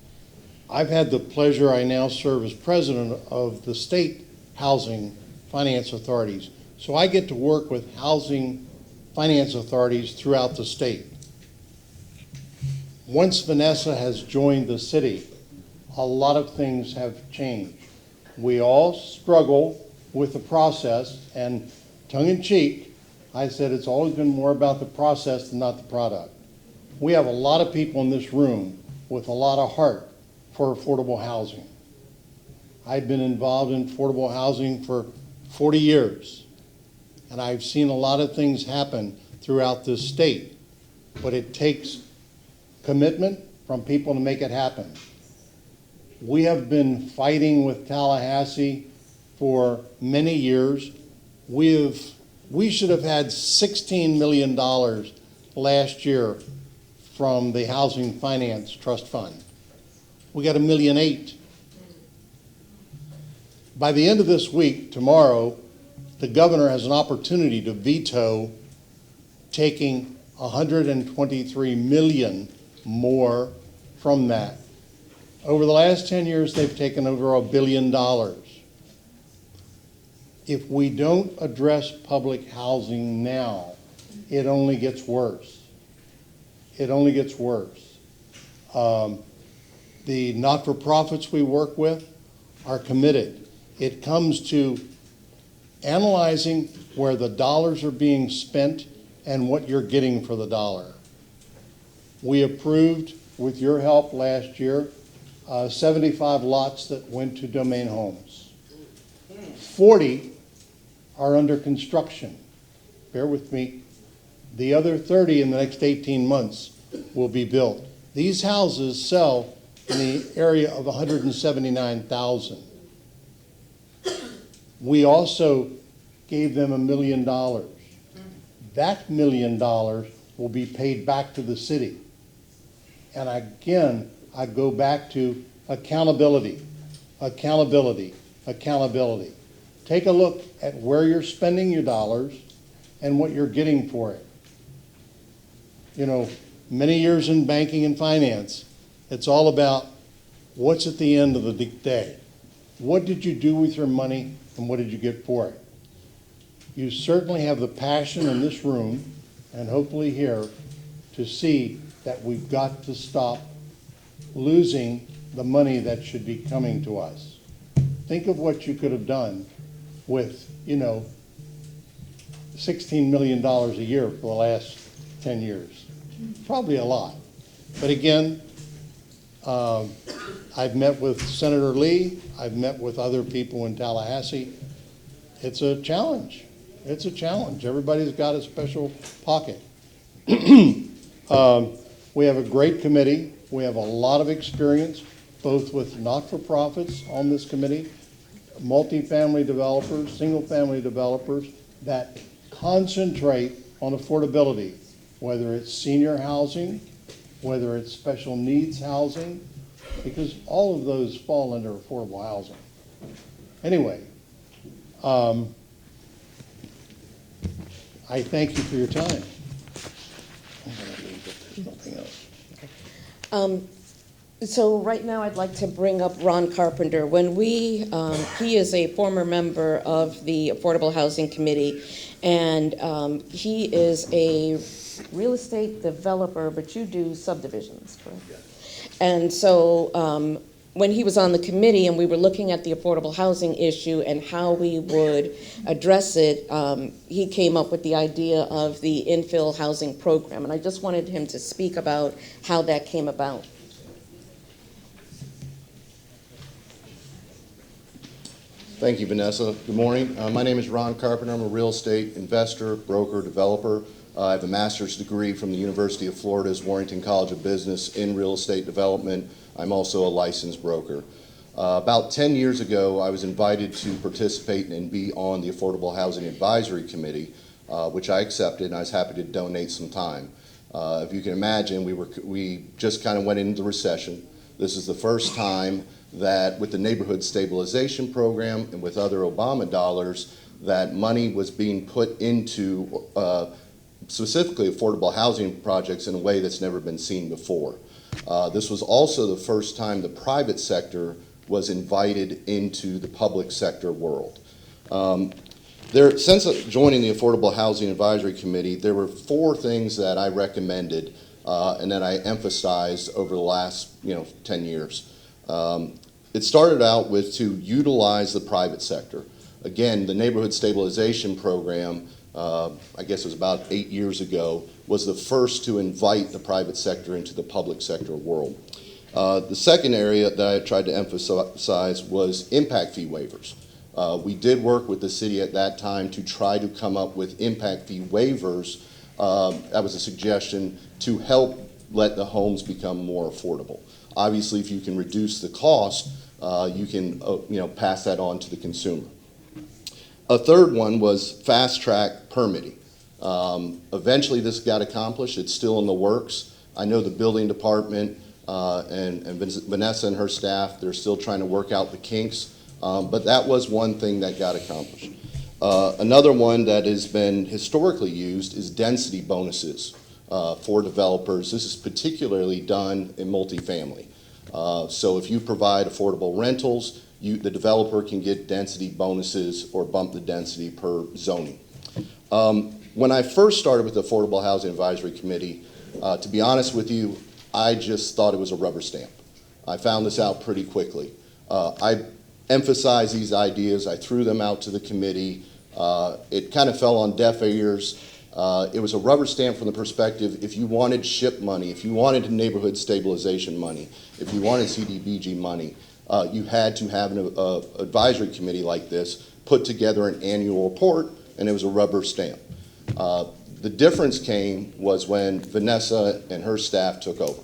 I've had the pleasure, I now serve as president of the state housing finance authorities. So I get to work with housing finance authorities throughout the state. Once Vanessa has joined the city, a lot of things have changed. We all struggle with the process, and tongue-in-cheek, I said it's always been more about the process than not the product. We have a lot of people in this room with a lot of heart for affordable housing. I've been involved in affordable housing for 40 years, and I've seen a lot of things happen throughout this state, but it takes commitment from people to make it happen. We have been fighting with Tallahassee for many years. We should have had $16 million last year from the Housing Finance Trust Fund. We got $1.8 million. By the end of this week, tomorrow, the governor has an opportunity to veto taking $123 million more from that. Over the last 10 years, they've taken over $1 billion. If we don't address public housing now, it only gets worse. It only gets worse. The not-for-profits we work with are committed. It comes to analyzing where the dollars are being spent and what you're getting for the dollar. We approved, with your help last year, 75 lots that went to Domain Homes. 40 are under construction. Bear with me. The other 30 in the next 18 months will be built. These houses sell in the area of 179,000. We also gave them $1 million. That $1 million will be paid back to the city. And again, I go back to accountability, accountability, accountability. Take a look at where you're spending your dollars and what you're getting for it. You know, many years in banking and finance, it's all about what's at the end of the day. What did you do with your money and what did you get for it? You certainly have the passion in this room and hopefully here to see that we've got to stop losing the money that should be coming to us. Think of what you could have done with, you know, $16 million a year for the last 10 years. Probably a lot. But again, I've met with Senator Lee. I've met with other people in Tallahassee. It's a challenge. It's a challenge. Everybody's got a special pocket. We have a great committee. We have a lot of experience, both with not-for-profits on this committee, multifamily developers, single-family developers, that concentrate on affordability, whether it's senior housing, whether it's special needs housing, because all of those fall under affordable housing. Anyway, I thank you for your time. Nothing else. So right now, I'd like to bring up Ron Carpenter. When he is a former member of the Affordable Housing Committee, and he is a real estate developer, but you do subdivisions, correct? Yes. And so when he was on the committee and we were looking at the affordable housing issue and how we would address it, he came up with the idea of the infill housing program. And I just wanted him to speak about how that came about. Thank you, Vanessa. Good morning. My name is Ron Carpenter. I'm a real estate investor, broker, developer. I have a master's degree from the University of Florida's Warrington College of Business in real estate development. I'm also a licensed broker. About 10 years ago, I was invited to participate and be on the Affordable Housing Advisory Committee, which I accepted, and I was happy to donate some time. If you can imagine, we just kind of went into the recession. This is the first time that with the Neighborhood Stabilization Program and with other Obama dollars, that money was being put into specifically affordable housing projects in a way that's never been seen before. This was also the first time the private sector was invited into the public sector world. Since joining the Affordable Housing Advisory Committee, there were 4 things that I recommended and that I emphasized over the last 10 years. It started out with to utilize the private sector. Again, the Neighborhood Stabilization Program, I guess it was about 8 years ago, was the first to invite the private sector into the public sector world. The second area that I tried to emphasize was impact fee waivers. We did work with the city at that time to try to come up with impact fee waivers. That was a suggestion to help let the homes become more affordable. Obviously, if you can reduce the cost, you can pass that on to the consumer. A third one was fast-track permitting. Eventually, this got accomplished. It's still in the works. I know the building department and Vanessa and her staff, they're still trying to work out the kinks, but that was one thing that got accomplished. Another one that has been historically used is density bonuses for developers. This is particularly done in multifamily. So if you provide affordable rentals, the developer can get density bonuses or bump the density per zoning. When I first started with the Affordable Housing Advisory Committee, to be honest with you, I just thought it was a rubber stamp. I found this out pretty quickly. I emphasized these ideas. I threw them out to the committee. It kind of fell on deaf ears. It was a rubber stamp from the perspective, if you wanted SHIP money, if you wanted neighborhood stabilization money, if you wanted CDBG money, you had to have an advisory committee like this put together an annual report, and it was a rubber stamp. The difference was when Vanessa and her staff took over.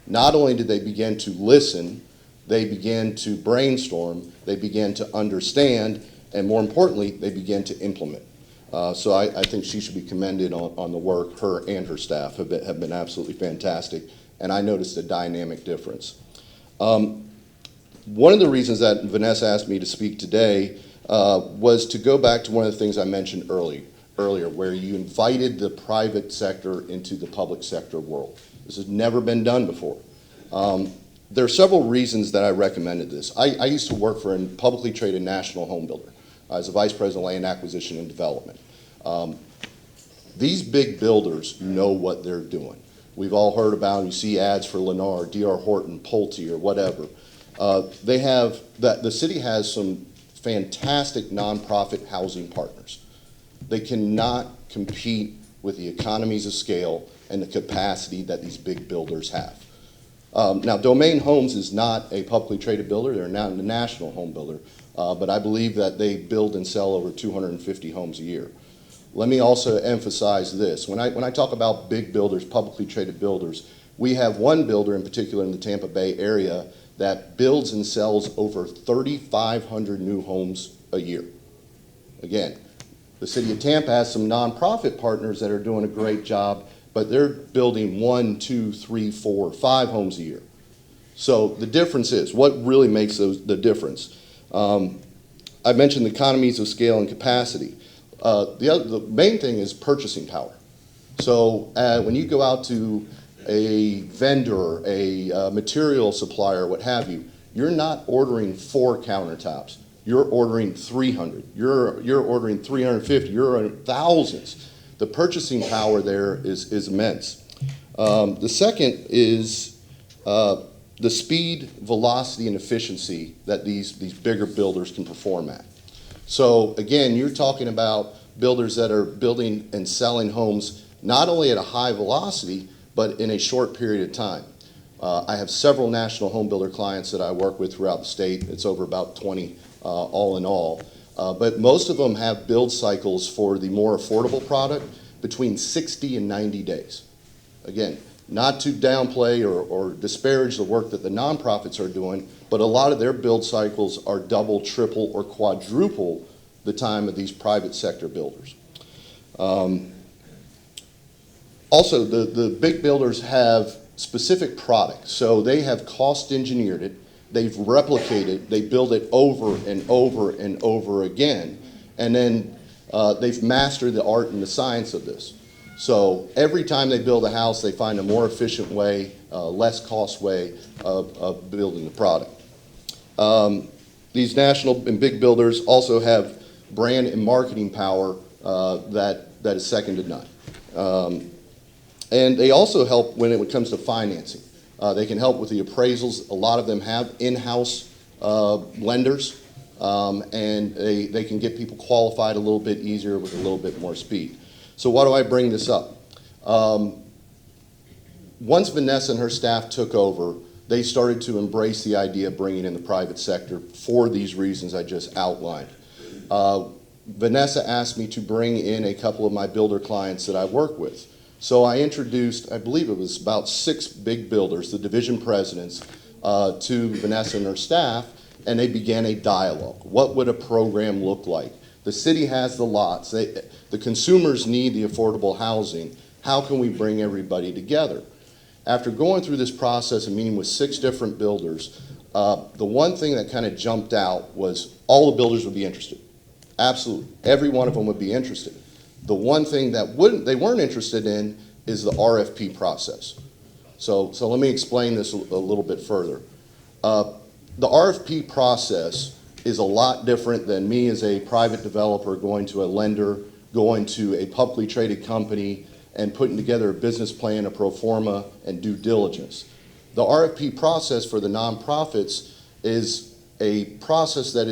Not only did they begin to listen, they began to brainstorm, they began to understand, and more importantly, they began to implement. So I think she should be commended on the work. Her and her staff have been absolutely fantastic, and I noticed a dynamic difference. One of the reasons that Vanessa asked me to speak today was to go back to one of the things I mentioned earlier, where you invited the private sector into the public sector world. This has never been done before. There are several reasons that I recommended this. I used to work for a publicly traded national home builder. I was a vice president of land acquisition and development. These big builders know what they're doing. We've all heard about them. You see ads for Lennar, D.R. Horton, Pulte, or whatever. The city has some fantastic nonprofit housing partners. They cannot compete with the economies of scale and the capacity that these big builders have. Now, Domain Homes is not a publicly traded builder. They're not a national home builder, but I believe that they build and sell over 250 homes a year. Let me also emphasize this. When I talk about big builders, publicly traded builders, we have one builder in particular in the Tampa Bay area that builds and sells over 3,500 new homes a year. Again, The city of Tampa has some nonprofit partners that are doing a great job, but they're building 1, 2, 3, 4, 5 homes a year. So the difference is, what really makes the difference? I mentioned the economies of scale and capacity. The main thing is purchasing power. So when you go out to a vendor, a material supplier, what have you, you're not ordering 4 countertops. You're ordering 300. You're ordering 350. You're ordering thousands. The purchasing power there is immense. The second is the speed, velocity, and efficiency that these bigger builders can perform at. So again, you're talking about builders that are building and selling homes not only at a high velocity, but in a short period of time. I have several national home builder clients that I work with throughout the state. It's over about 20 all in all. But most of them have build cycles for the more affordable product between 60 and 90 days. Again, not to downplay or disparage the work that the nonprofits are doing, but a lot of their build cycles are double, triple, or quadruple the time of these private sector builders. Also, the big builders have specific products, so they have cost engineered it, they've replicated, they build it over and over and over again, and then they've mastered the art and the science of this. So every time they build a house, they find a more efficient way, less cost way of building the product. These national and big builders also have brand and marketing power that is second to none. And they also help when it comes to financing. They can help with the appraisals. A lot of them have in-house lenders, and they can get people qualified a little bit easier with a little bit more speed. So why do I bring this up? Once Vanessa and her staff took over, they started to embrace the idea of bringing in the private sector for these reasons I just outlined. Vanessa asked me to bring in a couple of my builder clients that I work with. So I introduced, I believe it was about 6 big builders, the division presidents, to Vanessa and her staff, and they began a dialogue. What would a program look like? The city has the lots. The consumers need the affordable housing. How can we bring everybody together? After going through this process and meeting with 6 different builders, the one thing that kind of jumped out was all the builders would be interested. Absolutely. Every one of them would be interested. The one thing that they weren't interested in is the RFP process. So let me explain this a little bit further. The RFP process is a lot different than me as a private developer going to a lender, going to a publicly traded company, and putting together a business plan, a pro forma, and due diligence. The RFP process for the nonprofits is a process that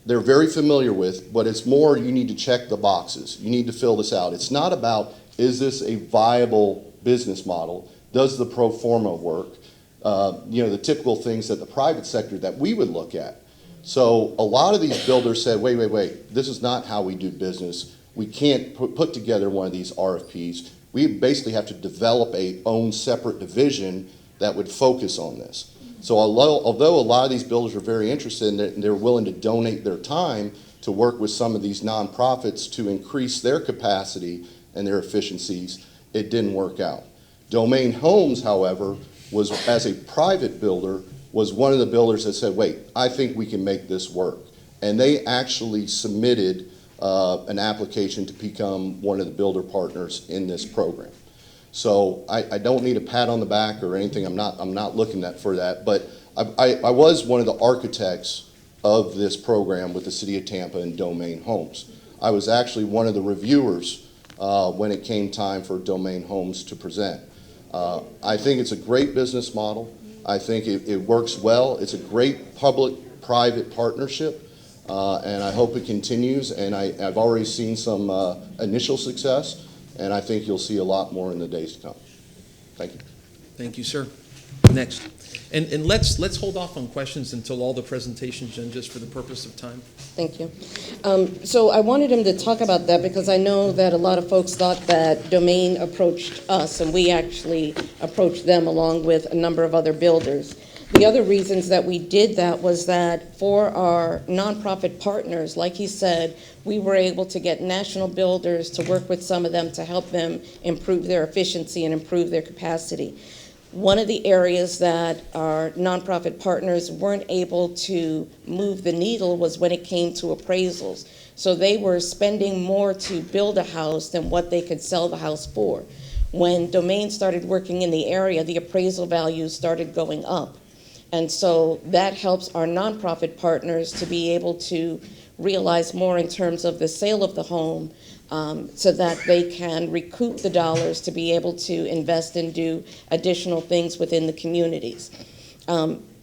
they're very familiar with, but it's more you need to check the boxes. You need to fill this out. It's not about, is this a viable business model? Does the pro forma work? The typical things that the private sector that we would look at. So a lot of these builders said, wait, this is not how we do business. We can't put together one of these RFPs. We basically have to develop a own separate division that would focus on this. So although a lot of these builders are very interested and they're willing to donate their time to work with some of these nonprofits to increase their capacity and their efficiencies, it didn't work out. Domain Homes, however, was, as a private builder, was one of the builders that said, wait, I think we can make this work. And they actually submitted an application to become one of the builder partners in this program. So I don't need a pat on the back or anything. I'm not looking for that. But I was one of the architects of this program with the City of Tampa and Domain Homes. I was actually one of the reviewers when it came time for Domain Homes to present. I think it's a great business model. I think it works well. It's a great public-private partnership, and I hope it continues. And I've already seen some initial success, and I think you'll see a lot more in the days to come. Thank you. Thank you, sir. Next. And let's hold off on questions until all the presentations done, just for the purpose of time. Thank you. So I wanted him to talk about that because I know that a lot of folks thought that Domain approached us, and we actually approached them along with a number of other builders. The other reasons that we did that was that for our nonprofit partners, like he said, we were able to get national builders to work with some of them to help them improve their efficiency and improve their capacity. One of the areas that our nonprofit partners weren't able to move the needle was when it came to appraisals. So they were spending more to build a house than what they could sell the house for. When Domain started working in the area, the appraisal values started going up. And so that helps our nonprofit partners to be able to realize more in terms of the sale of the home, so that they can recoup the dollars to be able to invest and do additional things within the communities.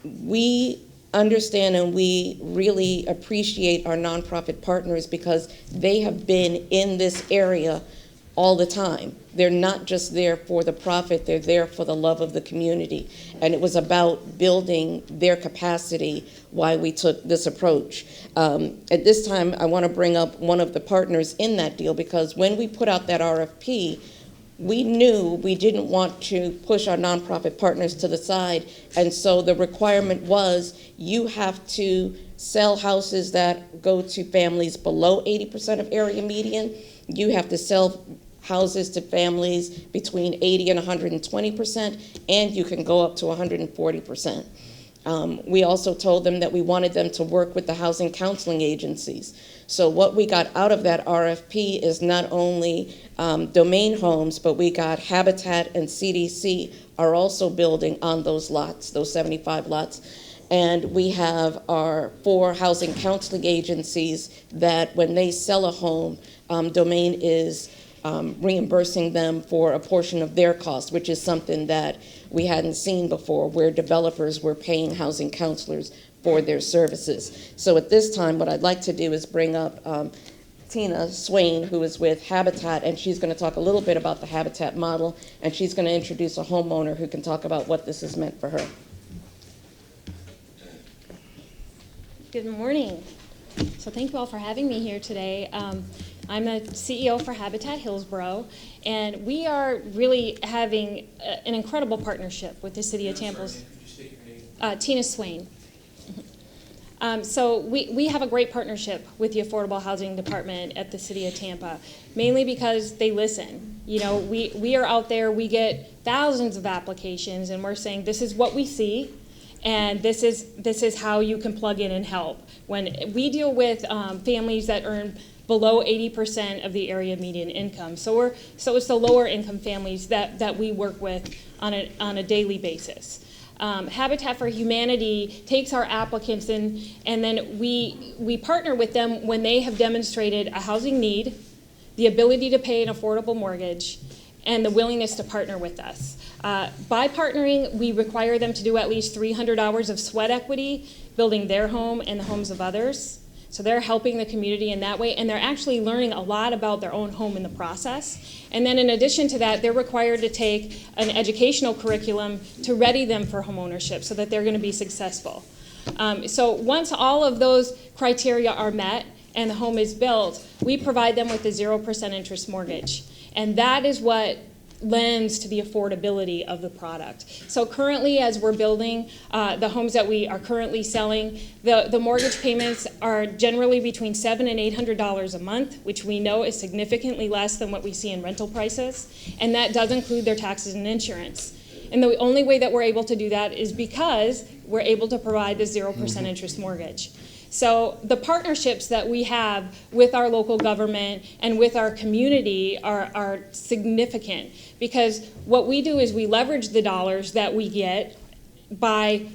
We understand and we really appreciate our nonprofit partners because they have been in this area all the time. They're not just there for the profit, they're there for the love of the community. And it was about building their capacity why we took this approach. At this time, I want to bring up one of the partners in that deal because when we put out that RFP, we knew we didn't want to push our nonprofit partners to the side. And so the requirement was you have to sell houses that go to families below 80% of area median. You have to sell houses to families between 80 and 120%, and you can go up to 140%. We also told them that we wanted them to work with the housing counseling agencies. So what we got out of that RFP is not only Domain Homes, but we got Habitat and CDC are also building on those lots, those 75 lots. And we have our 4 housing counseling agencies that when they sell a home, Domain is reimbursing them for a portion of their cost, which is something that we hadn't seen before, where developers were paying housing counselors for their services. So at this time, what I'd like to do is bring up Tina Swain, who is with Habitat, and she's going to talk a little bit about the Habitat model, and she's going to introduce a homeowner who can talk about what this has meant for her. Good morning. So thank you all for having me here today. I'm the CEO for Habitat Hillsborough, and we are really having an incredible partnership with the City of Tampa's Tina Swain. So we have a great partnership with the Affordable Housing Department at the City of Tampa, mainly because they listen. You know, we are out there, we get thousands of applications, and we're saying this is what we see, and this is how you can plug in and help. When we deal with families that earn below 80% of the area median income. So it's the lower income families that we work with on a daily basis. Habitat for Humanity takes our applicants and then we partner with them when they have demonstrated a housing need, the ability to pay an affordable mortgage, and the willingness to partner with us. By partnering, we require them to do at least 300 hours of sweat equity, building their home and the homes of others. So they're helping the community in that way, and they're actually learning a lot about their own home in the process. And then in addition to that, they're required to take an educational curriculum to ready them for homeownership so that they're going to be successful. So once all of those criteria are met and the home is built, we provide them with a 0% interest mortgage. And that is what lends to the affordability of the product. So currently, as we're building the homes that we are currently selling, the mortgage payments are generally between $700 and $800 a month, which we know is significantly less than what we see in rental prices, and that does include their taxes and insurance. And the only way that we're able to do that is because we're able to provide the 0% interest mortgage. So the partnerships that we have with our local government and with our community are significant, because what we do is we leverage the dollars that we get by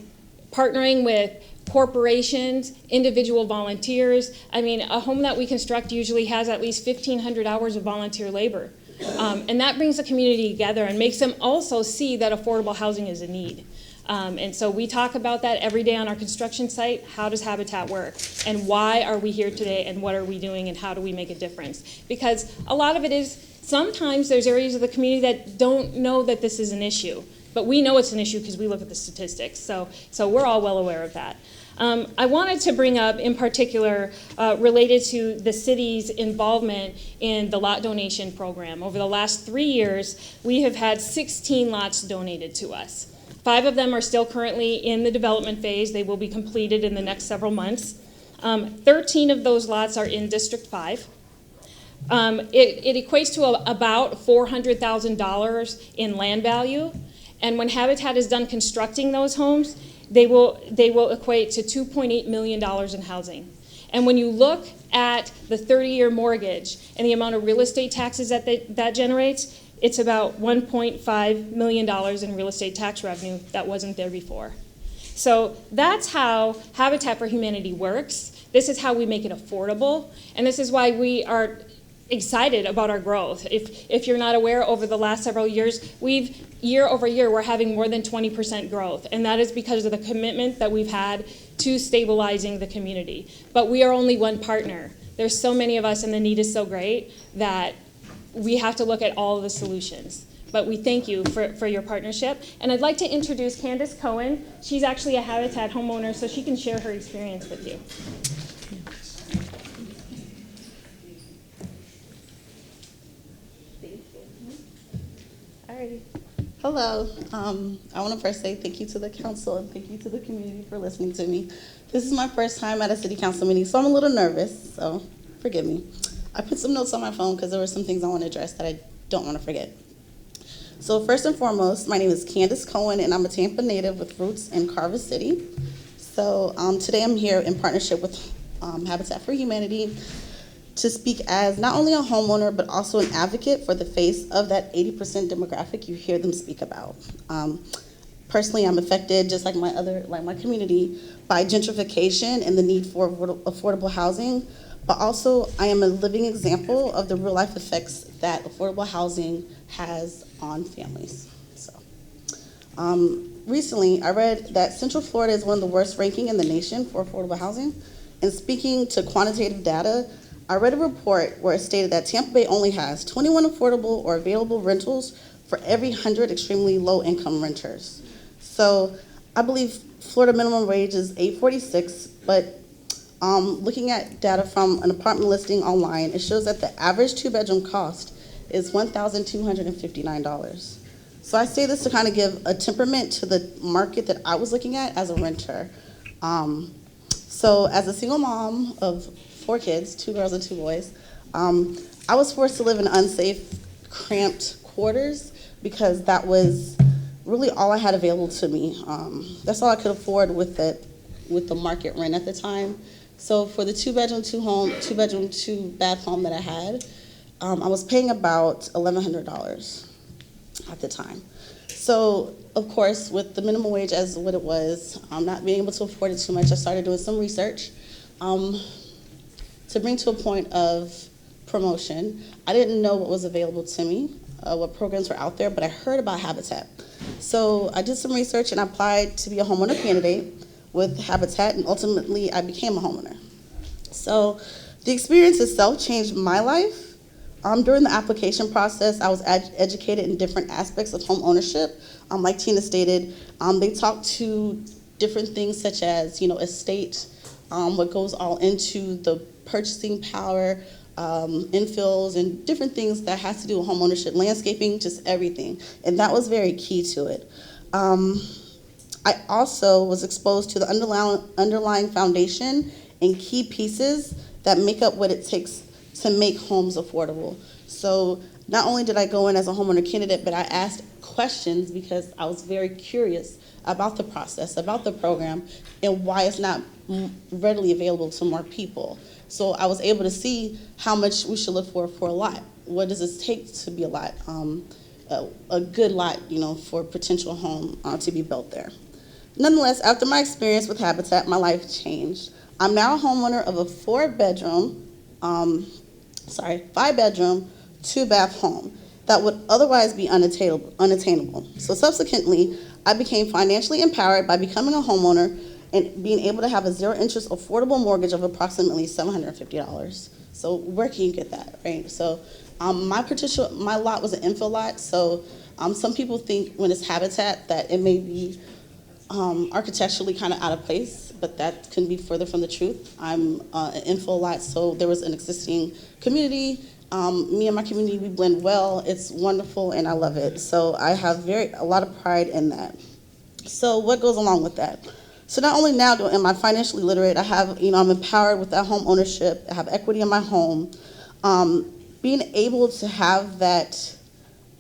partnering with corporations, individual volunteers. I mean, a home that we construct usually has at least 1,500 hours of volunteer labor. And that brings the community together and makes them also see that affordable housing is a need. And so we talk about that every day on our construction site. How does Habitat work? And why are we here today? And what are we doing? And how do we make a difference? Because a lot of it is Sometimes there's areas of the community that don't know that this is an issue, but we know it's an issue because we look at the statistics, so we're all well aware of that. I wanted to bring up, in particular, related to the city's involvement in the lot donation program. Over the last 3 years, we have had 16 lots donated to us. 5 of them are still currently in the development phase. They will be completed in the next several months. 13 of those lots are in District 5. It equates to about $400,000 in land value, and when Habitat is done constructing those homes, they will equate to $2.8 million in housing. And when you look at the 30-year mortgage and the amount of real estate taxes that generates, it's about $1.5 million in real estate tax revenue that wasn't there before. So that's how Habitat for Humanity works. This is how we make it affordable, and this is why we are excited about our growth. If you're not aware, over the last several years, year over year, we're having more than 20% growth, and that is because of the commitment that we've had to stabilizing the community. But we are only one partner. There's so many of us, and the need is so great that we have to look at all of the solutions. But we thank you for your partnership. And I'd like to introduce Candace Cohen. She's actually a Habitat homeowner, so she can share her experience with you. Alrighty. Hello. I want to first say thank you to the council and thank you to the community for listening to me. This is my first time at a city council meeting, so I'm a little nervous, so forgive me. I put some notes on my phone because there were some things I want to address that I don't want to forget. So first and foremost, my name is Candace Cohen, and I'm a Tampa native with roots in Carver City. So today I'm here in partnership with Habitat for Humanity to speak as not only a homeowner, but also an advocate for the face of that 80% demographic you hear them speak about. Personally, I'm affected, just like my community, by gentrification and the need for affordable housing, but also I am a living example of the real life effects that affordable housing has on families. So, recently, I read that Central Florida is one of the worst ranking in the nation for affordable housing. And speaking to quantitative data, I read a report where it stated that Tampa Bay only has 21 affordable or available rentals for every 100 extremely low-income renters. So I believe Florida minimum wage is $8.46, but looking at data from an apartment listing online, it shows that the average two-bedroom cost is $1,259. So I say this to kind of give a temperament to the market that I was looking at as a renter. So as a single mom of 4 kids, 2 girls and 2 boys, I was forced to live in unsafe, cramped quarters because that was really all I had available to me. That's all I could afford with the market rent at the time. So for the 2-bedroom, 2-bath home that I had, I was paying about $1,100 at the time. So, of course, with the minimum wage as what it was, not being able to afford it too much, I started doing some research to bring to a point of promotion. I didn't know what was available to me, what programs were out there, but I heard about Habitat. So I did some research and applied to be a homeowner candidate with Habitat, and ultimately I became a homeowner. So the experience itself changed my life. During the application process, I was educated in different aspects of home ownership. Like Tina stated, they talked to different things such as, estate, what goes all into the purchasing power, infills, and different things that has to do with home ownership, landscaping, just everything. And that was very key to it. I also was exposed to the underlying foundation and key pieces that make up what it takes to make homes affordable. So not only did I go in as a homeowner candidate, but I asked questions because I was very curious about the process, about the program, and why it's not readily available to more people. So I was able to see how much we should look for a lot. What does it take to be a lot? A good lot, for a potential home to be built there. Nonetheless, after my experience with Habitat, my life changed. I'm now a homeowner of a 5-bedroom, 2-bath home that would otherwise be unattainable. So subsequently, I became financially empowered by becoming a homeowner and being able to have a zero interest affordable mortgage of approximately $750. So where can you get that, right? So my lot was an infill lot, so some people think when it's habitat that it may be architecturally kind of out of place, but that can be further from the truth. I'm an infill lot, so there was an existing community. Me and my community, we blend well. It's wonderful, and I love it. So I have a lot of pride in that. So what goes along with that? So not only now am I financially literate, I have, I'm empowered with that home ownership. I have equity in my home. Being able to have that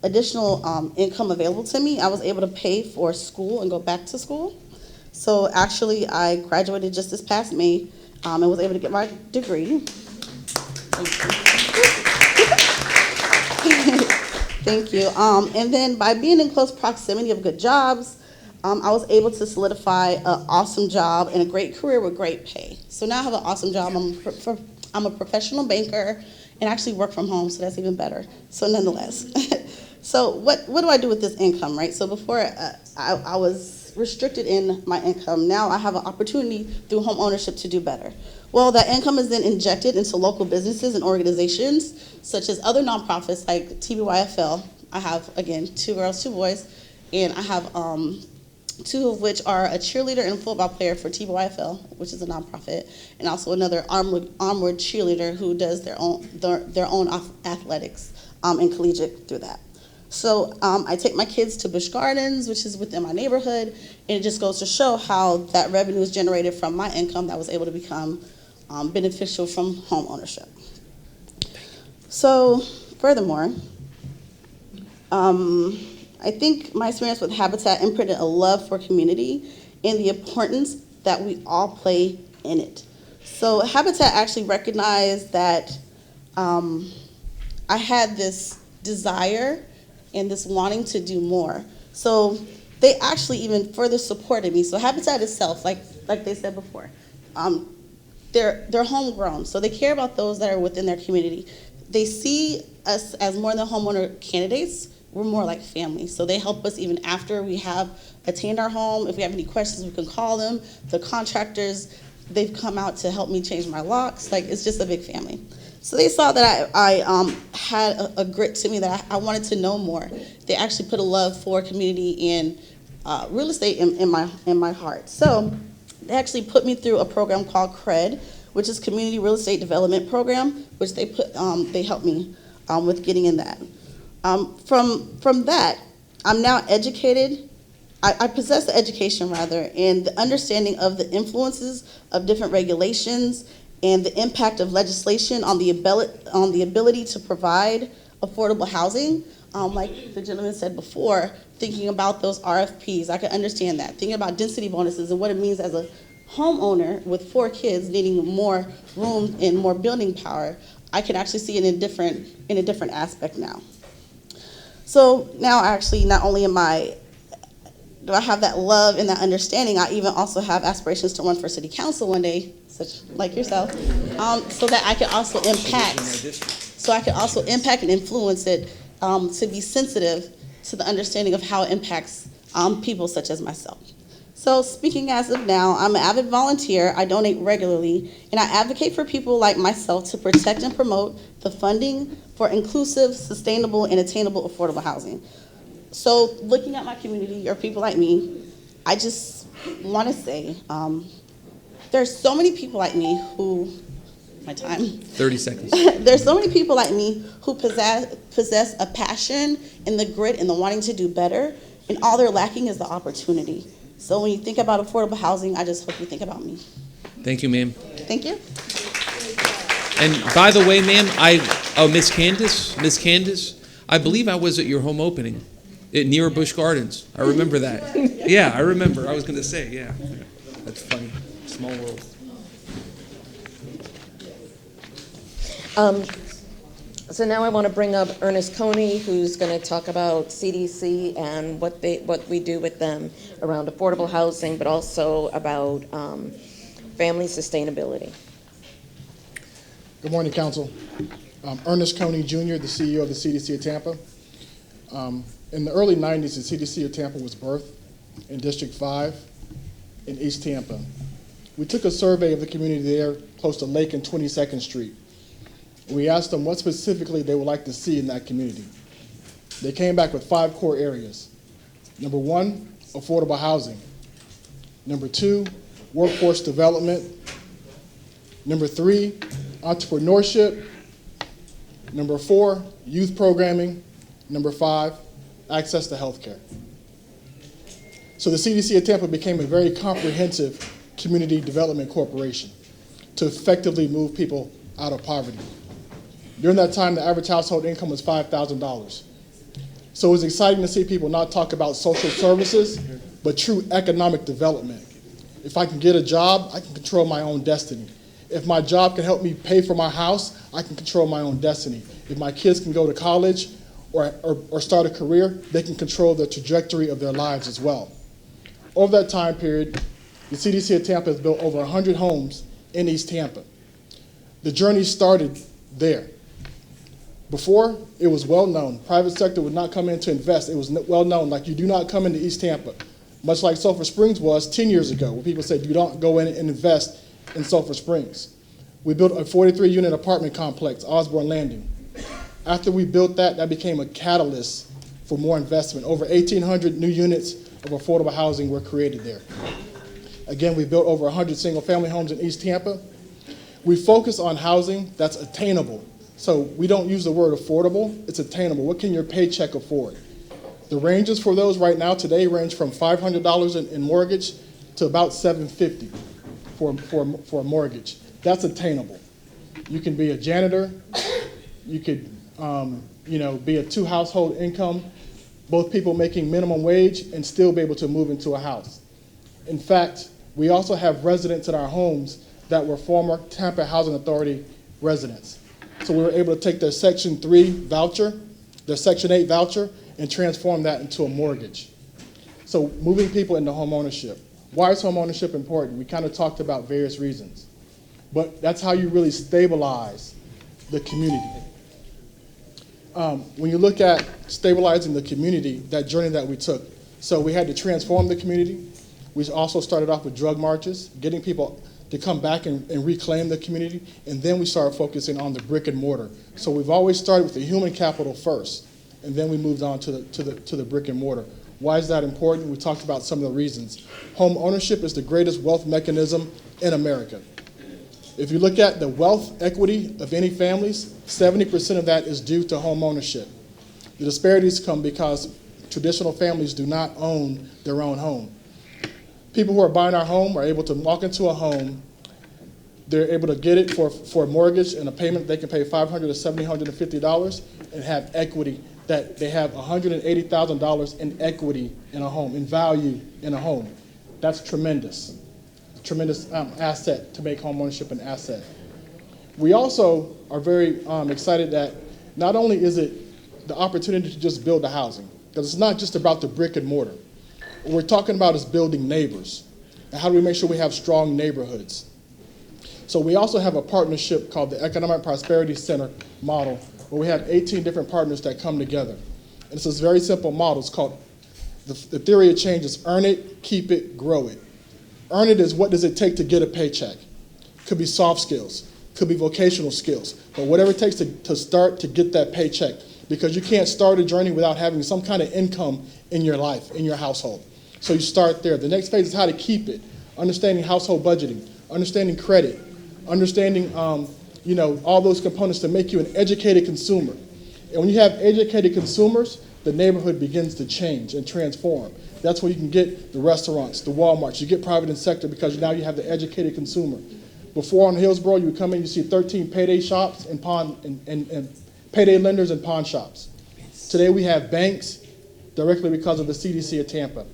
additional income available to me, I was able to pay for school and go back to school. So actually, I graduated just this past May and was able to get my degree. Thank you. And then by being in close proximity of good jobs, I was able to solidify an awesome job and a great career with great pay. So now I have an awesome job. I'm a professional banker and actually work from home, so that's even better. So nonetheless. So what do I do with this income, right? So before I was restricted in my income. Now I have an opportunity through home ownership to do better. Well, that income is then injected into local businesses and organizations, such as other nonprofits like TBYFL. I have, again, 2 girls, 2 boys, and I have 2 of which are a cheerleader and a football player for TBYFL, which is a nonprofit, and also another armored cheerleader who does their own athletics and collegiate through that. So I take my kids to Busch Gardens, which is within my neighborhood, and it just goes to show how that revenue is generated from my income that was able to become beneficial from home ownership. So furthermore, I think my experience with Habitat imprinted a love for community and the importance that we all play in it. So Habitat actually recognized that I had this desire and this wanting to do more. So they actually even further supported me. So Habitat itself, like they said before, they're homegrown, so they care about those that are within their community. They see us as more than homeowner candidates. We're more like family. So they help us even after we have attained our home. If we have any questions, we can call them. The contractors, they've come out to help me change my locks. Like, it's just a big family. So they saw that I had a grit to me that I wanted to know more. They actually put a love for community and real estate in my heart. So they actually put me through a program called CRED, which is Community Real Estate Development Program, which they helped me with getting in that. From that, I'm now educated. I possess the education, rather, and the understanding of the influences of different regulations and the impact of legislation on the ability to provide affordable housing. Like the gentleman said before, thinking about those RFPs, I can understand that. Thinking about density bonuses and what it means as a homeowner with 4 kids needing more room and more building power, I can actually see it in a different aspect now. So now actually not only do I have that love and that understanding, I even also have aspirations to run for city council one day, such like yourself, so that I can also impact and influence it to be sensitive to the understanding of how it impacts people such as myself. So speaking as of now, I'm an avid volunteer. I donate regularly, and I advocate for people like myself to protect and promote the funding for inclusive, sustainable, and attainable affordable housing. So looking at my community, or people like me, I just want to say there's so many people like me who, my time. 30 seconds. There's so many people like me who possess a passion and the grit and the wanting to do better, and all they're lacking is the opportunity. So when you think about affordable housing, I just hope you think about me. Thank you, ma'am. Thank you. And by the way, ma'am, Miss Candace, I believe I was at your home opening near Busch Gardens. I remember that. Yeah, I remember. I was going to say, yeah. That's funny. Small world. So now I want to bring up Ernest Coney, who's going to talk about CDC and what we do with them around affordable housing, but also about family sustainability. Good morning, Council. Ernest Coney, Jr., the CEO of the CDC of Tampa. In the early 90s, the CDC of Tampa was birthed in District 5. in East Tampa. We took a survey of the community there close to Lake and 22nd Street. We asked them what specifically they would like to see in that community. They came back with 5 core areas. Number 1, affordable housing. Number 2, workforce development. Number 3, entrepreneurship. Number 4, youth programming. Number 5, access to health care. So the CDC of Tampa became a very comprehensive community development corporation to effectively move people out of poverty. During that time, the average household income was $5,000. So it was exciting to see people not talk about social services, but true economic development. If I can get a job, I can control my own destiny. If my job can help me pay for my house, I can control my own destiny. If my kids can go to college or start a career, they can control the trajectory of their lives as well. Over that time period, the CDC of Tampa has built over 100 homes in East Tampa. The journey started there. Before, it was well known. Private sector would not come in to invest. It was well known, like you do not come into East Tampa, much like Sulphur Springs was 10 years ago, where people said you don't go in and invest in Sulphur Springs. We built a 43-unit apartment complex, Osborne Landing. After we built that, that became a catalyst for more investment. Over 1,800 new units of affordable housing were created there. Again, we built over 100 single-family homes in East Tampa. We focus on housing that's attainable. So we don't use the word affordable, it's attainable. What can your paycheck afford? The ranges for those right now today range from $500 in mortgage to about $750 for a mortgage. That's attainable. You can be a janitor, you could be a 2 household income, both people making minimum wage and still be able to move into a house. In fact, we also have residents in our homes that were former Tampa Housing Authority residents. So we were able to take their Section 3 voucher, their Section 8 voucher, and transform that into a mortgage. So moving people into home ownership. Why is home ownership important? We kind of talked about various reasons. But that's how you really stabilize the community. When you look at stabilizing the community, that journey that we took, so we had to transform the community. We also started off with drug marches, getting people to come back and reclaim the community, and then we started focusing on the brick and mortar. So we've always started with the human capital first, and then we moved on to the brick and mortar. Why is that important? We talked about some of the reasons. Home ownership is the greatest wealth mechanism in America. If you look at the wealth equity of any families, 70% of that is due to home ownership. The disparities come because traditional families do not own their own home. People who are buying our home are able to walk into a home, they're able to get it for a mortgage and a payment. They can pay $500 to $750 and have equity, that they have $180,000 in equity in a home, in value in a home. That's tremendous. Tremendous asset to make home ownership an asset. We also are very excited that not only is it the opportunity to just build the housing, because it's not just about the brick and mortar. What we're talking about is building neighbors. And how do we make sure we have strong neighborhoods? So we also have a partnership called the Economic Prosperity Center model, where we have 18 different partners that come together. And it's this very simple model. It's called, the theory of change is earn it, keep it, grow it. Earn it is what does it take to get a paycheck. Could be soft skills, could be vocational skills, but whatever it takes to start to get that paycheck, because you can't start a journey without having some kind of income in your life, in your household. So you start there. The next phase is how to keep it, understanding household budgeting, understanding credit, understanding all those components to make you an educated consumer. And when you have educated consumers, the neighborhood begins to change and transform. That's where you can get the restaurants, the Walmarts, you get private sector because now you have the educated consumer. Before on Hillsborough, you would come in, you see 13 payday shops and payday lenders and pawn shops. Today we have banks directly because of the CDC of Tampa,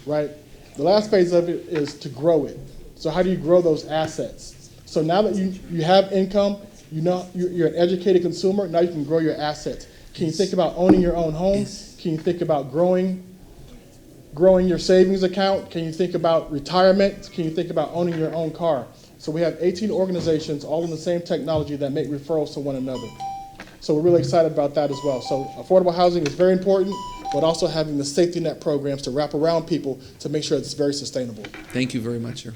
right? The last phase of it is to grow it. So how do you grow those assets? So now that you have income, you're an educated consumer, now you can grow your assets. Can you think about owning your own home? Can you think about growing your savings account? Can you think about retirement? Can you think about owning your own car? So we have 18 organizations all in the same technology that make referrals to one another. So we're really excited about that as well. So affordable housing is very important. but also having the safety net programs to wrap around people to make sure it's very sustainable. Thank you very much, sir.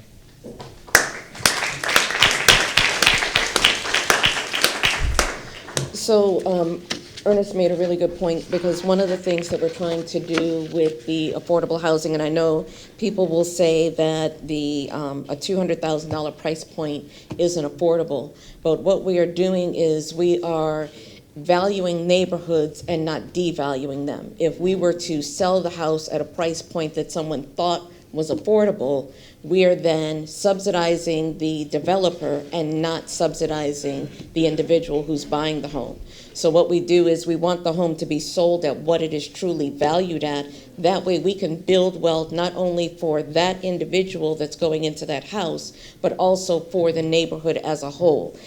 So Ernest made a really good point, because one of the things that we're trying to do with the affordable housing, and I know people will say that the a $200,000 price point isn't affordable, but what we are doing is we are valuing neighborhoods and not devaluing them. If we were to sell the house at a price point that someone thought was affordable, we are then subsidizing the developer and not subsidizing the individual who's buying the home. So what we do is we want the home to be sold at what it is truly valued at. That way we can build wealth not only for that individual that's going into that house, but also for the neighborhood as a whole.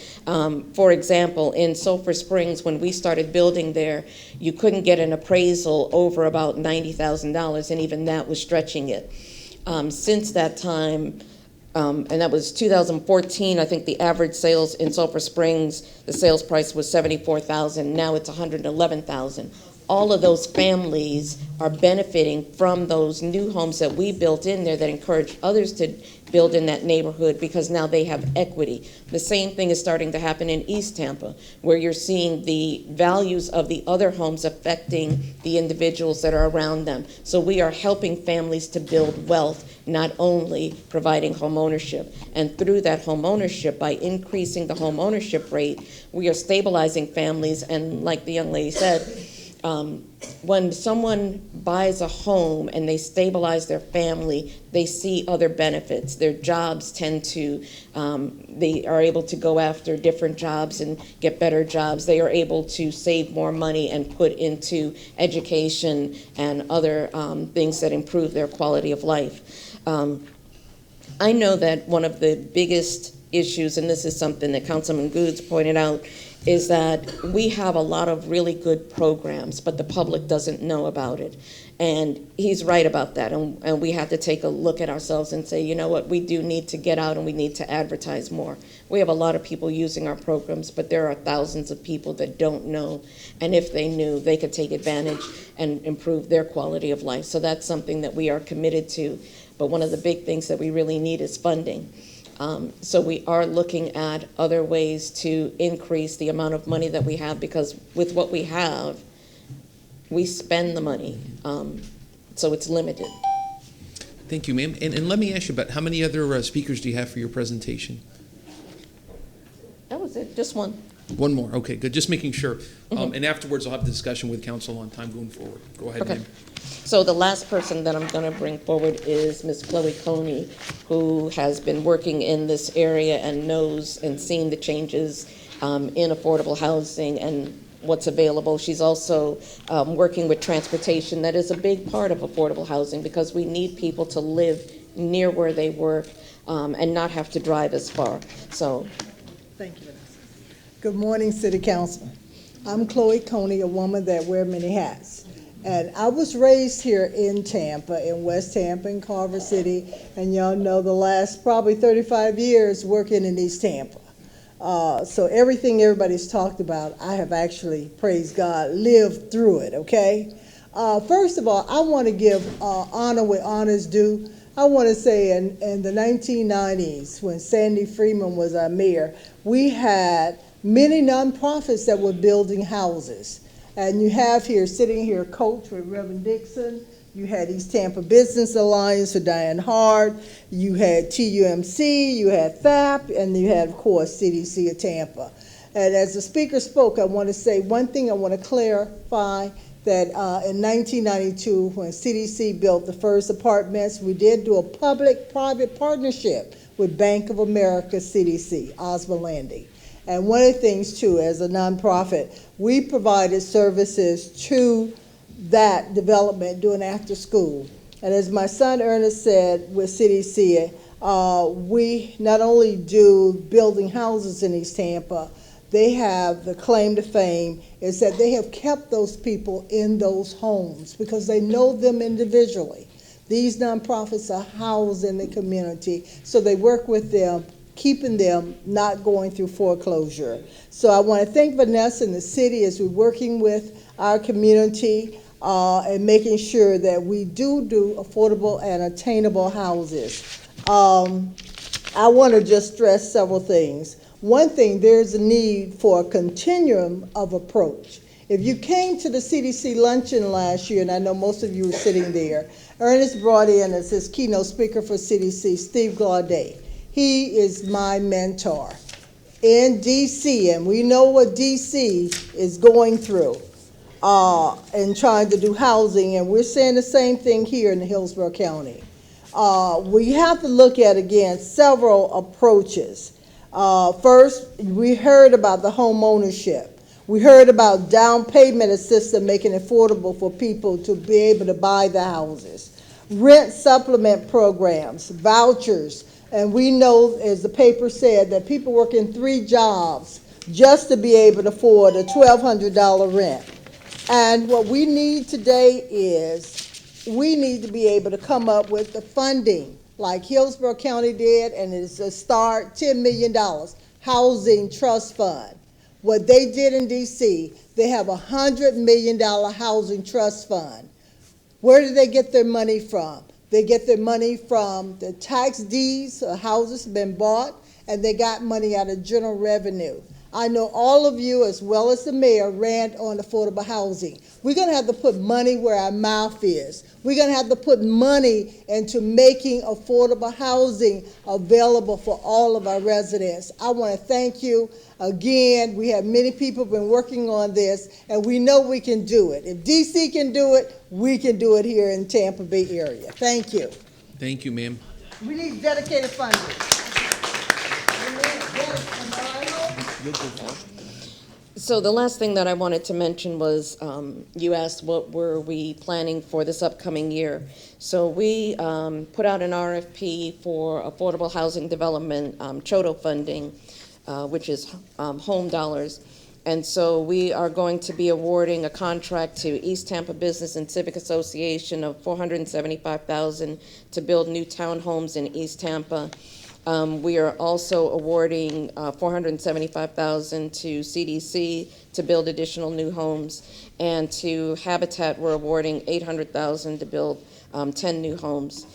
For example, in Sulphur Springs, when we started building there, you couldn't get an appraisal over about $90,000, and even that was stretching it. Since that time, and that was 2014, I think the average sales in Sulphur Springs, the sales price was $74,000. Now it's $111,000. All of those families are benefiting from those new homes that we built in there that encourage others to build in that neighborhood, because now they have equity. The same thing is starting to happen in East Tampa, where you're seeing the values of the other homes affecting the individuals that are around them. So we are helping families to build wealth, not only providing home ownership. And through that home ownership, by increasing the home ownership rate, we are stabilizing families. And like the young lady said, when someone buys a home and they stabilize their family, they see other benefits. Their jobs tend to, they are able to go after different jobs and get better jobs. They are able to save more money and put into education and other things that improve their quality of life. I know that one of the biggest issues, and this is something that Councilman Goods pointed out, is that we have a lot of really good programs, but the public doesn't know about it. And he's right about that. And we have to take a look at ourselves and say, you know what, we do need to get out and we need to advertise more. We have a lot of people using our programs, but there are thousands of people that don't know. And if they knew, they could take advantage and improve their quality of life. So that's something that we are committed to. But one of the big things that we really need is funding. So we are looking at other ways to increase the amount of money that we have, because with what we have, we spend the money. So it's limited. Thank you, ma'am. And let me ask you about how many other speakers do you have for your presentation? That was it, just one. One more. Okay, good. Just making sure. And afterwards, I'll have a discussion with council on time going forward. Go ahead, Okay. ma'am. So the last person that I'm going to bring forward is Ms. Chloe Coney, who has been working in this area and knows and seen the changes in affordable housing and what's available. She's also working with transportation. That is a big part of affordable housing, because we need people to live near where they work and not have to drive as far. So, thank you, Vanessa. Good morning, City Councilman. I'm Chloe Coney, a woman that wears many hats. And I was raised here in Tampa, in West Tampa, in Carver City, and y'all know the last probably 35 years working in East Tampa. So everything everybody's talked about, I have actually, praise God, lived through it, okay? First of all, I want to give honor where honor's due. I want to say in the 1990s, when Sandy Freeman was our mayor, we had many nonprofits that were building houses. And you have here, sitting here, Coach with Reverend Dixon. You had East Tampa Business Alliance with Diane Hart. You had TUMC, you had FAP, and you had, of course, CDC of Tampa. And as the speaker spoke, I want to say one thing I want to clarify, that in 1992, when CDC built the first apartments, we did do a public-private partnership with Bank of America CDC, Osmond Landing. And one of the things, too, as a nonprofit, we provided services to that development during after school. And as my son Ernest said with CDC, we not only do building houses in East Tampa, they have the claim to fame is that they have kept those people in those homes because they know them individually. These nonprofits are housed in the community, so they work with them, keeping them not going through foreclosure. So I want to thank Vanessa and the city as we're working with our community. and making sure that we do affordable and attainable houses. I want to just stress several things. One thing, there's a need for a continuum of approach. If you came to the CDC luncheon last year, and I know most of you were sitting there, Ernest brought in as his keynote speaker for CDC, Steve Gaudet. He is my mentor in DC, and we know what DC is going through and trying to do housing, and we're saying the same thing here in Hillsborough County. We have to look at, again, several approaches. First, we heard about the home ownership. We heard about down payment assistance making it affordable for people to be able to buy the houses. Rent supplement programs, vouchers, and we know, as the paper said, that people working 3 jobs just to be able to afford a $1,200 rent. And what we need today is we need to be able to come up with the funding like Hillsborough County did, and it's a start, $10 million, Housing Trust Fund. What they did in DC, they have a $100 million Housing Trust Fund. Where do they get their money from? They get their money from the tax deeds, houses have been bought, and they got money out of general revenue. I know all of you, as well as the mayor, rant on affordable housing. We're going to have to put money where our mouth is. We're going to have to put money into making affordable housing available for all of our residents. I want to thank you. Again, we have many people been working on this, and we know we can do it. If DC can do it, we can do it here in Tampa Bay area. Thank you. Thank you, ma'am. We need dedicated funding. So the last thing that I wanted to mention was, you asked what were we planning for this upcoming year. So we put out an RFP for affordable housing development, CHODO funding, which is home dollars. And so we are going to be awarding a contract to East Tampa Business and Civic Association of $475,000 to build new townhomes in East Tampa. We are also awarding $475,000 to CDC to build additional new homes, and to Habitat we're awarding $800,000 to build 10 new homes.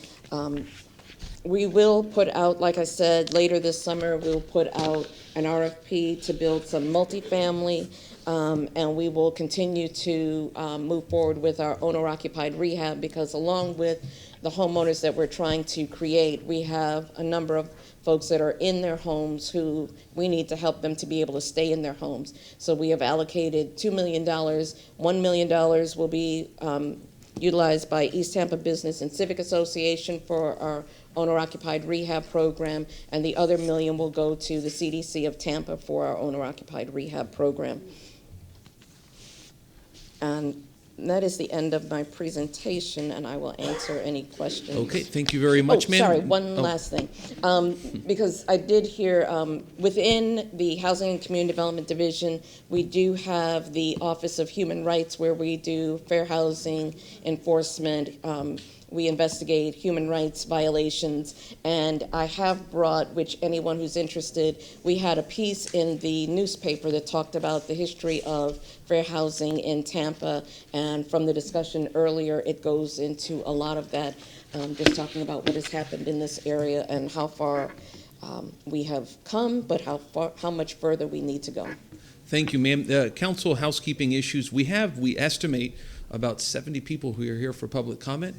We will put out, like I said, later this summer, we'll put out an RFP to build some multifamily, and we will continue to move forward with our owner-occupied rehab, because along with the homeowners that we're trying to create, we have a number of folks that are in their homes who we need to help them to be able to stay in their homes. So we have allocated $2 million. $1 million will be utilized by East Tampa Business and Civic Association for our owner-occupied rehab program, and the other $1 million will go to the CDC of Tampa for our owner-occupied rehab program. And that is the end of my presentation, and I will answer any questions. Okay, thank you very much, ma'am. Sorry, one last thing. Because I did hear, within the Housing and Community Development Division, we do have the Office of Human Rights, where we do fair housing enforcement. We investigate human rights violations, and I have brought, which anyone who's interested, we had a piece in the newspaper that talked about the history of fair housing in Tampa, and from the discussion earlier, it goes into a lot of that, just talking about what has happened in this area and how far we have come, but how much further we need to go. Thank you, ma'am. Council housekeeping issues. We estimate about 70 people who are here for public comment,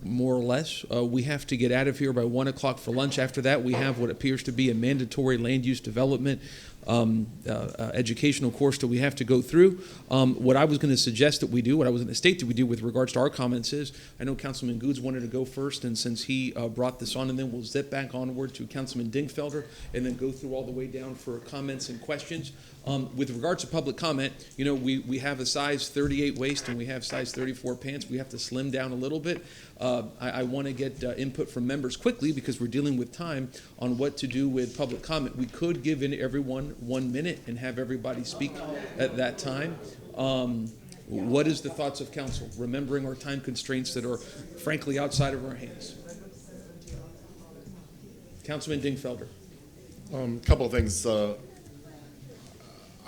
more or less. We have to get out of here by 1 o'clock for lunch. After that, we have what appears to be a mandatory land use development educational course that we have to go through. What I was going to suggest that we do, what I was going to state that we do with regards to our comments is, I know Councilman Goods wanted to go first, and since he brought this on, and then we'll zip back onward to Councilman Dingfelder, and then go through all the way down for comments and questions. With regards to public comment, you know, we have a size 38 waist and we have size 34 pants. We have to slim down a little bit. I want to get input from members quickly because we're dealing with time on what to do with public comment. We could give in everyone 1 minute and have everybody speak at that time. What is the thoughts of council, remembering our time constraints that are frankly outside of our hands? Councilman Dingfelder. A couple of things.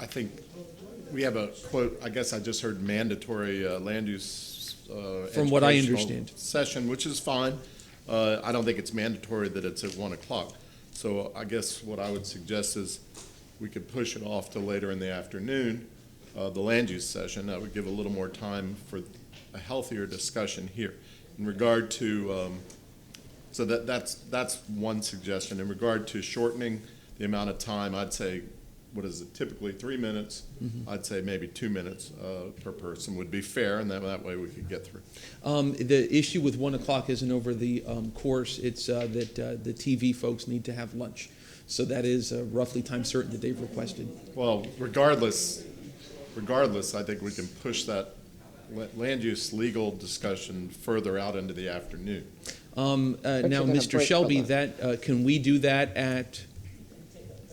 I think We have a quote, I guess I just heard mandatory land use From what I educational understand. session, which is fine. I don't think it's mandatory that it's at 1 o'clock. So I guess what I would suggest is we could push it off to later in the afternoon, the land use session. That would give a little more time for a healthier discussion here. In regard to, so that's one suggestion. In regard to shortening the amount of time, I'd say, what is it, typically 3 minutes? I'd say maybe 2 minutes per person would be fair, and that way we could get through. The issue with 1 o'clock isn't over the course. It's that the TV folks need to have lunch. So that is roughly time certain that they've requested. Well, regardless, I think we can push that land use legal discussion further out into the afternoon. Now, Mr. Shelby, that can we do that at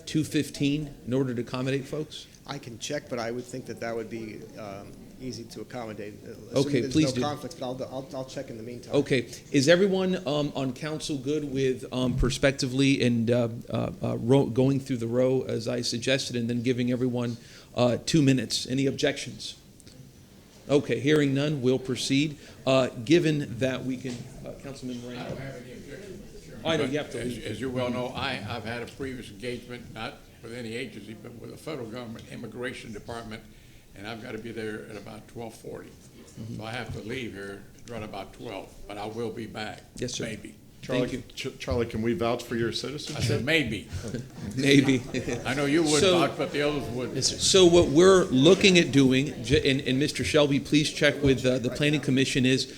2:15 in order to accommodate folks? I can check, but I would think that that would be easy to accommodate. Okay, there's please no do. conflict, but I'll check in the meantime. Okay. Is everyone on council good with prospectively and going through the row as I suggested and then giving everyone 2 minutes? Any objections? Okay, hearing none, we'll proceed. Given that we can, Councilman Moreno. I don't have any objections, Mr. Chairman. I know you have But to. as you well know, I've had a previous engagement, not with any agency, but with the federal government immigration department, and I've got to be there at about 12:40. So I have to leave here right about 12, but I will be back. Yes, sir. Maybe. Charlie, Charlie, can we vouch for your citizenship? I said maybe. Maybe. I know you would vouch, but the others wouldn't. So what we're looking at doing, and Mr. Shelby, please check with the Planning Commission, is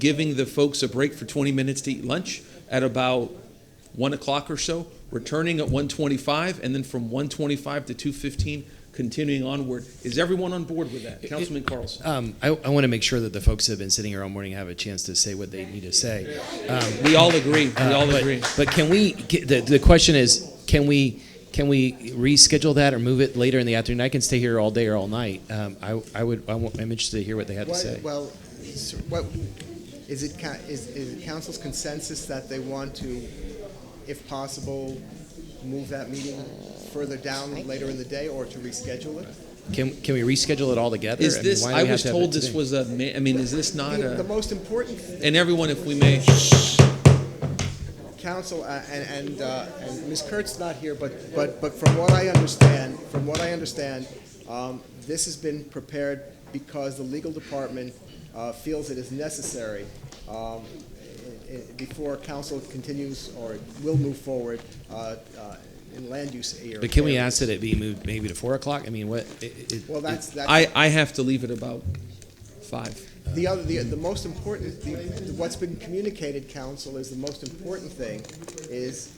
giving the folks a break for 20 minutes to eat lunch at about 1 o'clock or so, returning at 1:25, and then from 1:25 to 2:15, continuing onward. Is everyone on board with that? Councilman Carlson. I want to make sure that the folks that have been sitting here all morning have a chance to say what they need to say. We all agree. We all agree. But can we? The question is, can we reschedule that or move it later in the afternoon? I can stay here all day or all night. I'm interested to hear what they had to say. Well, is it council's consensus that they want to, if possible, move that meeting further down later in the day, or to reschedule it? Can we reschedule it all together? Is this? Why do I we have was to have told it this today? was a. I mean, is this not The a? most important. And everyone, if we may. Council and Ms. Kurt's not here, but from what I understand, this has been prepared because the legal department feels it is necessary before council continues or will move forward in land use area. But can we ask that it be moved maybe to 4 o'clock? I mean, what? Well, that's. I have to leave at about 5. The most important, what's been communicated, council, is the most important thing is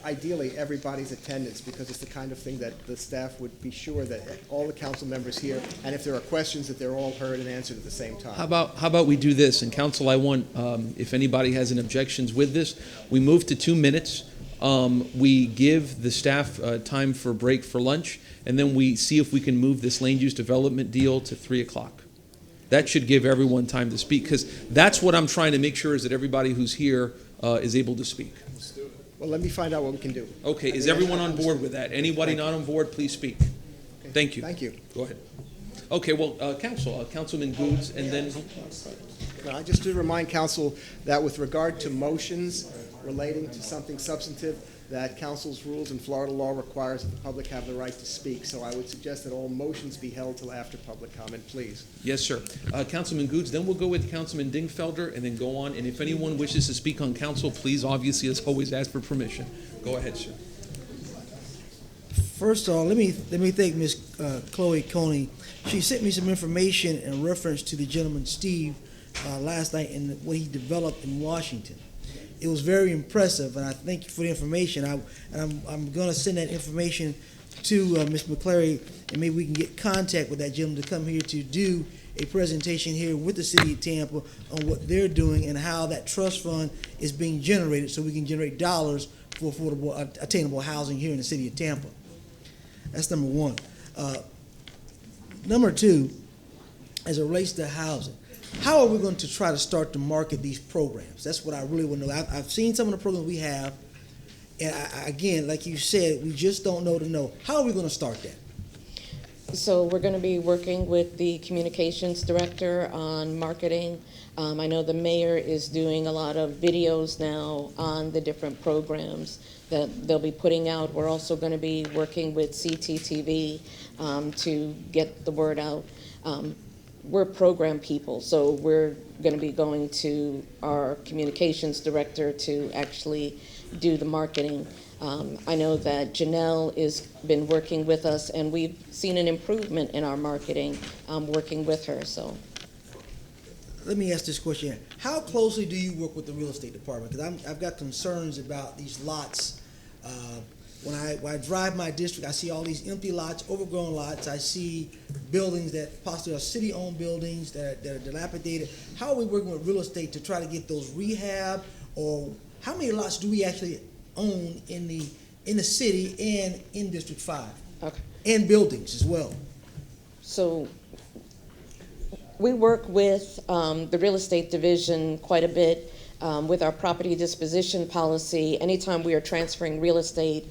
ideally everybody's attendance, because it's the kind of thing that the staff would be sure that all the council members here, and if there are questions, that they're all heard and answered at the same time. How about we do this? And council, I want, if anybody has any objections with this, we move to 2 minutes. We give the staff time for break for lunch, and then we see if we can move this land use development deal to 3 o'clock. That should give everyone time to speak, because that's what I'm trying to make sure is that everybody who's here is able to speak. Well, let me find out what we can do. Okay, is everyone on board with that? Anybody not on board, please speak. Thank you. Thank you. Go ahead. Okay, well, Councilman Goods, and then. I just to remind council that with regard to motions relating to something substantive, that council's rules and Florida law requires that the public have the right to speak. So I would suggest that all motions be held till after public comment, please. Yes, sir. Councilman Goods, then we'll go with Councilman Dingfelder and then go on. And if anyone wishes to speak on council, please obviously, as always, ask for permission. Go ahead, sir. First of all, let me thank Ms. Chloe Coney. She sent me some information in reference to the gentleman Steve last night and what he developed in Washington. It was very impressive, and I thank you for the information. I'm going to send that information to Ms. McClary, and maybe we can get contact with that gentleman to come here to do a presentation here with the city of Tampa on what they're doing and how that trust fund is being generated, so we can generate dollars for affordable, attainable housing here in the city of Tampa. That's number one. Number two, as it relates to housing, how are we going to try to start to market these programs? That's what I really want to know. I've seen some of the programs we have, and again, like you said, we just don't know to know. How are we going to start that? So we're going to be working with the communications director on marketing. I know the mayor is doing a lot of videos now on the different programs that they'll be putting out. We're also going to be working with CTTV to get the word out. We're program people, so we're going to be going to our communications director to actually do the marketing. I know that Janelle has been working with us, and we've seen an improvement in our marketing working with her. So, let me ask this question: how closely do you work with the real estate department? Because I've got concerns about these lots. When I drive my district, I see all these empty lots, overgrown lots. I see buildings that possibly are city-owned buildings that are dilapidated. How are we working with real estate to try to get those rehab? Or how many lots do we actually own in the city and in District 5? Okay. And buildings as well. So we work with the real estate division quite a bit with our property disposition policy. Anytime we are transferring real estate,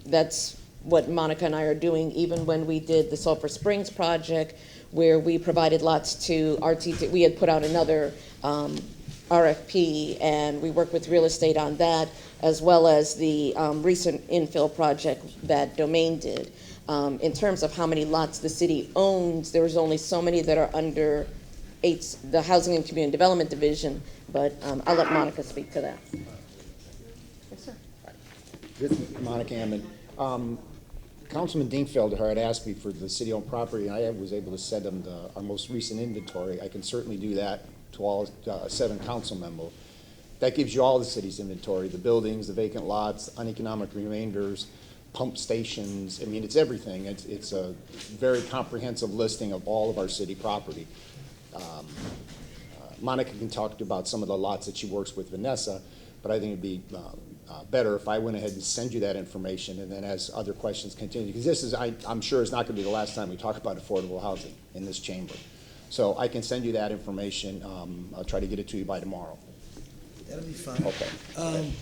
that's what Monica and I are doing. Even when we did the Sulphur Springs project, where we provided lots to RTT, we had put out another RFP, and we worked with real estate on that, as well as the recent infill project that Domain did. In terms of how many lots the city owns, there's only so many that are under the Housing and Community Development Division, but I'll let Monica speak to that. Yes, sir. This is Monica Hammond. Councilman Dingfelder had asked me for the city-owned property, and I was able to send him our most recent inventory. I can certainly do that to all 7 council members. That gives you all the city's inventory: the buildings, the vacant lots, uneconomic remainders, pump stations. I mean, it's everything. It's a very comprehensive listing of all of our city property. Monica can talk about some of the lots that she works with Vanessa, but I think it'd be better if I went ahead and send you that information, and then as other questions continue, because this is, I'm sure it's not going to be the last time we talk about affordable housing in this chamber. So I can send you that information. I'll try to get it to you by tomorrow. That'll be fine. Okay.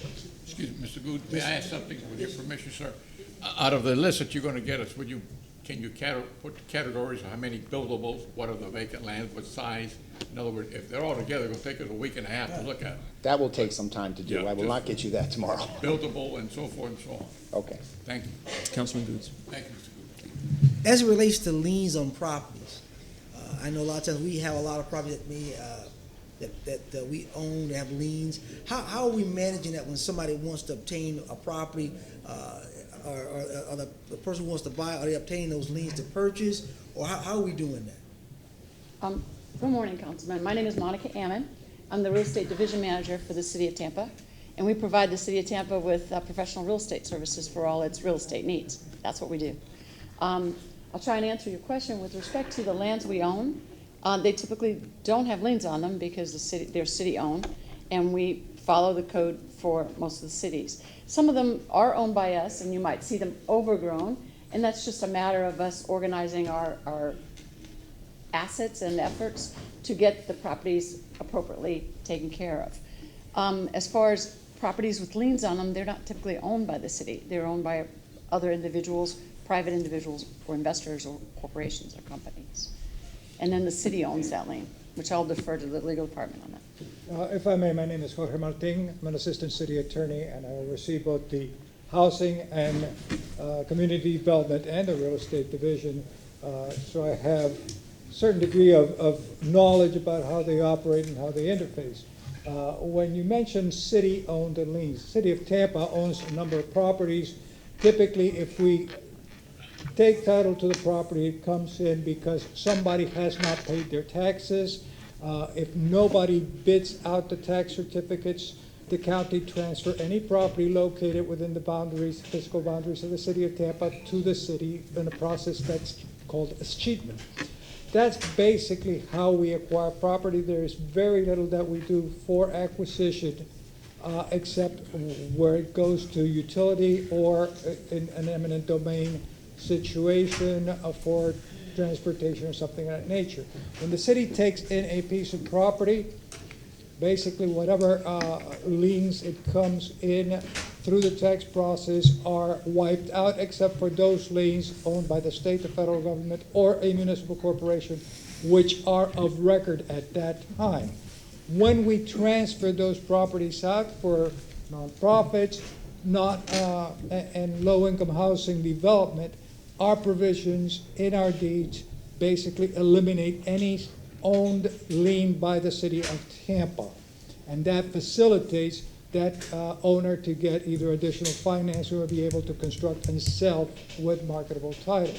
Excuse me, Mr. Good, may I ask something with your permission, sir? Out of the list that you're going to get us, can you put categories of how many buildables, what are the vacant lands, what size? In other words, if they're all together, it'll take us a week and a half to look at them. That will take some time to do. Yeah, I will not get you that tomorrow. Buildable and so forth and so on. Okay. Thank you. Councilman Goods. Thank you, Mr. Good. As it relates to liens on properties, I know a lot of times we have a lot of property that we own that have liens. How are we managing that when somebody wants to obtain a property, or the person who wants to buy, are they obtaining those liens to purchase, or how are we doing that? Good morning, Councilman. My name is Monica Ammon. I'm the Real Estate Division Manager for the City of Tampa, and we provide the City of Tampa with professional real estate services for all its real estate needs. That's what we do. I'll try and answer your question. With respect to the lands we own, they typically don't have liens on them because they're city-owned, and we follow the code for most of the cities. Some of them are owned by us, and you might see them overgrown, and that's just a matter of us organizing our assets and efforts to get the properties appropriately taken care of. As far as properties with liens on them, they're not typically owned by the city. They're owned by other individuals, private individuals, or investors, or corporations, or companies. And then the city owns that lien, which I'll defer to the legal department on that. If I may, my name is Jorge Martin. I'm an assistant city attorney, and I oversee both the housing and community development and the real estate division. So I have a certain degree of knowledge about how they operate and how they interface. When you mention city-owned liens, the City of Tampa owns a number of properties. Typically, if we take title to the property, it comes in because somebody has not paid their taxes. If nobody bids out the tax certificates, the county transfer any property located within the boundaries, fiscal boundaries of the City of Tampa to the city in a process that's called escheatment. That's basically how we acquire property. There is very little that we do for acquisition except where it goes to utility or in an eminent domain situation for transportation or something of that nature. When the city takes in a piece of property, basically whatever liens it comes in through the tax process are wiped out, except for those liens owned by the state, the federal government, or a municipal corporation, which are of record at that time. When we transfer those properties out for nonprofits, and low-income housing development, our provisions in our deeds basically eliminate any owned lien by the city of Tampa. And that facilitates that owner to get either additional financing or be able to construct and sell with marketable title.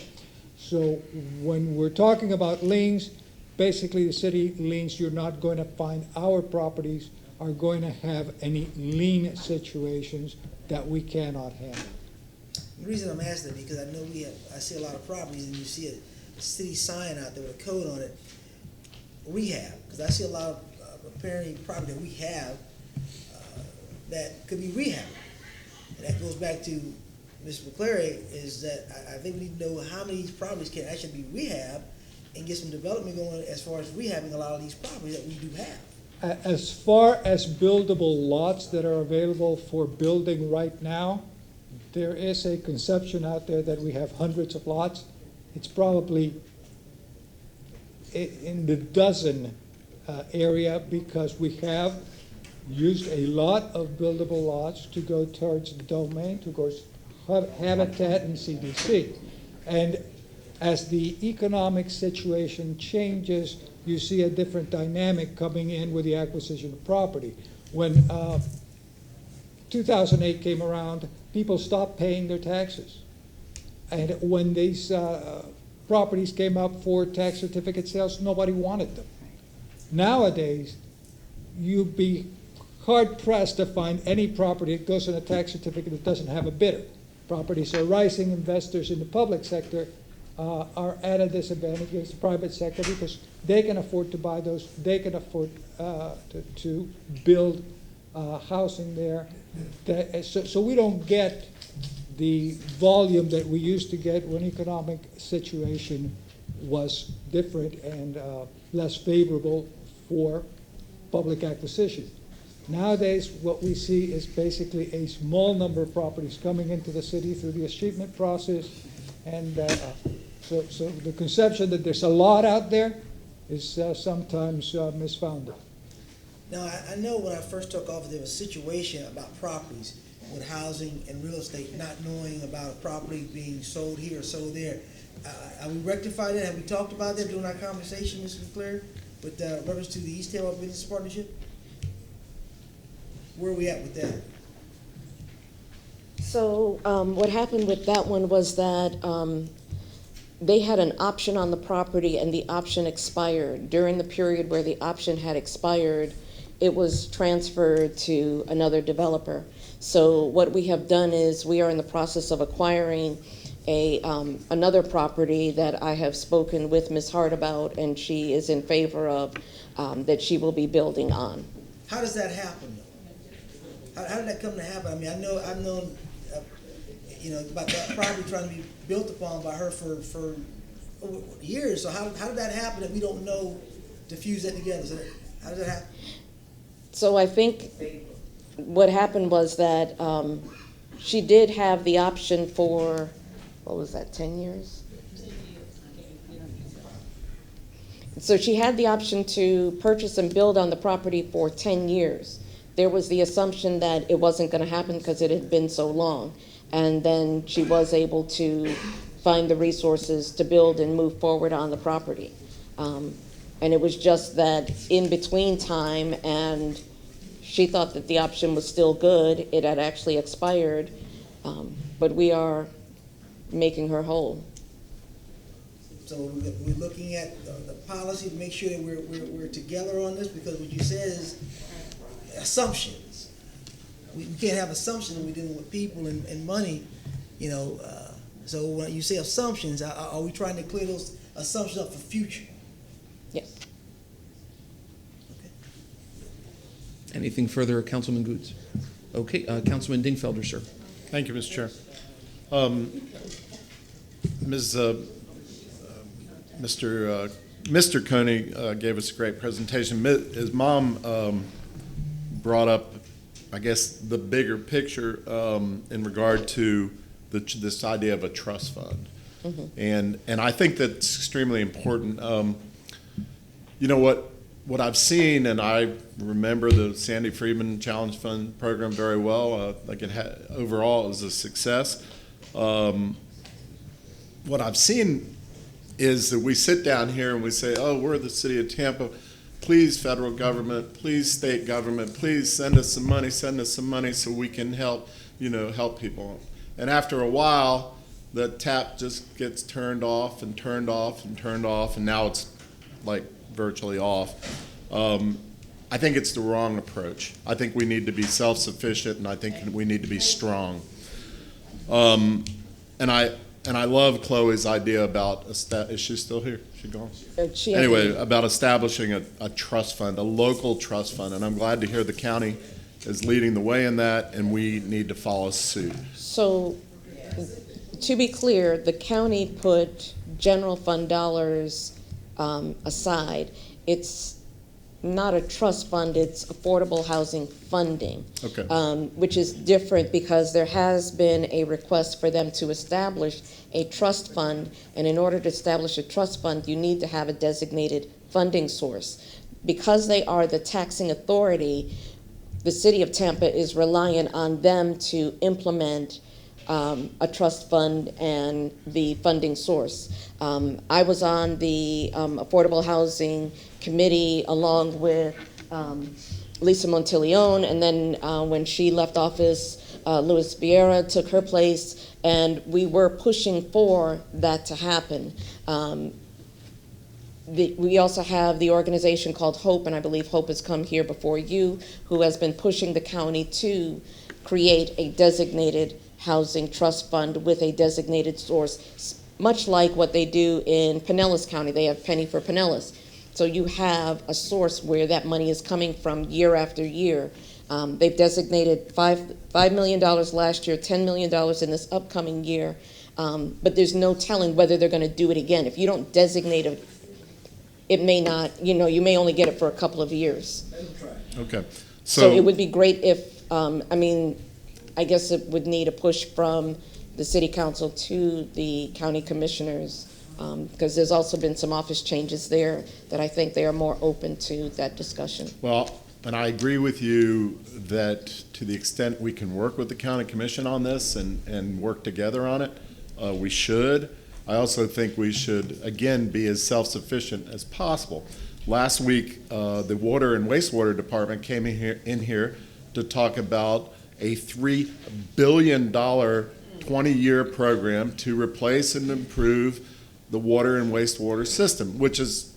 So when we're talking about liens, basically the city liens, you're not going to find our properties are going to have any lien situations that we cannot handle. The reason I'm asking because I know I see a lot of properties and you see a city sign out there with a code on it, rehab, because I see a lot of apparently property that we have that could be rehabbed. And that goes back to Mr. McClary, is that I think we need to know how many of these properties can actually be rehabbed and get some development going as far as rehabbing a lot of these properties that we do have. As far as buildable lots that are available for building right now, there is a conception out there that we have hundreds of lots. It's probably in the dozen area, because we have used a lot of buildable lots to go towards the domain, to go Habitat and CDC. And as the economic situation changes, you see a different dynamic coming in with the acquisition of property. When 2008 came around, people stopped paying their taxes. And when these properties came up for tax certificate sales, nobody wanted them. Nowadays, you'd be hard-pressed to find any property that goes on a tax certificate that doesn't have a bidder. Properties are rising. Investors in the public sector are at a disadvantage against the private sector because they can afford to buy those. They can afford to build housing there. So we don't get the volume that we used to get when economic situation was different and less favorable for public acquisition. Nowadays, what we see is basically a small number of properties coming into the city through the achievement process, and so the conception that there's a lot out there is sometimes misfounded. Now, I know when I first took office, there was a situation about properties with housing and real estate, not knowing about a property being sold here or sold there. Have we rectified that? Have we talked about that during our conversation, Mr. McClary, with reference to the East Tampa Business Partnership? Where are we at with that? So what happened with that one was that they had an option on the property and the option expired. During the period where the option had expired, it was transferred to another developer. So what we have done is we are in the process of acquiring another property that I have spoken with Ms. Hart about, and she is in favor of that she will be building on. How does that happen? How did that come to happen? I mean, I've known about that property trying to be built upon by her for years. So how did that happen that we don't know to fuse that together? So how does that happen? So I think what happened was that she did have the option for, what was that, 10 years? So she had the option to purchase and build on the property for 10 years. There was the assumption that it wasn't going to happen because it had been so long. And then she was able to find the resources to build and move forward on the property. And it was just that in between time, and she thought that the option was still good. It had actually expired, but we are making her whole. So we're looking at the policy to make sure that we're together on this, because what you said is assumptions. We can't have assumptions when we're dealing with people and money, So when you say assumptions, are we trying to clear those assumptions up for future? Yes. Anything further, Councilman Goods? Okay, Councilman Dingfelder, sir. Thank you, Mr. Chair. Mr. Coney gave us a great presentation. His mom brought up I guess, the bigger picture in regard to this idea of a trust fund. And I think that's extremely important. You know what I've seen, and I remember the Sandy Friedman Challenge Fund program very well. Like overall, it was a success. What I've seen is that we sit down here and we say, "Oh, we're the city of Tampa. Please, federal government. Please, state government. Please send us some money. Send us some money so we can help people." And after a while, the tap just gets turned off and turned off and turned off, and now it's like virtually off. I think it's the wrong approach. I think we need to be self-sufficient, and I think we need to be strong. And I love Chloe's idea about is she still here? Is she gone? Anyway, about establishing a trust fund, a local trust fund, and I'm glad to hear the county is leading the way in that, and we need to follow suit. So, to be clear, the county put general fund dollars aside. It's not a trust fund, it's affordable housing funding, Okay. Which is different because there has been a request for them to establish a trust fund, and in order to establish a trust fund, you need to have a designated funding source. Because they are the taxing authority, the city of Tampa is reliant on them to implement a trust fund and the funding source. I was on the Affordable Housing Committee along with Lisa Montilione, and then when she left office, Louis Vieira took her place, and we were pushing for that to happen. We also have the organization called HOPE, and I believe HOPE has come here before you, who has been pushing the county to create a designated housing trust fund with a designated source, much like what they do in Pinellas County. They have Penny for Pinellas. So you have a source where that money is coming from year after year. They've designated $5 million last year, $10 million in this upcoming year, but there's no telling whether they're going to do it again. If you don't designate it may not, you may only get it for a couple of years. Okay. So it would be great if, I guess it would need a push from the city council to the county commissioners, because there's also been some office changes there that I think they are more open to that discussion. Well, and I agree with you that to the extent we can work with the county commission on this and work together on it, we should. I also think we should, again, be as self-sufficient as possible. Last week, the Water and Wastewater Department came in here to talk about a $3 billion 20-year program to replace and improve the water and wastewater system, which is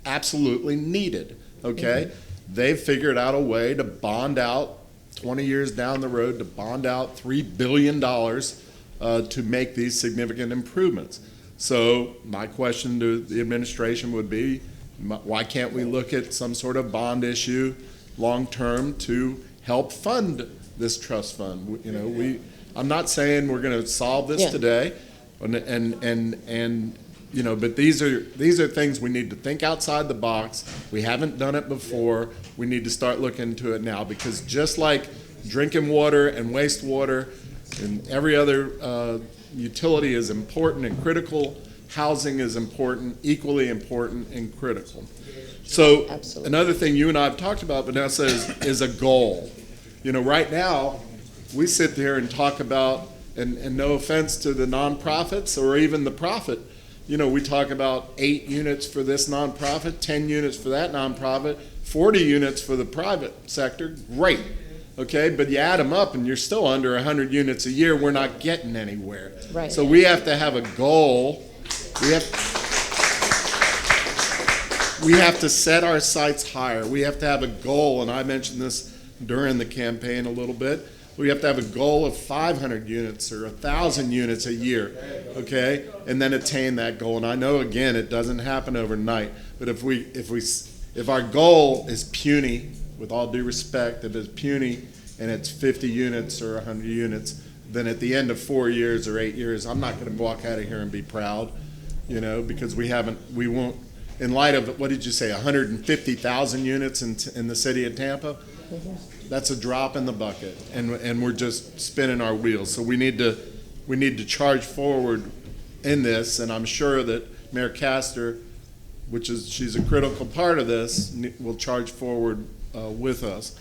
absolutely needed, okay? Mm-hmm. They've figured out a way to bond out 20 years down the road, to bond out $3 billion to make these significant improvements. So my question to the administration would be, why can't we look at some sort of bond issue long-term to help fund this trust fund? I'm not saying we're going to solve this today, but these are things we need to think outside the box. We haven't done it before. We need to start looking into it now, because just like drinking water and wastewater and every other utility is important and critical, housing is important, equally important and critical. So absolutely. Another thing you and I have talked about, Vanessa, is a goal. Right now, we sit there and talk about, and no offense to the nonprofits or even the profit, we talk about 8 units for this nonprofit, 10 units for that nonprofit, 40 units for the private sector. Great, okay? But you add them up and you're still under 100 units a year. We're not getting anywhere. Right. So we have to have a goal. We have to set our sights higher. We have to have a goal, and I mentioned this during the campaign a little bit. We have to have a goal of 500 units or 1,000 units a year, okay, and then attain that goal. And I know, again, it doesn't happen overnight. But if our goal is puny, with all due respect, if it's puny and it's 50 units or 100 units, then at the end of 4 years or 8 years, I'm not going to walk out of here and be proud, because we won't. In light of, what did you say, 150,000 units in the city of Tampa? Mm-hmm. that's a drop in the bucket, and we're just spinning our wheels. So we need to charge forward in this, and I'm sure that Mayor Castor, she's a critical part of this, will charge forward with us.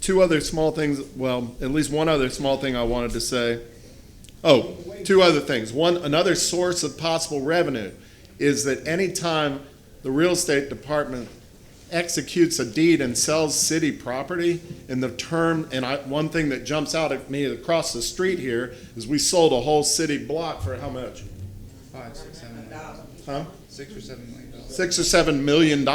Two other small things, well, at least one other small thing I wanted to say. Oh, two other things. One, another source of possible revenue is that anytime the real estate department executes a deed and sells city property in the term, and one thing that jumps out at me across the street here is we sold a whole city block for how much? 5, 6, 7 million. Huh? $6 or $7 million. $6 or $7 million.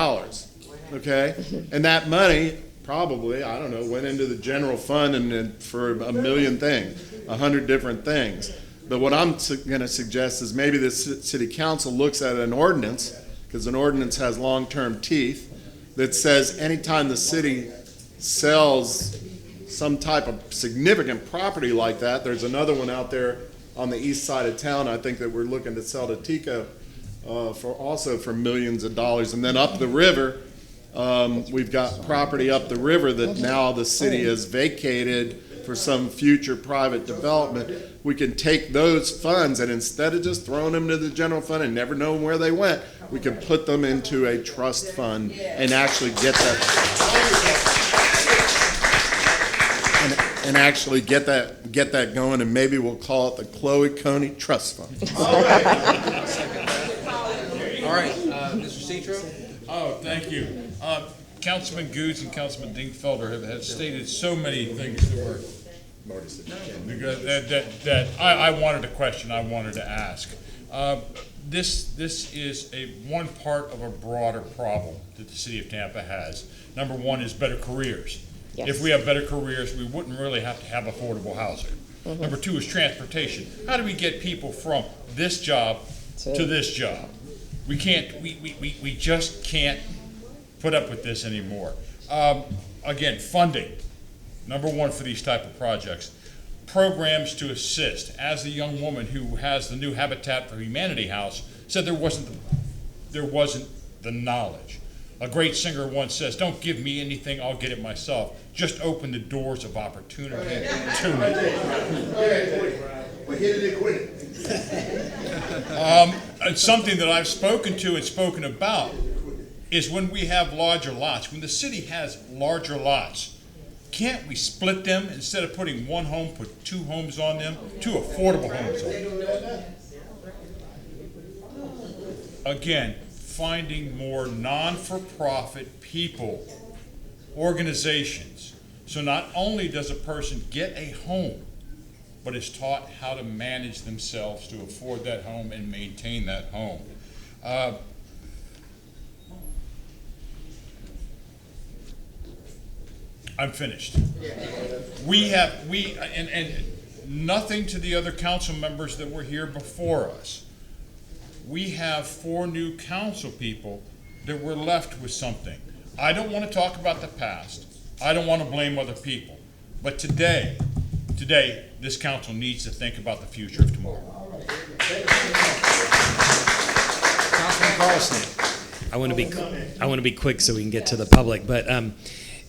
Okay, and that money probably, I don't know, went into the general fund and for a million things, 100 different things. But what I'm going to suggest is maybe the city council looks at an ordinance, because an ordinance has long-term teeth, that says anytime the city sells some type of significant property like that, there's another one out there on the east side of town, I think, that we're looking to sell to Tico for millions of dollars. And then up the river, we've got property up the river that now the city has vacated for some future private development. We can take those funds, and instead of just throwing them to the general fund and never knowing where they went, we can put them into a trust fund and actually get that get that going, and maybe we'll call it the Chloe Coney Trust Fund. All right, Mr. Citro. Oh, thank you. Councilman Goods and Councilman Dingfelder have stated so many things that were that I wanted to question, I wanted to ask. This is one part of a broader problem that the city of Tampa has. Number one is better careers. Yes. If we have better careers, we wouldn't really have to have affordable housing. Number two is transportation. How do we get people from this job to this job? We can't. We just can't put up with this anymore. Again, funding. Number one for these type of projects. Programs to assist. As the young woman who has the new Habitat for Humanity house said, there wasn't the knowledge. A great singer once says, "Don't give me anything, I'll get it myself. Just open the doors of opportunity to me." And something that I've spoken to and spoken about is when we have larger lots, when the city has larger lots, can't we split them instead of putting one home, put two homes on them, two affordable homes on them? Again, finding more non-for-profit people, organizations. So not only does a person get a home, but is taught how to manage themselves to afford that home and maintain that home. I'm finished. And nothing to the other council members that were here before us. We have 4 new council people that were left with something. I don't want to talk about the past. I don't want to blame other people. But today, this council needs to think about the future of tomorrow. Councilman Carlson. I want to be quick so we can get to the public, but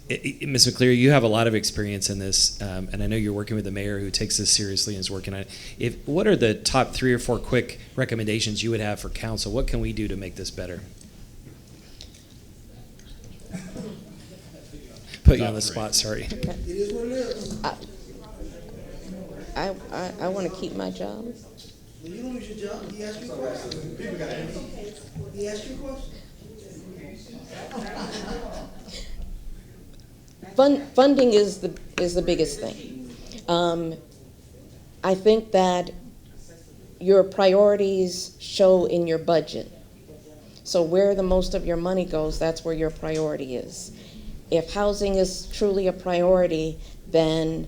Ms. McCleary, you have a lot of experience in this, and I know you're working with the mayor who takes this seriously and is working on it. What are the top 3 or 4 quick recommendations you would have for council? What can we do to make this better? Put you on the spot, sorry. It is what it is. I want to keep my job. Well, you don't lose your job. He asked you a question. He asked you a question. Funding is the biggest thing. I think that your priorities show in your budget. So where the most of your money goes, that's where your priority is. If housing is truly a priority, then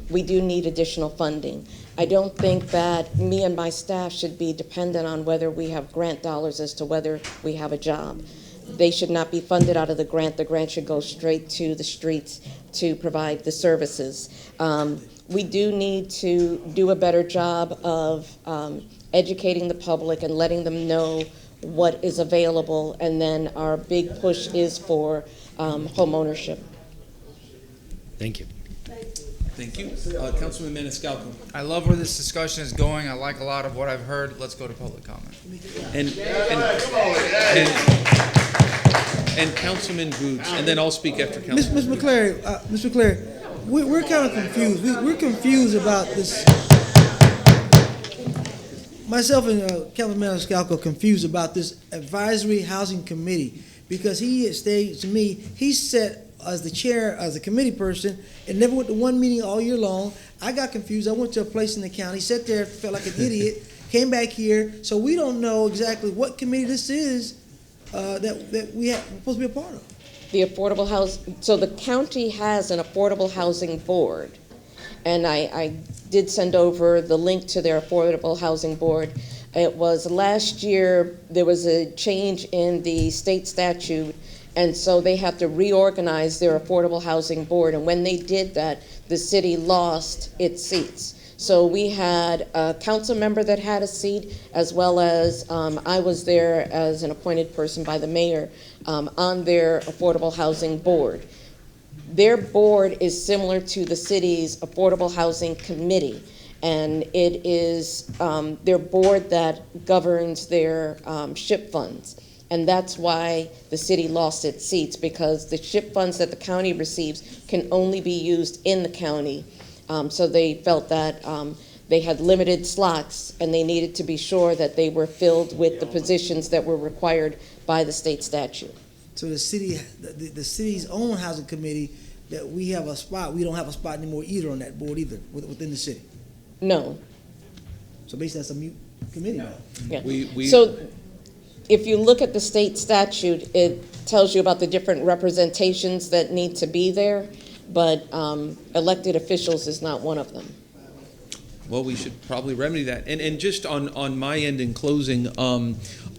we do need additional funding. I don't think that me and my staff should be dependent on whether we have grant dollars as to whether we have a job. They should not be funded out of the grant. The grant should go straight to the streets to provide the services. We do need to do a better job of educating the public and letting them know what is available, and then our big push is for home ownership. Thank you. Thank you. Councilman Maniscalco. I love where this discussion is going. I like a lot of what I've heard. Let's go to public comment. And Councilman Boots, and then I'll speak after Councilman. Mr. McClary, we're kind of confused. We're confused about this. Myself and Councilman Maniscalco are confused about this advisory housing committee because he stated to me he sat as the chair, as a committee person, and never went to one meeting all year long. I got confused. I went to a place in the county, sat there, felt like an idiot, came back here. So we don't know exactly what committee this is that we're supposed to be a part of. The affordable house, so the county has an affordable housing board. And I did send over the link to their affordable housing board. It was last year, there was a change in the state statute, and so they have to reorganize their affordable housing board. And when they did that, the city lost its seats. So we had a council member that had a seat, as well as I was there as an appointed person by the mayor on their affordable housing board. Their board is similar to the city's affordable housing committee, and it is their board that governs their SHIP funds. And that's why the city lost its seats, because the SHIP funds that the county receives can only be used in the county. So they felt that they had limited slots, and they needed to be sure that they were filled with the positions that were required by the state statute. So the city's own housing committee, that we have a spot, we don't have a spot anymore either on that board either, within the city. No. So basically that's a mute committee now. Yeah. So if you look at the state statute, it tells you about the different representations that need to be there, but elected officials is not one of them. Well, we should probably remedy that. And just on my end in closing,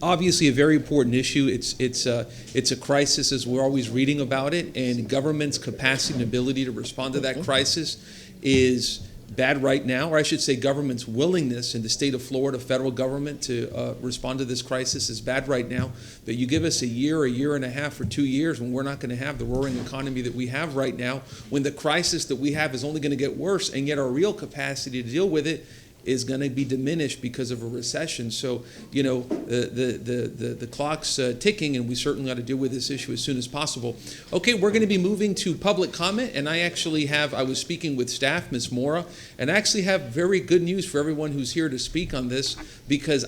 obviously a very important issue. It's a crisis as we're always reading about it, and government's capacity and ability to respond to that crisis is bad right now, or I should say government's willingness in the state of Florida, federal government, to respond to this crisis is bad right now. But you give us a year and a half, or 2 years when we're not going to have the roaring economy that we have right now, when the crisis that we have is only going to get worse, and yet our real capacity to deal with it is going to be diminished because of a recession. So, you know, the clock's ticking, and we certainly ought to deal with this issue as soon as possible. Okay, we're going to be moving to public comment, and I was speaking with staff, Ms. Mora, and I actually have very good news for everyone who's here to speak on this, because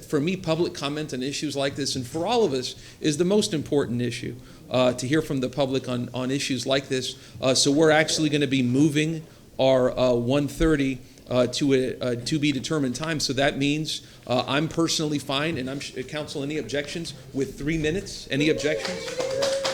for me, public comment on issues like this, and for all of us, is the most important issue, to hear from the public on issues like this. So we're actually going to be moving our 1:30 to a to-be-determined time. So that means I'm personally fine, and Council, any objections with 3 minutes? Any objections?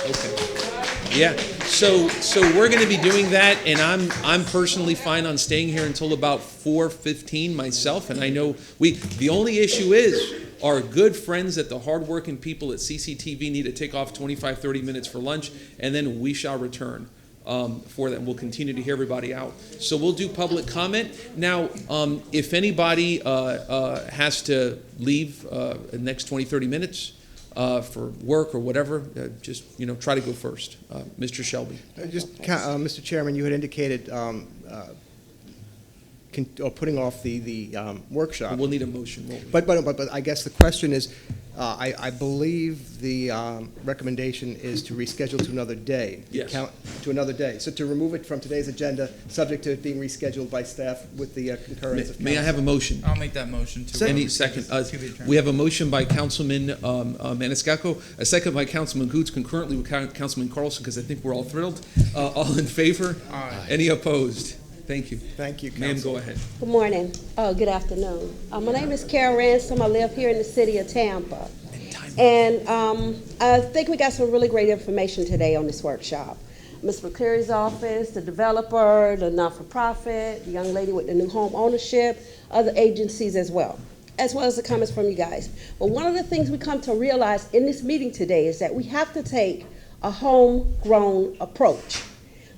Okay. Yeah. So we're going to be doing that, and I'm personally fine on staying here until about 4:15 myself. And I know the only issue is our good friends at the hardworking people at CCTV need to take off 25, 30 minutes for lunch, and then we shall return. For that, we'll continue to hear everybody out. So we'll do public comment. Now, if anybody has to leave in the next 20, 30 minutes for work or whatever, just try to go first. Mr. Shelby. Mr. Chairman, you had indicated putting off the workshop. We'll need a motion, won't we? But I guess the question is, I believe the recommendation is to reschedule to another day. Yes. To another day. So to remove it from today's agenda, subject to it being rescheduled by staff with the concurrence of council. May I have a motion? I'll make that motion. Any second. We have a motion by Councilman Maniscalco, a second by Councilman Goots, concurrently with Councilman Carlson, because I think we're all thrilled. All in favor? Aye. Any opposed? Thank you. Thank you, Ma'am, go ahead. Good morning. Good afternoon. My name is Carol Ransom. I live here in the city of Tampa. And I think we got some really great information today on this workshop. Ms. McCleary's office, the developer, the not-for-profit, the young lady with the new home ownership, other agencies as well as the comments from you guys. But one of the things we come to realize in this meeting today is that we have to take a homegrown approach.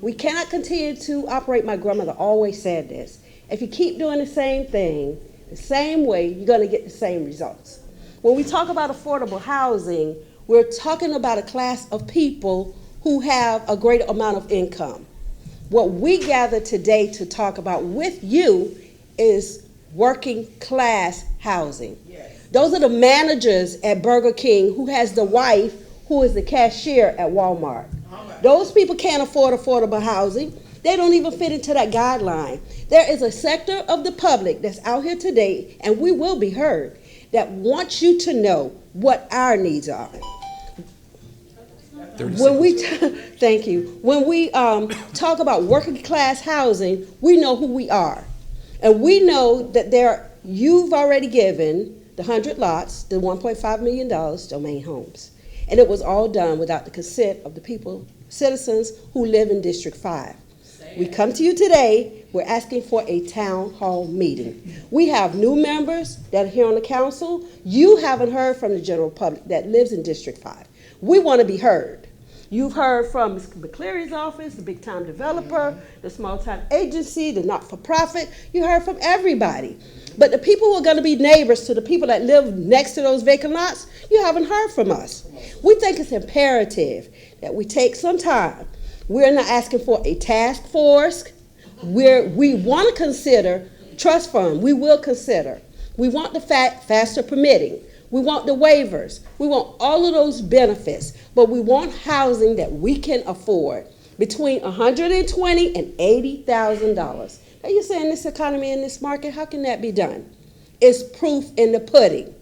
We cannot continue to operate, my grandmother always said this, if you keep doing the same thing, the same way, you're going to get the same results. When we talk about affordable housing, we're talking about a class of people who have a greater amount of income. What we gather today to talk about with you is working class housing. Those are the managers at Burger King who has the wife who is the cashier at Walmart. Those people can't afford affordable housing. They don't even fit into that guideline. There is a sector of the public that's out here today, and we will be heard, that wants you to know what our needs are. When we thank you. When we talk about working class housing, we know who we are, and we know that you've already given the 100 lots, the $1.5 million domain homes, and it was all done without the consent of the people, citizens who live in District 5. We come to you today, we're asking for a town hall meeting. We have new members that are here on the council. You haven't heard from the general public that lives in District 5. We want to be heard. You've heard from Ms. McCleary's office, the big-time developer, the small-time agency, the not-for-profit. You heard from everybody. But the people who are going to be neighbors to the people that live next to those vacant lots, you haven't heard from us. We think it's imperative that we take some time. We're not asking for a task force. We want to consider trust fund. We will consider. We want the faster permitting. We want the waivers. We want all of those benefits. But we want housing that we can afford between $120,000 and $80,000. Now you're saying this economy in this market, how can that be done? It's proof in the pudding.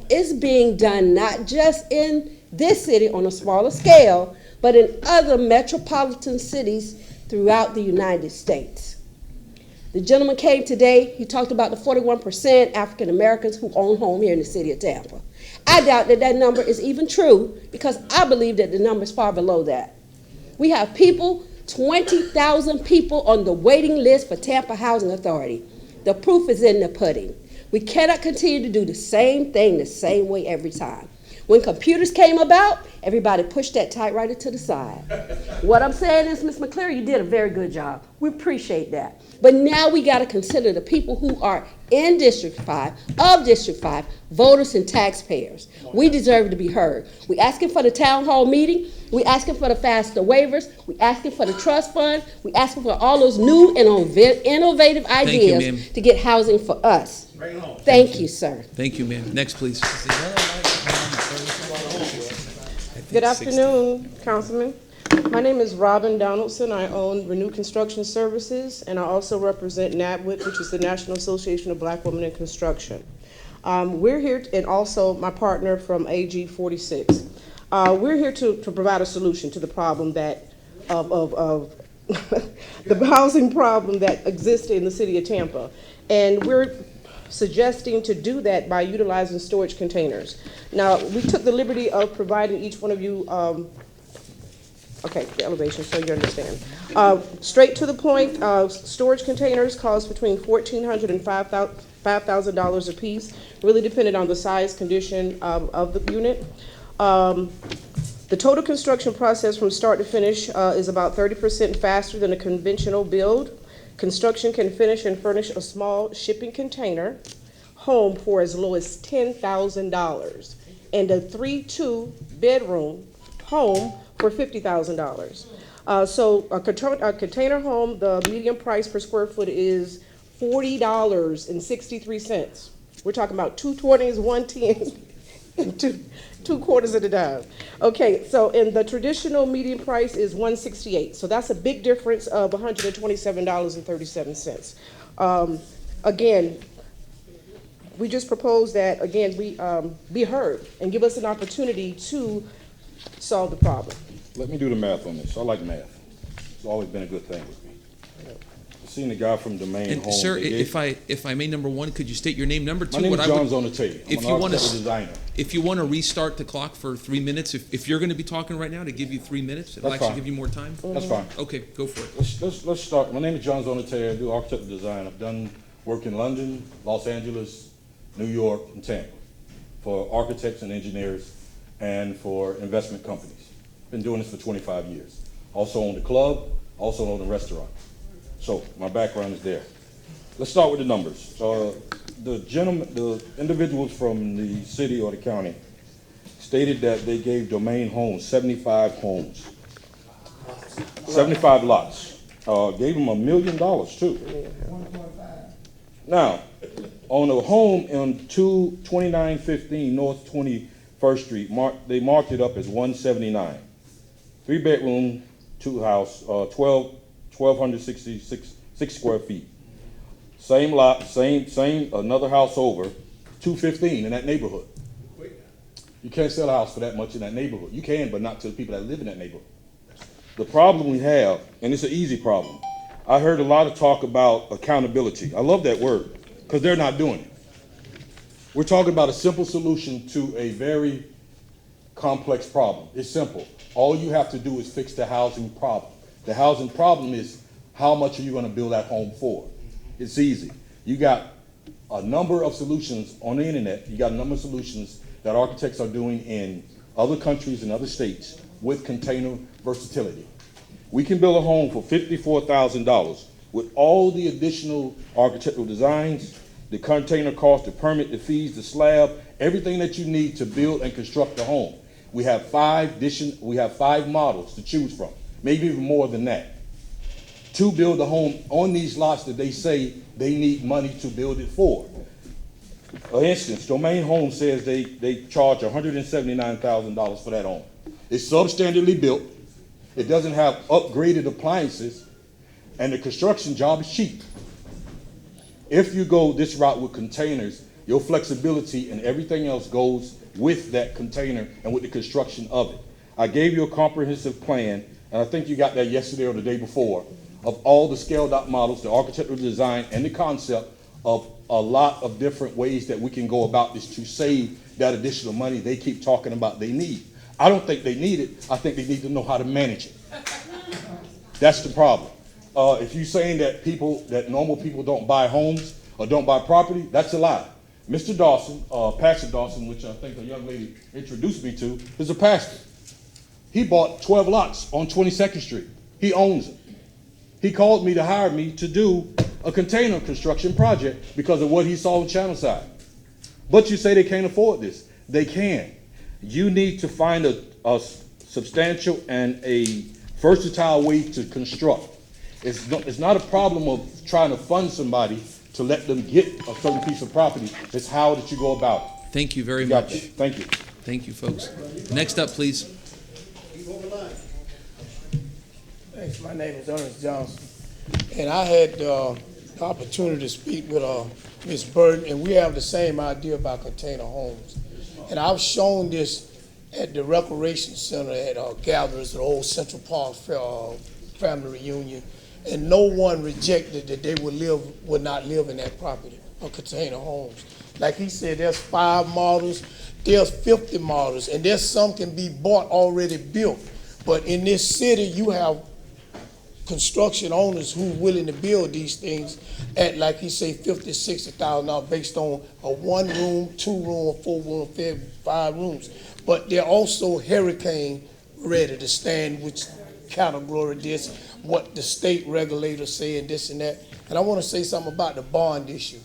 It's being done not just in this city on a smaller scale, but in other metropolitan cities throughout the United States. The gentleman came today, he talked about the 41% African Americans who own home here in the city of Tampa. I doubt that that number is even true because I believe that the number is far below that. We have people, 20,000 people on the waiting list for Tampa Housing Authority. The proof is in the pudding. We cannot continue to do the same thing the same way every time. When computers came about, everybody pushed that typewriter to the side. What I'm saying is, Ms. McCleary, you did a very good job. We appreciate that. But now we got to consider the people who are in District 5, of District 5, voters and taxpayers. We deserve to be heard. We asking for the town hall meeting. We asking for the faster waivers. We asking for the trust fund. We asking for all those new and innovative ideas to get housing for us. Thank you, sir. Thank you, ma'am. Next, please. Good afternoon, Councilman. My name is Robin Donaldson. I own Renew Construction Services, and I also represent NABWIC, which is the National Association of Black Women in Construction. We're here, and also my partner from AG 46. We're here to provide a solution to the problem that of the housing problem that exists in the city of Tampa, and we're suggesting to do that by utilizing storage containers. Now, we took the liberty of providing each one of you, the elevation, so you understand. Straight to the point, storage containers cost between $1,400 and $5,000 a piece, really depending on the size, condition of the unit. The total construction process from start to finish is about 30% faster than a conventional build. Construction can finish and furnish a small shipping container home for as low as $10,000 and a 3-2 bedroom home for $50,000. So a container home, the median price per square foot is $40.63. We're talking about 2 20s, 110, and two quarters at a dime. Okay, so in the traditional median price is $168. So that's a big difference of $127.37. Again, we just propose that, again, we be heard and give us an opportunity to solve the problem. Let me do the math on this. I like math. It's always been a good thing with me. I've seen the guy from Domain And Home. sir, if I may, number one, could you state your name? Number two, My name what is I would, John Zonatelli. I'm an architectural designer. If you want to restart the clock for 3 minutes, if you're going to be talking right now, to give you 3 minutes, it'll That's actually fine. give you more time. That's fine. Okay, go for it. Let's start. My name is John Zonatelli. I do architectural design. I've done work in London, Los Angeles, New York, and Tampa for architects and engineers and for investment companies. Been doing this for 25 years. Also owned a club, also owned a restaurant. So my background is there. Let's start with the numbers. The individuals from the city or the county stated that they gave Domain Homes 75 homes, 75 lots. Gave them $1 million too. Now, on a home on 2915 North 21st Street, they marked it up as 179. 3 bedroom, 2 house, 1,266 square feet. Same lot, same, another house over, 215 in that neighborhood. You can't sell a house for that much in that neighborhood. You can, but not to the people that live in that neighborhood. The problem we have, and it's an easy problem, I heard a lot of talk about accountability. I love that word, because they're not doing it. We're talking about a simple solution to a very complex problem. It's simple. All you have to do is fix the housing problem. The housing problem is, how much are you going to build that home for? It's easy. You got a number of solutions on the internet. You got a number of solutions that architects are doing in other countries and other states with container versatility. We can build a home for $54,000 with all the additional architectural designs, the container cost, the permit, the fees, the slab, everything that you need to build and construct a home. We have 5 models to choose from, maybe even more than that, to build a home on these lots that they say they need money to build it for. For instance, Domain Home says they charge $179,000 for that home. It's substandardly built. It doesn't have upgraded appliances, and the construction job is cheap. If you go this route with containers, your flexibility and everything else goes with that container and with the construction of it. I gave you a comprehensive plan, and I think you got that yesterday or the day before, of all the scaled out models, the architectural design, and the concept of a lot of different ways that we can go about this to save that additional money they keep talking about they need. I don't think they need it. I think they need to know how to manage it. That's the problem. If you're saying that normal people don't buy homes or don't buy property, that's a lie. Mr. Dawson, Pastor Dawson, which I think the young lady introduced me to, is a pastor. He bought 12 lots on 22nd Street. He owns them. He called me to hire me to do a container construction project because of what he saw on Channelside. But you say they can't afford this. They can. You need to find a substantial and a versatile way to construct. It's not a problem of trying to fund somebody to let them get a certain piece of property. It's how that you go about it. Thank you very much. Thank you. Thank you, folks. Next up, please. Thanks. My name is Ernest Johnson, and I had the opportunity to speak with Ms. Burton, and we have the same idea about container homes. And I've shown this at the Recreation Center at gatherings, the old Central Park family reunion, and no one rejected that they would not live in that property or container homes. Like he said, there's 5 models, there's 50 models, and there's some can be bought already built. But in this city, you have construction owners who are willing to build these things at, like he say, $50,000, $60,000 based on a 1 room, 2 room, 4 room, 5 rooms. But they're also hurricane ready to stand which category this, what the state regulators say and this and that. And I want to say something about the bond issue.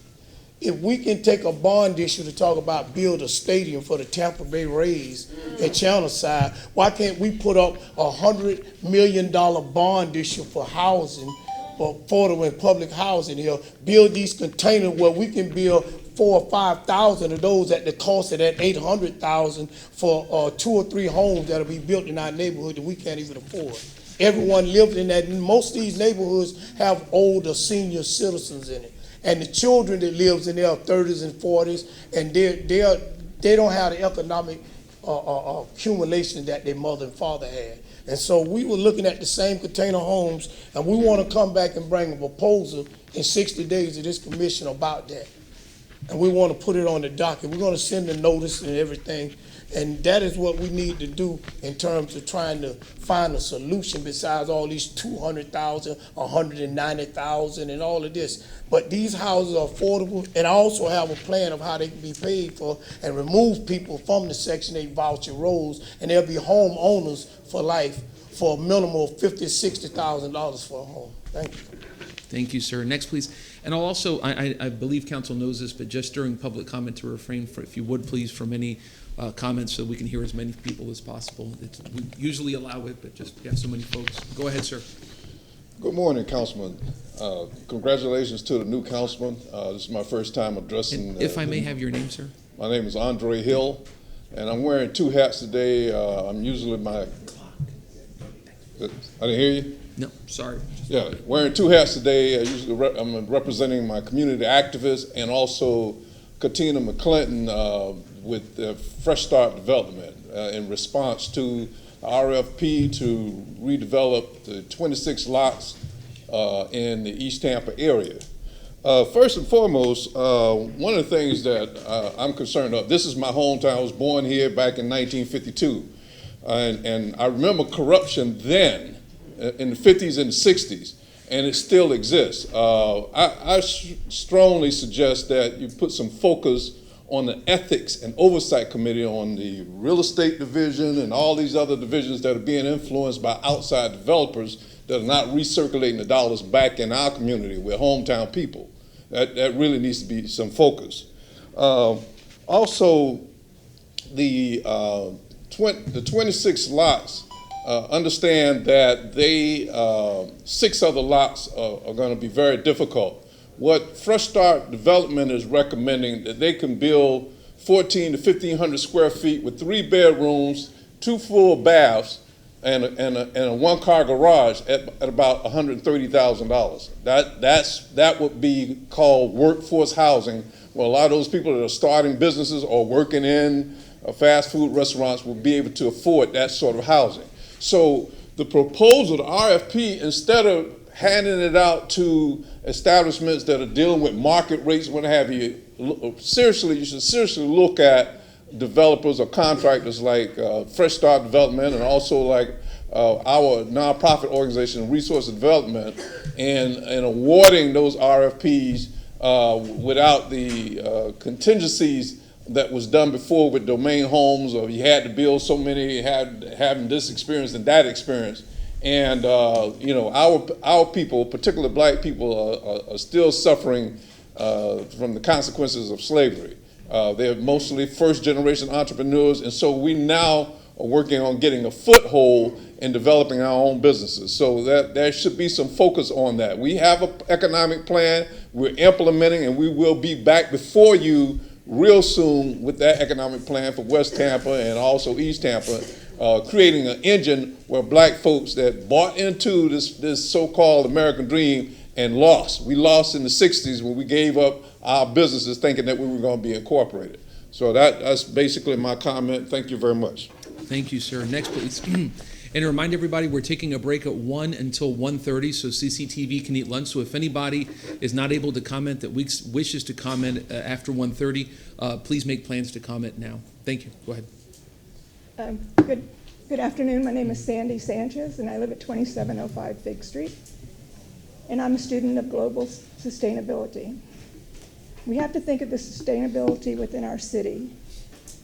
If we can take a bond issue to talk about build a stadium for the Tampa Bay Rays at Channelside, why can't we put up $100 million bond issue for housing, for affordable and public housing here, build these containers where we can build 4,000 or 5,000 of those at the cost of that $800,000 for 2 or 3 homes that'll be built in our neighborhood that we can't even afford. Everyone lived in that. Most of these neighborhoods have older senior citizens in it. And the children that lives in their 30s and 40s, and they don't have the economic accumulation that their mother and father had. And so we were looking at the same container homes, and we want to come back and bring a proposal in 60 days to this commission about that. And we want to put it on the docket. We're going to send a notice and everything. And that is what we need to do in terms of trying to find a solution besides all these 200,000, 190,000 and all of this. But these houses are affordable, and I also have a plan of how they can be paid for and remove people from the Section 8 voucher rolls, and they'll be homeowners for life for a minimum of $50,000, $60,000 for a home. Thank you. Thank you, sir. Next, please. And I'll also, I believe council knows this, but just during public comment to refrain, if you would please, from any comments so we can hear as many people as possible. We usually allow it, but just we have so many folks. Go ahead, sir. Good morning, Councilman. Congratulations to the new councilman. This is my first time addressing. And if I may have your name, sir? My name is Andre Hill, and I'm wearing two hats today. I'm usually I didn't hear you? No, sorry. Yeah, wearing two hats today. I'm representing my community activists and also Katina McClinton with Fresh Start Development in response to the RFP to redevelop the 26 lots in the East Tampa area. First and foremost, one of the things that I'm concerned of, this is my hometown. I was born here back in 1952. And I remember corruption then in the 50s and the 60s, and it still exists. I strongly suggest that you put some focus on the ethics and oversight committee on the real estate division and all these other divisions that are being influenced by outside developers that are not recirculating the dollars back in our community. We're hometown people. That really needs to be some focus. Also, the 26 lots, understand that 6 other lots are going to be very difficult. What Fresh Start Development is recommending that they can build 1,400 to 1,500 square feet with 3 bedrooms, 2 full baths, and a 1-car garage at about $130,000. That would be called workforce housing, where a lot of those people that are starting businesses or working in fast food restaurants will be able to afford that sort of housing. So the proposal, the RFP, instead of handing it out to establishments that are dealing with market rates, what have you, you should seriously look at developers or contractors like Fresh Start Development and also like our nonprofit organization, Resource Development, and awarding those RFPs without the contingencies that was done before with domain homes, or you had to build so many, having this experience and that experience. And our people, particularly black people, are still suffering from the consequences of slavery. They're mostly first-generation entrepreneurs, and so we now are working on getting a foothold in developing our own businesses. So that there should be some focus on that. We have an economic plan, we're implementing, and we will be back before you real soon with that economic plan for West Tampa and also East Tampa, creating an engine where black folks that bought into this so-called American dream and lost. We lost in the 60s when we gave up our businesses thinking that we were going to be incorporated. So that's basically my comment. Thank you very much. Thank you, sir. Next, please. And to remind everybody, we're taking a break at 1 until 1:30, so CCTV can eat lunch. So if anybody is not able to comment that wishes to comment after 1:30, please make plans to comment now. Thank you. Go ahead. Good afternoon. My name is Sandy Sanchez, and I live at 2705 Fig Street. And I'm a student of global sustainability. We have to think of the sustainability within our city,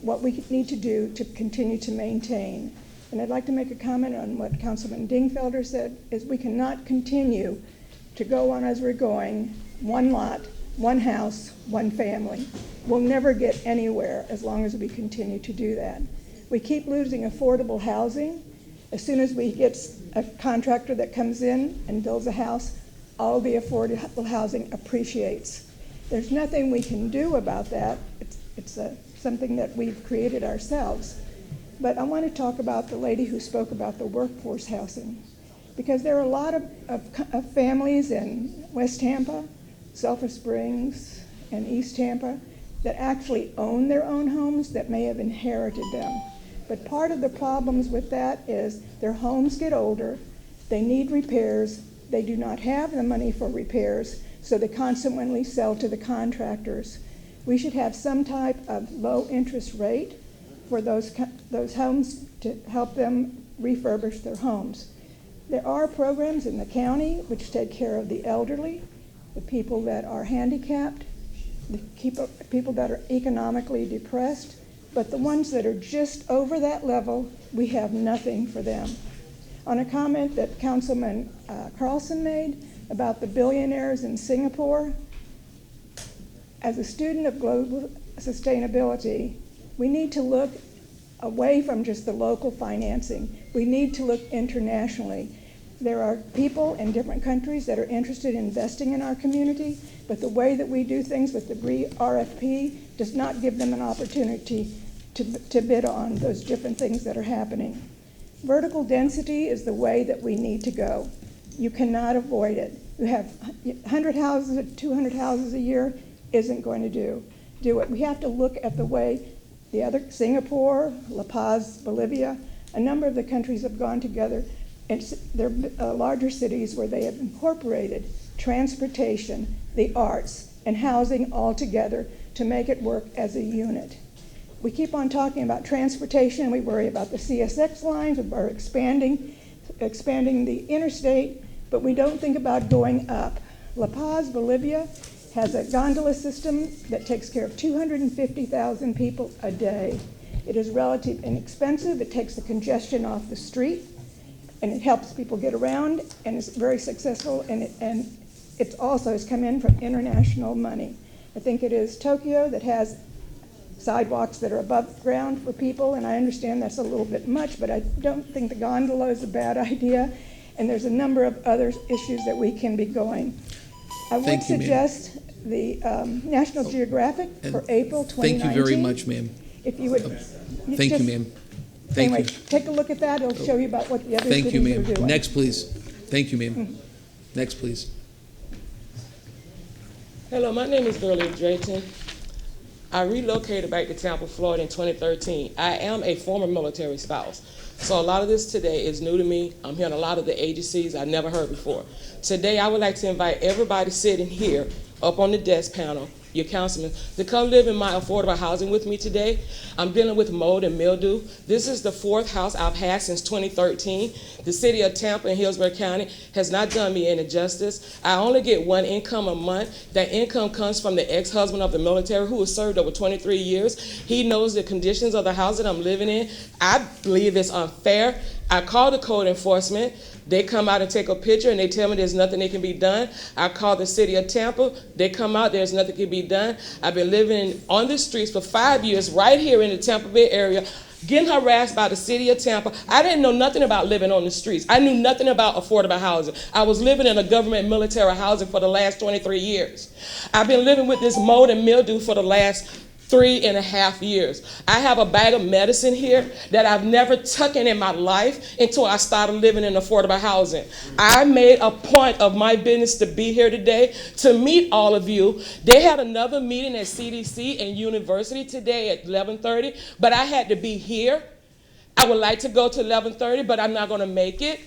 what we need to do to continue to maintain. And I'd like to make a comment on what Councilman Dingfelder said, is we cannot continue to go on as we're going, one lot, one house, one family. We'll never get anywhere as long as we continue to do that. We keep losing affordable housing. As soon as we get a contractor that comes in and builds a house, all the affordable housing appreciates. There's nothing we can do about that. It's something that we've created ourselves. But I want to talk about the lady who spoke about the workforce housing, because there are a lot of families in West Tampa, Sulphur Springs, and East Tampa that actually own their own homes that may have inherited them. But part of the problems with that is their homes get older, they need repairs, they do not have the money for repairs, so they consequently sell to the contractors. We should have some type of low interest rate for those homes to help them refurbish their homes. There are programs in the county which take care of the elderly, the people that are handicapped, the people that are economically depressed, but the ones that are just over that level, we have nothing for them. On a comment that Councilman Carlson made about the billionaires in Singapore, as a student of global sustainability, we need to look away from just the local financing. We need to look internationally. There are people in different countries that are interested in investing in our community, but the way that we do things with the RFP does not give them an opportunity to bid on those different things that are happening. Vertical density is the way that we need to go. You cannot avoid it. You have 100 houses, 200 houses a year isn't going to do it. We have to look at the way the other, Singapore, La Paz, Bolivia, a number of the countries have gone together, and they're larger cities where they have incorporated transportation, the arts, and housing all together to make it work as a unit. We keep on talking about transportation. We worry about the CSX lines. We're expanding the interstate, but we don't think about going up. La Paz, Bolivia, has a gondola system that takes care of 250,000 people a day. It is relatively inexpensive. It takes the congestion off the street, and it helps people get around, and it's very successful, and it also has come in from international money. I think it is Tokyo that has sidewalks that are above ground for people, and I understand that's a little bit much, but I don't think the gondola is a bad idea, and there's a number of other issues that we can be going. I would suggest the National Geographic for April 2019. Thank you very much, ma'am. If you would. Thank you, ma'am. Thank anyway, you. Take a look at that. It'll show you about what the other Thank you, cities are ma'am. doing. Next, please. Thank you, ma'am. Next, please. Hello, my name is Burley Drayton. I relocated back to Tampa, Florida in 2013. I am a former military spouse. So a lot of this today is new to me. I'm hearing a lot of the agencies I never heard before. Today, I would like to invite everybody sitting here up on the desk panel, your councilman, to come live in my affordable housing with me today. I'm dealing with mold and mildew. This is the 4th house I've had since 2013. The city of Tampa and Hillsborough County has not done me any justice. I only get one income a month. That income comes from the ex-husband of the military who has served over 23 years. He knows the conditions of the house that I'm living in. I believe it's unfair. I call the code enforcement. They come out and take a picture and they tell me there's nothing that can be done. I call the city of Tampa. They come out, there's nothing can be done. I've been living on the streets for 5 years right here in the Tampa Bay area, getting harassed by the city of Tampa. I didn't know nothing about living on the streets. I knew nothing about affordable housing. I was living in a government military housing for the last 23 years. I've been living with this mold and mildew for the last 3.5 years. I have a bag of medicine here that I've never taken in my life until I started living in affordable housing. I made a point of my business to be here today to meet all of you. They had another meeting at CDC and University today at 11:30, but I had to be here. I would like to go to 11:30, but I'm not going to make it.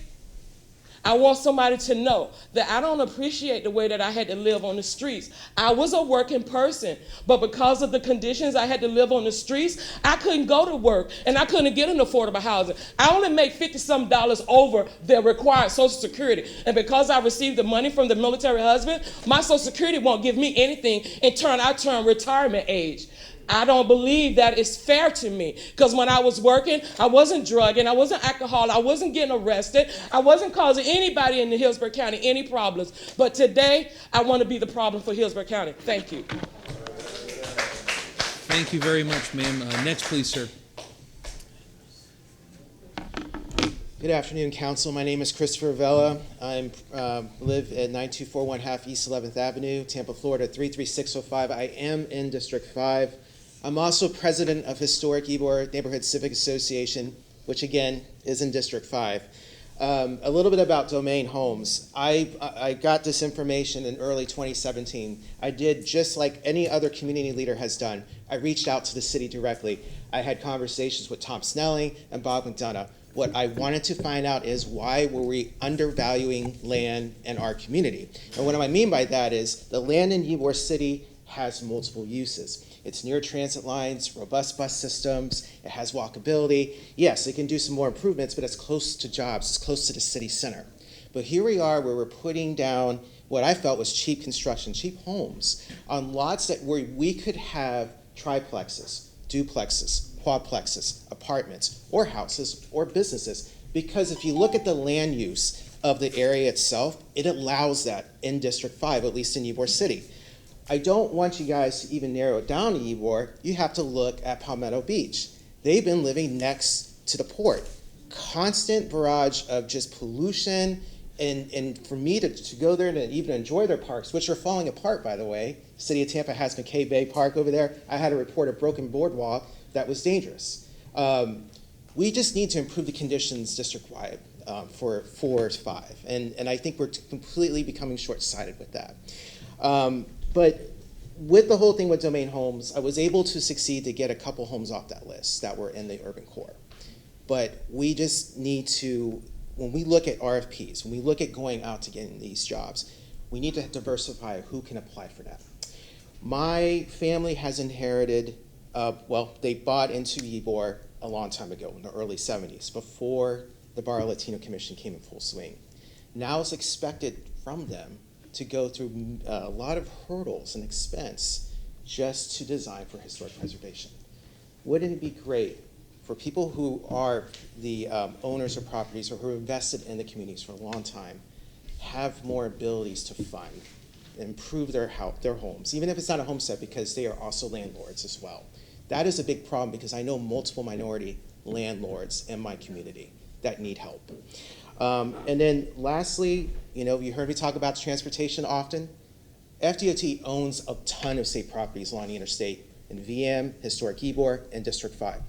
I want somebody to know that I don't appreciate the way that I had to live on the streets. I was a working person, but because of the conditions I had to live on the streets, I couldn't go to work and I couldn't get an affordable housing. I only make $50-some over the required Social Security. And because I received the money from the military husband, my Social Security won't give me anything until I turn retirement age. I don't believe that is fair to me, because when I was working, I wasn't drugging, I wasn't alcohol, I wasn't getting arrested, I wasn't causing anybody in the Hillsborough County any problems. But today, I want to be the problem for Hillsborough County. Thank you. Thank you very much, ma'am. Next, please, sir. Good afternoon, Council. My name is Christopher Vela. I live at 9241 half East 11th Avenue, Tampa, Florida, 33605. I am in District 5. I'm also president of Historic Ybor Neighborhood Civic Association, which again is in District 5. A little bit about Domain Homes. I got this information in early 2017. I did just like any other community leader has done. I reached out to the city directly. I had conversations with Tom Snelling and Bob McDonough. What I wanted to find out is why were we undervaluing land in our community? And what I mean by that is the land in Ybor City has multiple uses. It's near transit lines, robust bus systems, it has walkability. Yes, it can do some more improvements, but it's close to jobs, it's close to the city center. But here we are where we're putting down what I felt was cheap construction, cheap homes, on lots where we could have triplexes, duplexes, quadplexes, apartments, or houses, or businesses. Because if you look at the land use of the area itself, it allows that in District 5, at least in Ybor City. I don't want you guys to even narrow it down to Ybor. You have to look at Palmetto Beach. They've been living next to the port. Constant barrage of just pollution And for me to go there and even enjoy their parks, which are falling apart, by the way. City of Tampa has McKay Bay Park over there. I had to report a broken boardwalk that was dangerous. We just need to improve the conditions district-wide for 4 to 5. And I think we're completely becoming short-sighted with that. But with the whole thing with Domain Homes, I was able to succeed to get a couple homes off that list that were in the urban core. But we just need to, when we look at RFPs, when we look at going out to getting these jobs, we need to diversify who can apply for that. My family has inherited, they bought into Ybor a long time ago, in the early 70s, before the Bar Latino Commission came in full swing. Now it's expected from them to go through a lot of hurdles and expense just to design for historic preservation. Wouldn't it be great for people who are the owners of properties or who are invested in the communities for a long time, have more abilities to fund, improve their homes, even if it's not a homestead, because they are also landlords as well. That is a big problem because I know multiple minority landlords in my community that need help. And then lastly, you heard me talk about transportation often. FDOT owns a ton of state properties along the interstate in VM, Historic Ybor, and District 5.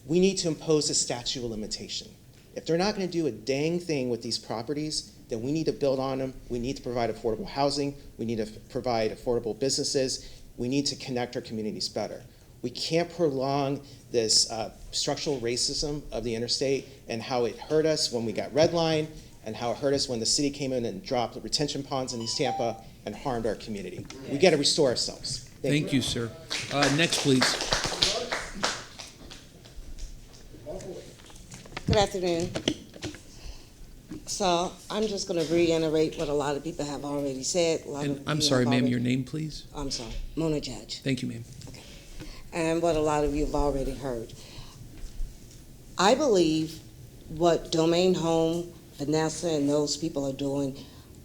We need to impose a statute of limitation. If they're not going to do a dang thing with these properties, then we need to build on them. We need to provide affordable housing. We need to provide affordable businesses. We need to connect our communities better. We can't prolong this structural racism of the interstate and how it hurt us when we got redlined and how it hurt us when the city came in and dropped the retention ponds in East Tampa and harmed our community. We got to restore ourselves. Thank you, sir. Next, please. Good afternoon. So I'm just going to reiterate what a lot of people have already said. And I'm sorry, ma'am, your name, please? I'm sorry, Mona Judge. Thank you, ma'am. Okay. And what a lot of you have already heard. I believe what Domain Home, Vanessa, and those people are doing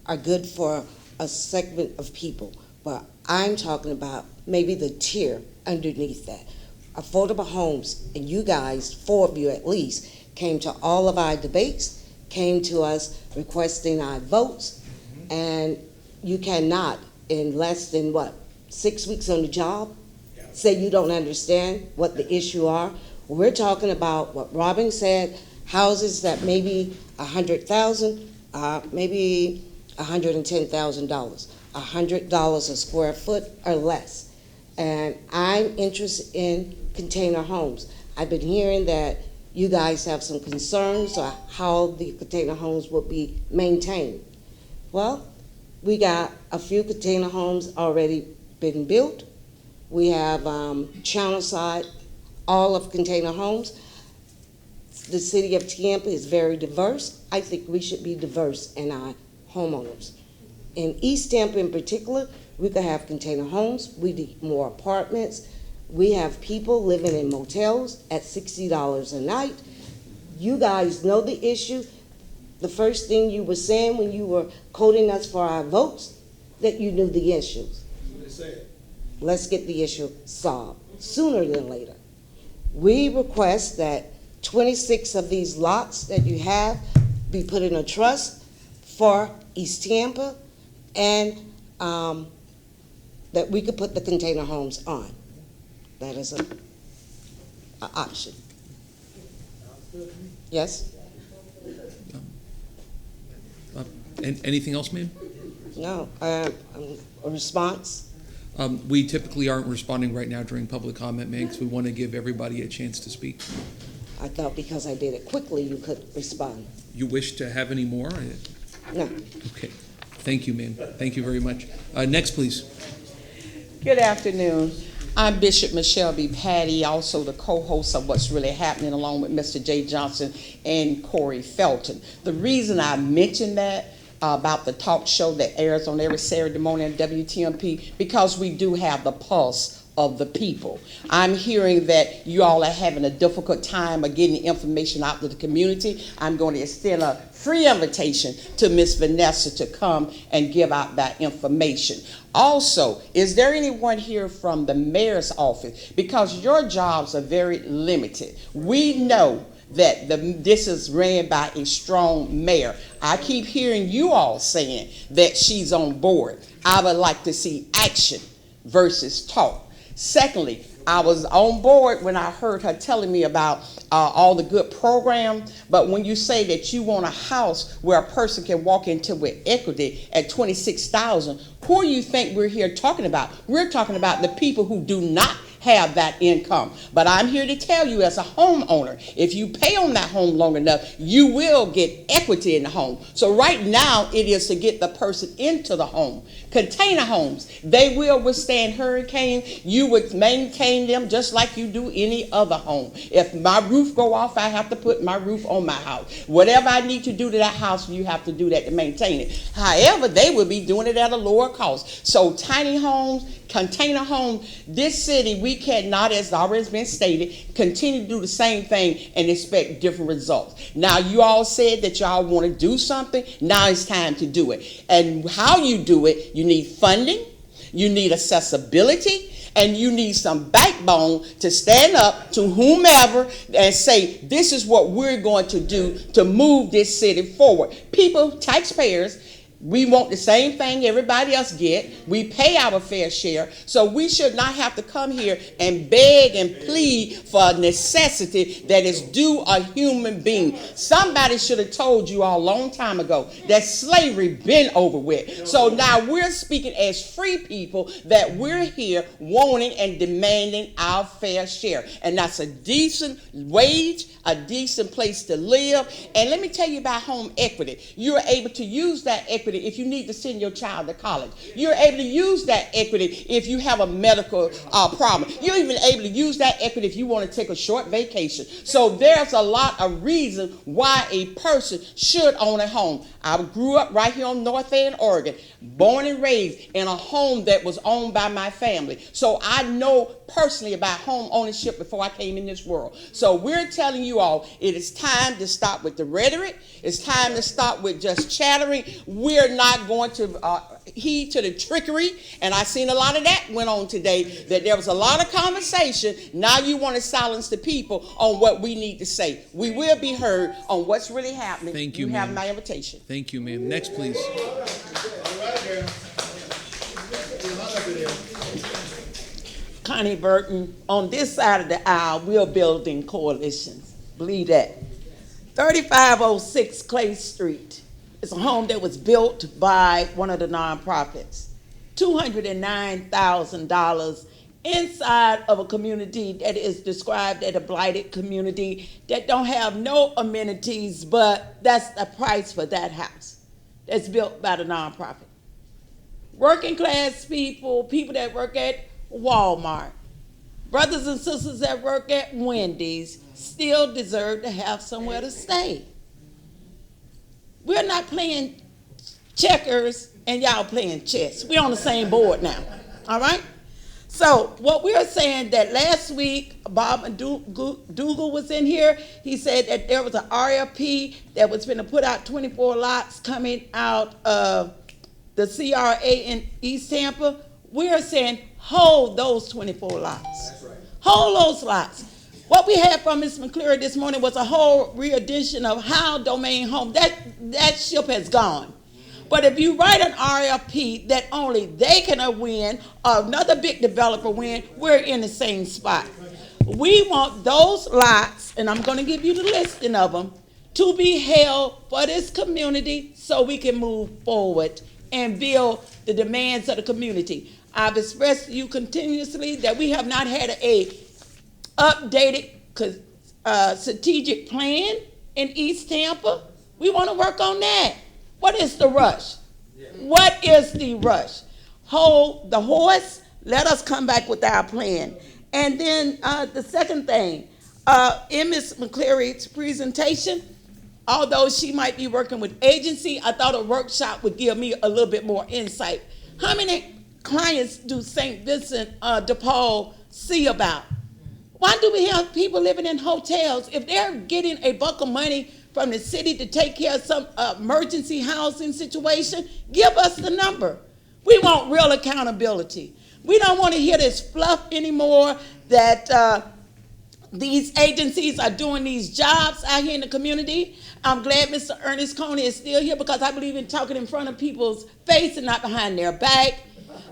are good for a segment of people. But I'm talking about maybe the tier underneath that. Affordable homes, and you guys, 4 of you at least, came to all of our debates, came to us requesting our votes, and you cannot, in less than 6 weeks on the job, say you don't understand what the issue are. We're talking about what Robin said, houses that maybe $100,000, maybe $110,000, $100 a square foot or less. And I'm interested in container homes. I've been hearing that you guys have some concerns on how the container homes will be maintained. Well, we got a few container homes already been built. We have Channelside, all of container homes. The city of Tampa is very diverse. I think we should be diverse in our homeowners. In East Tampa in particular, we could have container homes. We need more apartments. We have people living in motels at $60 a night. You guys know the issue. The first thing you were saying when you were quoting us for our votes, that you knew the issues. Let's get the issue solved sooner than later. We request that 26 of these lots that you have be put in a trust for East Tampa, and that we could put the container homes on. That is an option. Yes? Anything else, ma'am? No. A response? We typically aren't responding right now during public comment, ma'am, because we want to give everybody a chance to speak. I thought because I did it quickly, you could respond. You wish to have any more? No. Okay. Thank you, ma'am. Thank you very much. Next, please. Good afternoon. I'm Bishop Michelle B. Patty, also the co-host of What's Really Happening, along with Mr. Jay Johnson and Corey Felton. The reason I mentioned that about the talk show that airs on every Saturday morning at WTMP, because we do have the pulse of the people. I'm hearing that you all are having a difficult time of getting information out to the community. I'm going to extend a free invitation to Miss Vanessa to come and give out that information. Also, is there anyone here from the mayor's office? Because your jobs are very limited. We know that this is ran by a strong mayor. I keep hearing you all saying that she's on board. I would like to see action versus talk. Secondly, I was on board when I heard her telling me about all the good programs, but when you say that you want a house where a person can walk into with equity at $26,000, who do you think we're here talking about? We're talking about the people who do not have that income. But I'm here to tell you, as a homeowner, if you pay on that home long enough, you will get equity in the home. So right now, it is to get the person into the home. Container homes, they will withstand hurricane. You would maintain them just like you do any other home. If my roof go off, I have to put my roof on my house. Whatever I need to do to that house, you have to do that to maintain it. However, they will be doing it at a lower cost. So tiny homes, container homes, this city, we cannot, as already has been stated, continue to do the same thing and expect different results. Now, you all said that y'all want to do something. Now it's time to do it. And how you do it, you need funding, you need accessibility, and you need some backbone to stand up to whomever and say, this is what we're going to do to move this city forward. People, taxpayers, we want the same thing everybody else get. We pay our fair share. So we should not have to come here and beg and plead for a necessity that is due a human being. Somebody should have told you all a long time ago that slavery been over with. So now we're speaking as free people that we're here wanting and demanding our fair share. And that's a decent wage, a decent place to live. And let me tell you about home equity. You're able to use that equity if you need to send your child to college. You're able to use that equity if you have a medical problem. You're even able to use that equity if you want to take a short vacation. So there's a lot of reason why a person should own a home. I grew up right here on North End, Oregon, born and raised in a home that was owned by my family. So I know personally about home ownership before I came in this world. So we're telling you all, it is time to stop with the rhetoric. It's time to stop with just chattering. We're not going to heed to the trickery, and I seen a lot of that went on today, that there was a lot of conversation. Now you want to silence the people on what we need to say. We will be heard on what's really happening. Thank you, You have ma'am. my invitation. Thank you, ma'am. Next, please. Connie Burton, on this side of the aisle, we're building coalitions. Believe that. 3506 Clay Street is a home that was built by one of the nonprofits. $209,000 inside of a community that is described as a blighted community that don't have no amenities, but that's the price for that house that's built by the nonprofit. Working class people, people that work at Walmart, brothers and sisters that work at Wendy's still deserve to have somewhere to stay. We're not playing checkers and y'all playing chess. We're on the same board now, all right? So what we're saying that last week, Bob Dougal was in here. He said that there was an RFP that was going to put out 24 lots coming out of the CRA in East Tampa. We're saying hold those 24 lots. That's right. Hold those lots. What we had from Ms. McCleary this morning was a whole re-edition of how Domain Home, that ship has gone. But if you write an RFP that only they can win or another big developer win, we're in the same spot. We want those lots, and I'm going to give you the listing of them, to be held for this community so we can move forward and build the demands of the community. I've expressed to you continuously that we have not had a updated strategic plan in East Tampa. We want to work on that. What is the rush? What is the rush? Hold the horse. Let us come back with our plan. And then the second thing, in Ms. McCleary's presentation, although she might be working with agency, I thought a workshop would give me a little bit more insight. How many clients do St. Vincent de Paul see about? Why do we have people living in hotels? If they're getting a buck of money from the city to take care of some emergency housing situation, give us the number. We want real accountability. We don't want to hear this fluff anymore that these agencies are doing these jobs out here in the community. I'm glad Mr. Ernest Coney is still here because I believe in talking in front of people's face and not behind their back.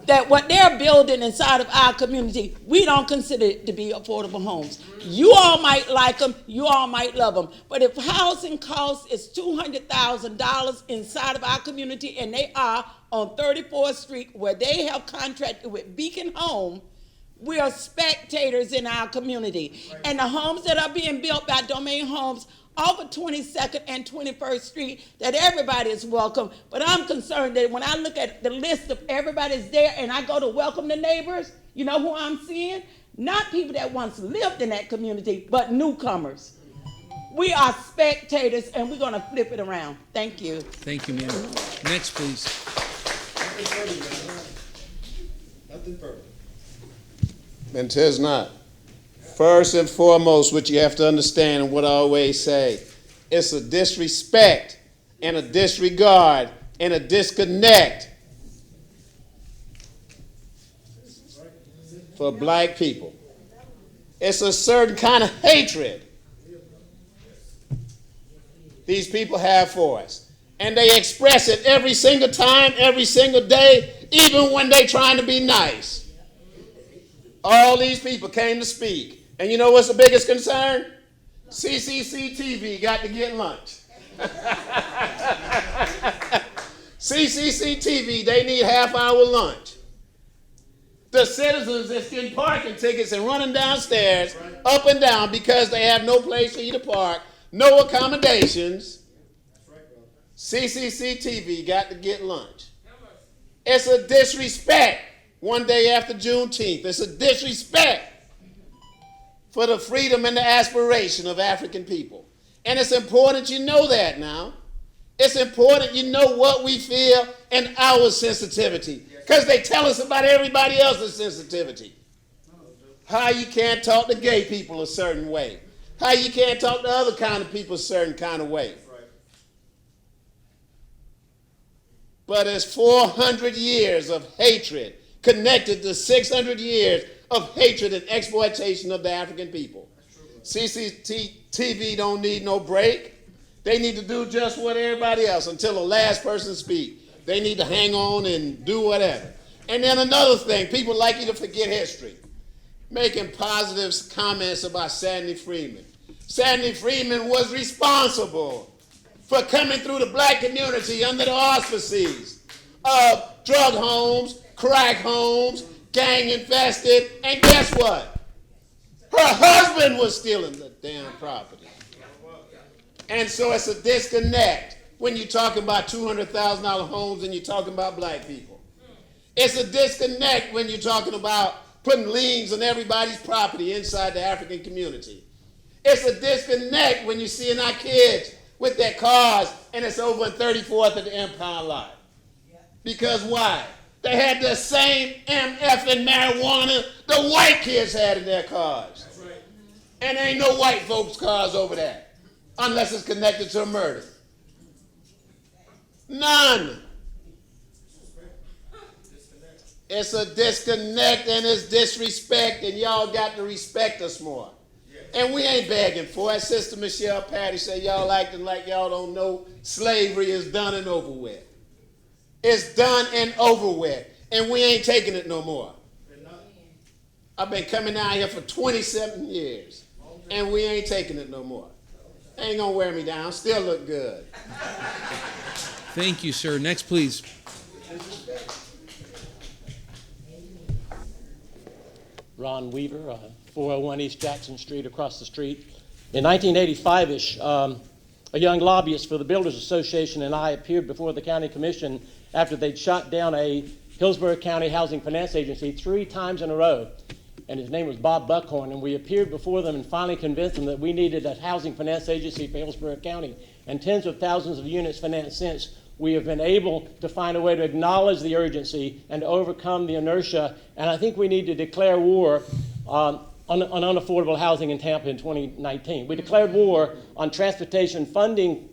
That what they're building inside of our community, we don't consider it to be affordable homes. You all might like them, you all might love them, but if housing cost is $200,000 inside of our community and they are on 34th Street where they have contracted with Beacon Home, we are spectators in our community. And the homes that are being built by Domain Homes off of 22nd and 21st Street, that everybody is welcome. But I'm concerned that when I look at the list of everybody's there and I go to welcome the neighbors, you know who I'm seeing? Not people that once lived in that community, but newcomers. We are spectators and we're gonna flip it around. Thank you. Thank you, ma'am. Next, please. Nothing further. And 'tis not. First and foremost, what you have to understand and what I always say, it's a disrespect and a disregard and a disconnect for black people. It's a certain kind of hatred these people have for us. And they express it every single time, every single day, even when they're trying to be nice. All these people came to speak. And you know what's the biggest concern? CCC TV got to get lunch. CCC TV, they need half-hour lunch. The citizens that's getting parking tickets and running downstairs, up and down, because they have no place for you to park, no accommodations. CCC TV got to get lunch. It's a disrespect. One day after Juneteenth, it's a disrespect for the freedom and the aspiration of African people. And it's important you know that now. It's important you know what we feel and our sensitivity, because they tell us about everybody else's sensitivity. How you can't talk to gay people a certain way. How you can't talk to other kind of people a certain kind of way. But it's 400 years of hatred connected to 600 years of hatred and exploitation of the African people. CCTV don't need no break. They need to do just what everybody else until the last person speaks. They need to hang on and do whatever. And then another thing, people like you to forget history. Making positive comments about Sandy Freeman. Sandy Freeman was responsible for coming through the black community under the auspices of drug homes, crack homes, gang infested, and guess what? Her husband was stealing the damn property. And so it's a disconnect when you're talking about $200,000 homes and you're talking about black people. It's a disconnect when you're talking about putting liens on everybody's property inside the African community. It's a disconnect when you're seeing our kids with their cars and it's over on 34th at the Empire lot. Because why? They had the same MF and marijuana the white kids had in their cars. And there ain't no white folks' cars over there, unless it's connected to a murder. None. It's a disconnect and it's disrespect, and y'all got to respect us more. And we ain't begging for it. Sister Michelle Patty said y'all acting like y'all don't know slavery is done and over with. It's done and over with. And we ain't taking it no more. I've been coming out here for 27 years. And we ain't taking it no more. Ain't gonna wear me down. Still look good. Thank you, sir. Next, please. Ron Weaver, 401 East Jackson Street, across the street. In 1985-ish, a young lobbyist for the Builders Association and I appeared before the county commission after they'd shot down a Hillsborough County Housing Finance Agency 3 times in a row. And his name was Bob Buckhorn, and we appeared before them and finally convinced them that we needed a housing finance agency for Hillsborough County. And tens of thousands of units financed since. We have been able to find a way to acknowledge the urgency and to overcome the inertia. And I think we need to declare war on unaffordable housing in Tampa in 2019. We declared war on transportation funding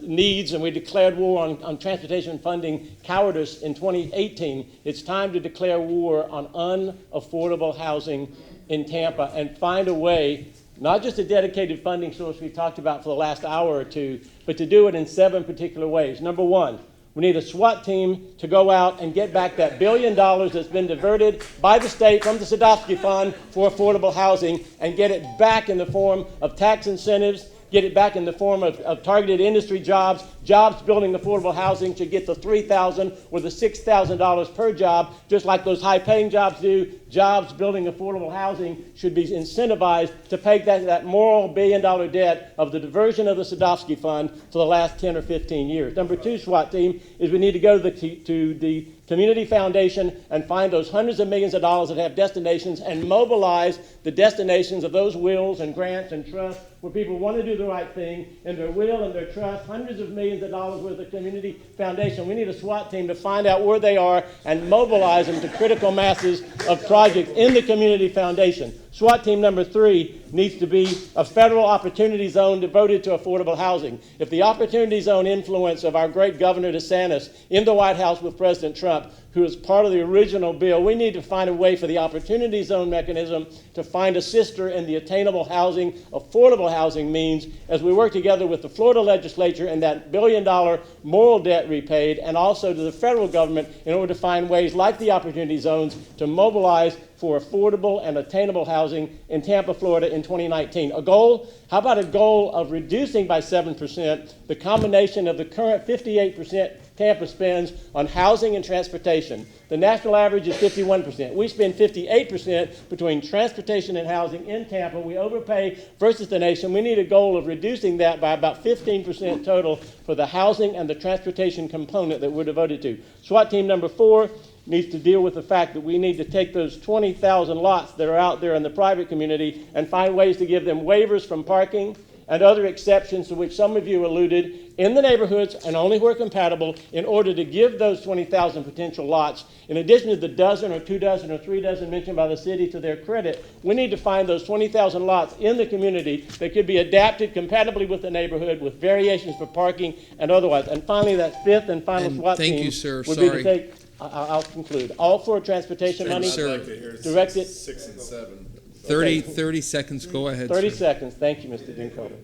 needs, and we declared war on transportation funding cowardice in 2018. It's time to declare war on unaffordable housing in Tampa and find a way, not just a dedicated funding source we talked about for the last hour or two, but to do it in 7 particular ways. Number one, we need a SWAT team to go out and get back that $1 billion that's been diverted by the state from the Sadowski Fund for affordable housing and get it back in the form of tax incentives, get it back in the form of targeted industry jobs. Jobs building affordable housing should get the $3,000 or the $6,000 per job, just like those high-paying jobs do. Jobs building affordable housing should be incentivized to pay that moral $1 billion debt of the diversion of the Sadowski Fund for the last 10 or 15 years. Number two, SWAT team, is we need to go to the Community Foundation and find those hundreds of millions of dollars that have destinations and mobilize the destinations of those wills and grants and trusts where people want to do the right thing in their will and their trust, hundreds of millions of dollars worth of Community Foundation. We need a SWAT team to find out where they are and mobilize them to critical masses of projects in the Community Foundation. SWAT team number 3 needs to be a federal opportunity zone devoted to affordable housing. If the opportunity zone influence of our great Governor DeSantis in the White House with President Trump, who is part of the original bill, we need to find a way for the opportunity zone mechanism to find a sister in the attainable housing, affordable housing means as we work together with the Florida legislature and that $1 billion moral debt repaid, and also to the federal government in order to find ways like the opportunity zones to mobilize for affordable and attainable housing in Tampa, Florida in 2019. A goal? How about a goal of reducing by 7% the combination of the current 58% Tampa spends on housing and transportation? The national average is 51%. We spend 58% between transportation and housing in Tampa. We overpay versus the nation. We need a goal of reducing that by about 15% total for the housing and the transportation component that we're devoted to. SWAT team number 4 needs to deal with the fact that we need to take those 20,000 lots that are out there in the private community and find ways to give them waivers from parking and other exceptions to which some of you alluded in the neighborhoods and only where compatible in order to give those 20,000 potential lots. In addition to the dozen or 2 dozen or 3 dozen mentioned by the city to their credit, we need to find those 20,000 lots in the community that could be adapted compatibly with the neighborhood with variations for parking and otherwise. And finally, that 5th and final SWAT team thank you, sir. would Sorry. be to take, I'll conclude, all for transportation money directed. 6 and 7. 30 seconds. Go ahead. 30 sir. seconds. Thank you, Mr. Dinkelder.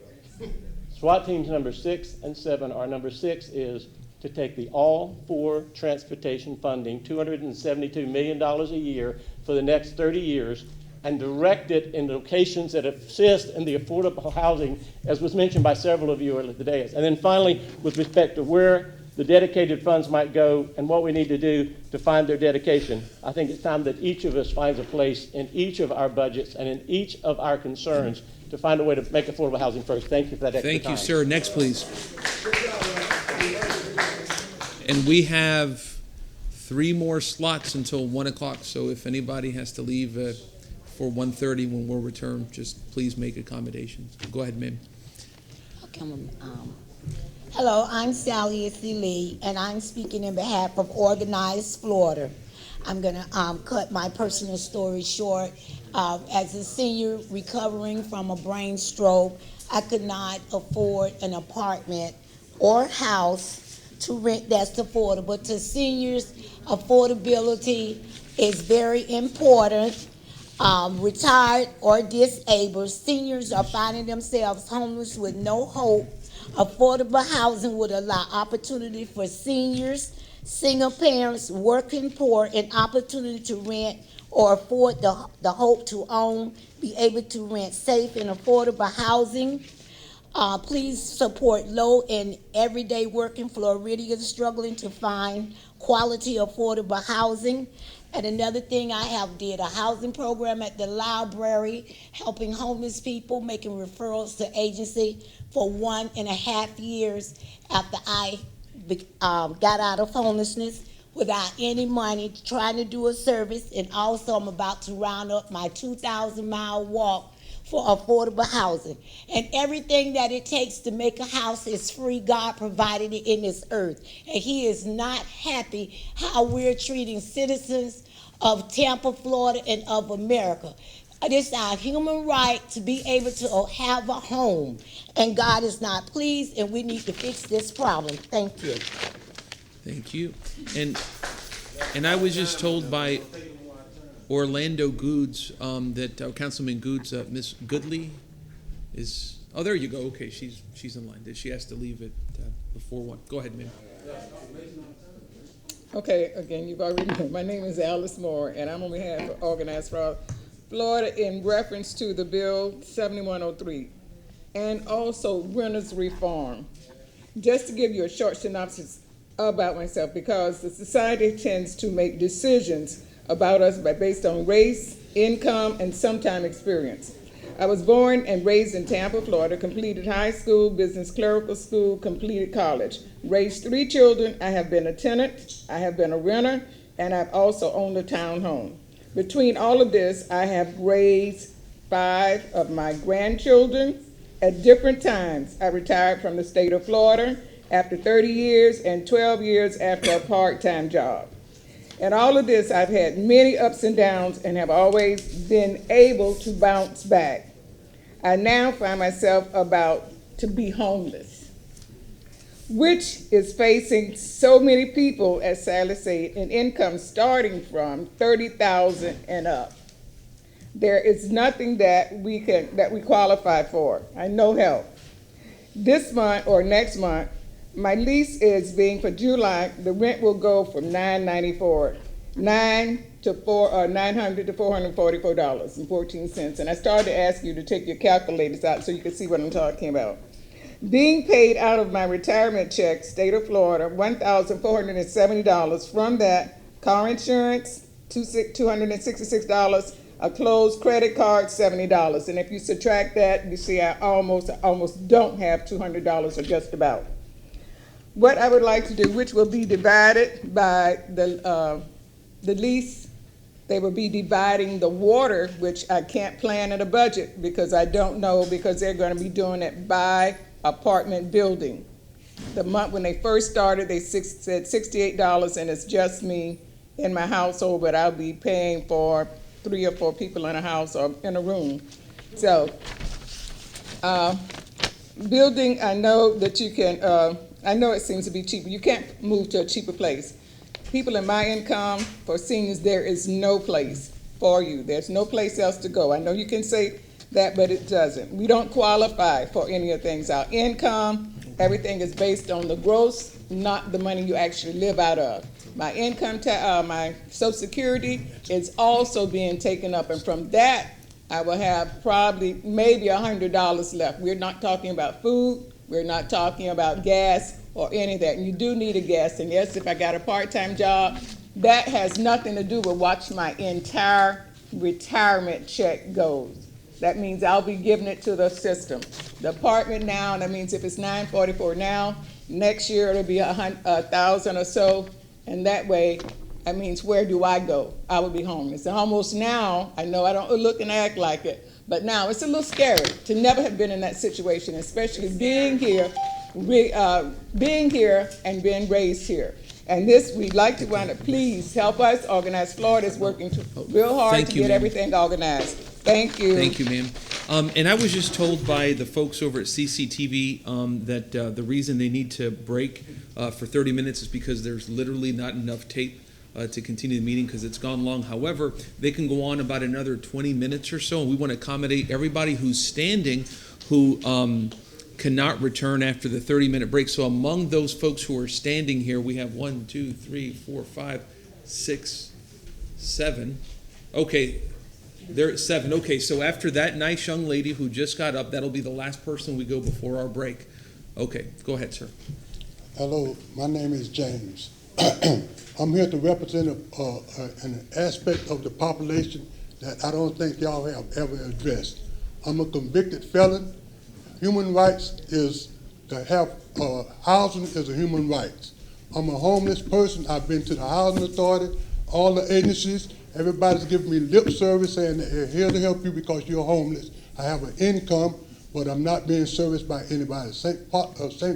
SWAT teams number 6 and 7 are number 6 is to take the all for transportation funding, $272 million a year for the next 30 years, and direct it in locations that assist in the affordable housing, as was mentioned by several of you earlier today. And then finally, with respect to where the dedicated funds might go and what we need to do to find their dedication, I think it's time that each of us finds a place in each of our budgets and in each of our concerns to find a way to make affordable housing first. Thank you for that extra Thank time. you, sir. Next, please. And we have 3 more slots until 1 o'clock, so if anybody has to leave for 1:30 when we'll return, just please make accommodations. Go ahead, ma'am. Hello, I'm Sally Issy Lee, and I'm speaking in behalf of Organized Florida. I'm going to cut my personal story short. As a senior recovering from a brain stroke, I could not afford an apartment or house to rent that's affordable. To seniors, affordability is very important. Retired or disabled, seniors are finding themselves homeless with no hope. Affordable housing would allow opportunity for seniors, single parents, working poor, an opportunity to rent or afford the hope to own, be able to rent safe and affordable housing. Please support low and everyday working Floridians struggling to find quality affordable housing. And another thing, I have did a housing program at the library, helping homeless people, making referrals to agency for 1.5 years after I got out of homelessness without any money, trying to do a service. And also I'm about to round up my 2,000-mile walk for affordable housing. And everything that it takes to make a house is free. God provided it in this earth. And he is not happy how we're treating citizens of Tampa, Florida, and of America. It is our human right to be able to have a home. And God is not pleased, and we need to fix this problem. Thank you. Thank you. And I was just told by Orlando Goods, that Councilman Goods, Miss Goodley is. Oh, there you go. Okay, she's in line. She has to leave at before 1. Go ahead, ma'am. Okay, again, you've already known. My name is Alice Moore, and I'm on behalf of Organized Florida in reference to the Bill 7103 and also renters reform. Just to give you a short synopsis about myself, because the society tends to make decisions about us based on race, income, and sometimes experience. I was born and raised in Tampa, Florida, completed high school, business clerical school, completed college, raised 3 children. I have been a tenant, I have been a renter, and I've also owned a townhome. Between all of this, I have raised 5 of my grandchildren at different times. I retired from the state of Florida after 30 years and 12 years after a part-time job. And all of this, I've had many ups and downs and have always been able to bounce back. I now find myself about to be homeless, which is facing so many people, as Sally said, in income starting from $30,000 and up. There is nothing that we qualify for. I know help. This month or next month, my lease is being for July. The rent will go from $900 to $444.14. And I started to ask you to take your calculators out so you can see what I'm talking about. Being paid out of my retirement check, state of Florida, $1,470. From that, car insurance, $266. A closed credit card, $70. And if you subtract that, you see I almost don't have $200 or just about. What I would like to do, which will be divided by the lease, they will be dividing the water, which I can't plan in a budget because I don't know, because they're going to be doing it by apartment building. The month when they first started, they said $68, and it's just me in my household, but I'll be paying for 3 or 4 people in a house or in a room. So, building, I know that you can, I know it seems to be cheaper. You can't move to a cheaper place. People in my income, for seniors, there is no place for you. There's no place else to go. I know you can say that, but it doesn't. We don't qualify for any of the things. Our income, everything is based on the gross, not the money you actually live out of. My income, my Social Security is also being taken up, and from that, I will have probably maybe $100 left. We're not talking about food, we're not talking about gas or any of that. And you do need a gas, and yes, if I got a part-time job, that has nothing to do with what my entire retirement check goes. That means I'll be giving it to the system. The apartment now, that means if it's $944 now, next year it'll be $1,000 or so. And that way, that means where do I go? I will be homeless. And almost now, I know I don't look and act like it, but now it's a little scary to never have been in that situation, especially being here and being raised here. And this, we'd like to want to please help us. Organized Florida is working real hard to get everything organized. Thank you. Thank you, ma'am. And I was just told by the folks over at CCTV that the reason they need to break for 30 minutes is because there's literally not enough tape to continue the meeting because it's gone long. However, they can go on about another 20 minutes or so, and we want to accommodate everybody who's standing who cannot return after the 30-minute break. So among those folks who are standing here, we have 1, 2, 3, 4, 5, 6, 7. Okay. There at 7. Okay, so after that nice young lady who just got up, that'll be the last person we go before our break. Okay, go ahead, sir. Hello, my name is James. I'm here to represent an aspect of the population that I don't think y'all have ever addressed. I'm a convicted felon. Human rights is to have housing is a human right. I'm a homeless person. I've been to the Housing Authority, all the agencies. Everybody's giving me lip service saying they're here to help you because you're homeless. I have an income, but I'm not being serviced by anybody. St.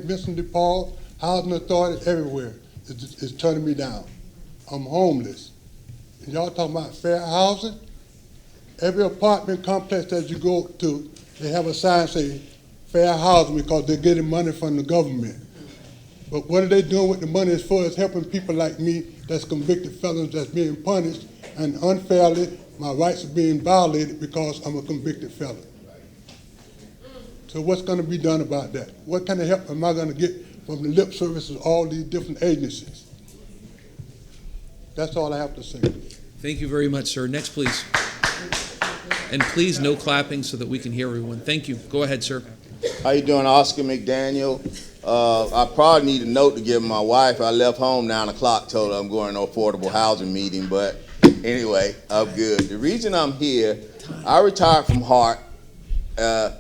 Vincent de Paul, Housing Authority, everywhere is turning me down. I'm homeless. And y'all talking about fair housing? Every apartment complex that you go to, they have a sign saying fair housing because they're getting money from the government. But what are they doing with the money as far as helping people like me that's convicted felons that's being punished and unfairly my rights are being violated because I'm a convicted felon. So what's going to be done about that? What kind of help am I going to get from the lip service of all these different agencies? That's all I have to say. Thank you very much, sir. Next, please. And please, no clapping so that we can hear everyone. Thank you. Go ahead, sir. How you doing, Oscar McDaniel? I probably need a note to give my wife. I left home 9 o'clock, told her I'm going to an affordable housing meeting, but anyway, I'm good. The reason I'm here, I retired from Hart. I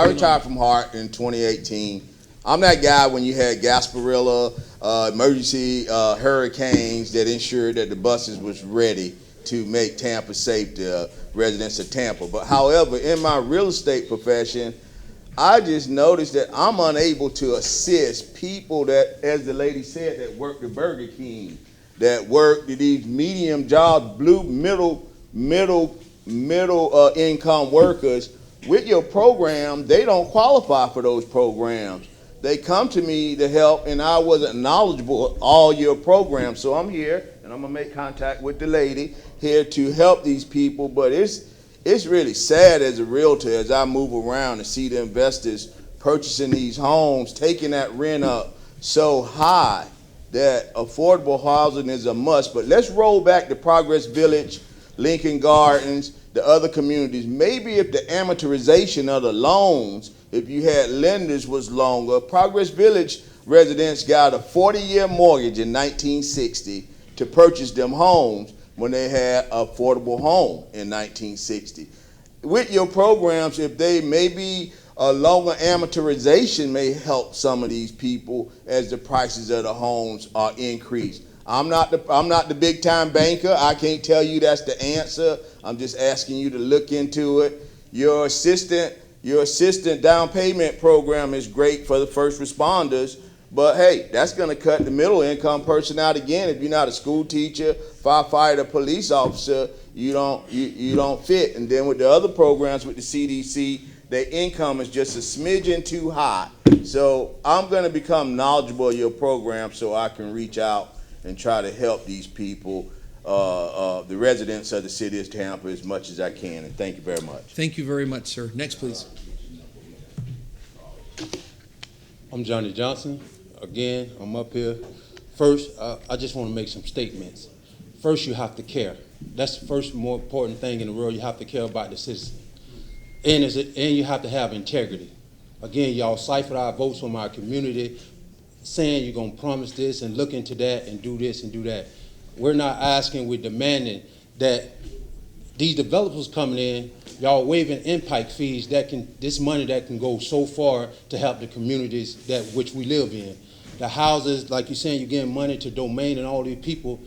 retired from Hart in 2018. I'm that guy when you had Gasparilla, emergency hurricanes that ensured that the buses was ready to make Tampa safe to residents of Tampa. But however, in my real estate profession, I just noticed that I'm unable to assist people that, as the lady said, that work at Burger King, that work these medium jobs, middle income workers. With your program, they don't qualify for those programs. They come to me to help, and I wasn't knowledgeable of all your programs. So I'm here, and I'm gonna make contact with the lady here to help these people. But it's really sad as a realtor, as I move around and see the investors purchasing these homes, taking that rent up so high that affordable housing is a must. But let's roll back to Progress Village, Lincoln Gardens, the other communities. Maybe if the amortization of the loans, if you had lenders, was longer. Progress Village residents got a 40-year mortgage in 1960 to purchase them homes when they had an affordable home in 1960. With your programs, if they maybe a longer amortization may help some of these people as the prices of the homes are increased. I'm not the big time banker. I can't tell you that's the answer. I'm just asking you to look into it. Your assistant down payment program is great for the first responders, but hey, that's going to cut the middle income person out again. If you're not a school teacher, firefighter, police officer, you don't fit. And then with the other programs with the CDC, their income is just a smidgen too high. So I'm going to become knowledgeable of your program so I can reach out and try to help these people, the residents of the city of Tampa, as much as I can. And thank you very much. Thank you very much, sir. Next, please. I'm Johnny Johnson. Again, I'm up here. First, I just want to make some statements. First, you have to care. That's the first more important thing in the world. You have to care about the citizen. And you have to have integrity. Again, y'all ciphered our votes from our community, saying you're going to promise this and look into that and do this and do that. We're not asking, we're demanding that these developers coming in, y'all waiving impact fees this money that can go so far to help the communities that which we live in. The houses, like you're saying, you're getting money to Domain and all these people.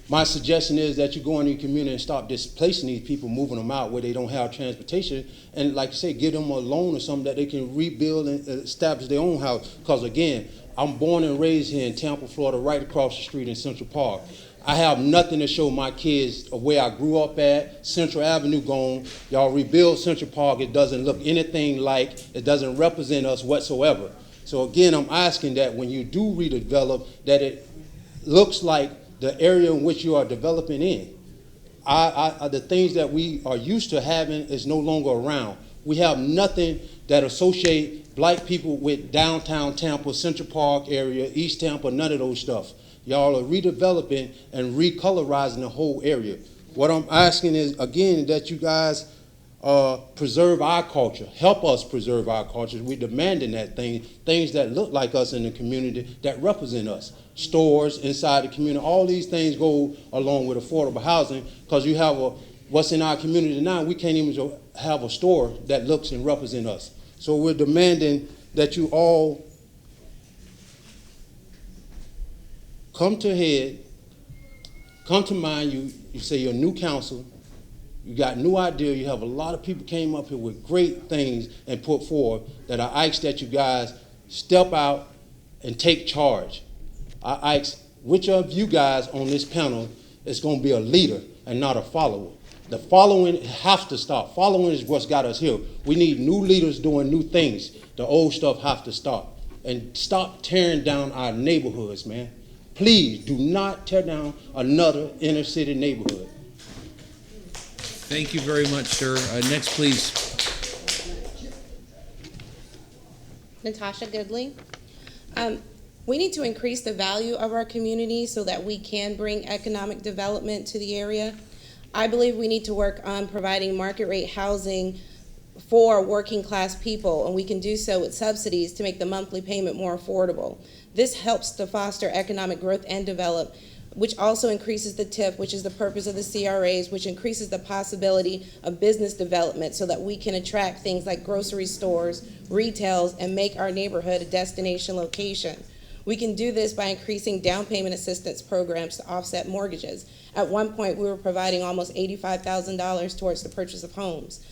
My suggestion is that you go in your community and stop displacing these people, moving them out where they don't have transportation, and like you say, give them a loan or something that they can rebuild and establish their own house. Because again, I'm born and raised here in Tampa, Florida, right across the street in Central Park. I have nothing to show my kids of where I grew up at. Central Avenue gone. Y'all rebuild Central Park. It doesn't look anything like, it doesn't represent us whatsoever. So again, I'm asking that when you do redevelop, that it looks like the area in which you are developing in. The things that we are used to having is no longer around. We have nothing that associate black people with downtown Tampa, Central Park area, East Tampa, none of those stuff. Y'all are redeveloping and recolorizing the whole area. What I'm asking is, again, that you guys preserve our culture, help us preserve our culture. We're demanding that things that look like us in the community, that represent us. Stores inside the community, all these things go along with affordable housing, because you have what's in our community now, we can't even have a store that looks and represents us. So we're demanding that you all come to head, come to mind. You say you're a new council, you got new idea, you have a lot of people came up here with great things and put forward, that I ask that you guys step out and take charge. I ask which of you guys on this panel is going to be a leader and not a follower. The following has to stop. Following is what's got us here. We need new leaders doing new things. The old stuff has to stop. And stop tearing down our neighborhoods, man. Please do not tear down another inner city neighborhood. Thank you very much, sir. Next, please. Natasha Goodley. We need to increase the value of our community so that we can bring economic development to the area. I believe we need to work on providing market rate housing for working class people, and we can do so with subsidies to make the monthly payment more affordable. This helps to foster economic growth and develop, which also increases the TIF, which is the purpose of the CRAs, which increases the possibility of business development so that we can attract things like grocery stores, retails, and make our neighborhood a destination location. We can do this by increasing down payment assistance programs to offset mortgages. At one point, we were providing almost $85,000 towards the purchase of homes.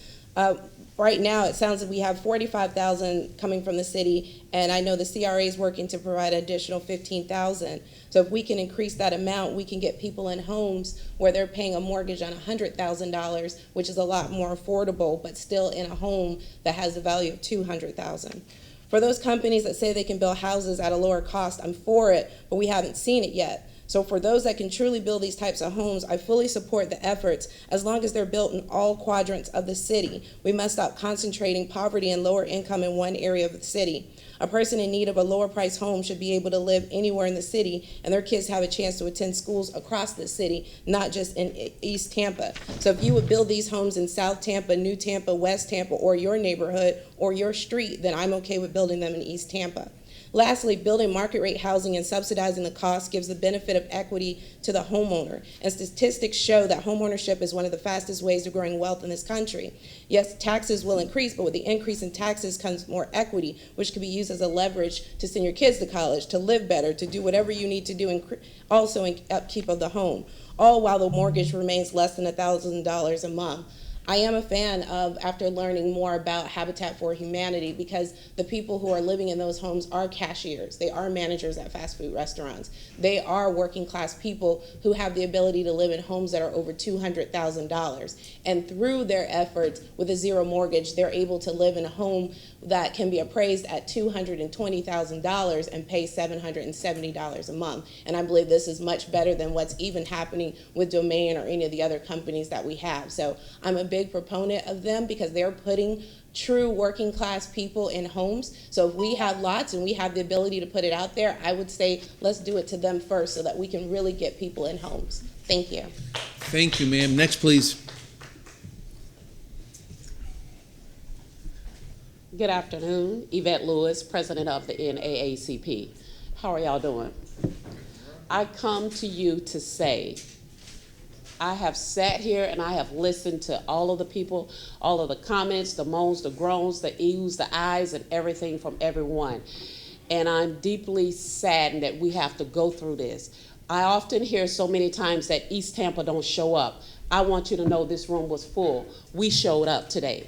Right now, it sounds like we have $45,000 coming from the city, and I know the CRA is working to provide an additional $15,000. So if we can increase that amount, we can get people in homes where they're paying a mortgage on $100,000, which is a lot more affordable, but still in a home that has a value of $200,000. For those companies that say they can build houses at a lower cost, I'm for it, but we haven't seen it yet. So for those that can truly build these types of homes, I fully support the efforts as long as they're built in all quadrants of the city. We must stop concentrating poverty and lower income in one area of the city. A person in need of a lower price home should be able to live anywhere in the city, and their kids have a chance to attend schools across the city, not just in East Tampa. So if you would build these homes in South Tampa, New Tampa, West Tampa, or your neighborhood or your street, then I'm okay with building them in East Tampa. Lastly, building market rate housing and subsidizing the cost gives the benefit of equity to the homeowner. And statistics show that homeownership is one of the fastest ways to growing wealth in this country. Yes, taxes will increase, but with the increase in taxes comes more equity, which can be used as a leverage to send your kids to college, to live better, to do whatever you need to do, and also in upkeep of the home, all while the mortgage remains less than $1,000 a month. I am a fan of, after learning more about Habitat for Humanity, because the people who are living in those homes are cashiers. They are managers at fast food restaurants. They are working class people who have the ability to live in homes that are over $200,000. And through their efforts with a zero mortgage, they're able to live in a home that can be appraised at $220,000 and pay $770 a month. And I believe this is much better than what's even happening with Domain or any of the other companies that we have. So I'm a big proponent of them because they're putting true working class people in homes. So if we have lots and we have the ability to put it out there, I would say let's do it to them first so that we can really get people in homes. Thank you. Thank you, ma'am. Next, please. Good afternoon. Yvette Lewis, president of the NAACP. How are y'all doing? I come to you to say, I have sat here and I have listened to all of the people, all of the comments, the moans, the groans, the ews, the eyes, and everything from everyone. And I'm deeply saddened that we have to go through this. I often hear so many times that East Tampa don't show up. I want you to know this room was full. We showed up today.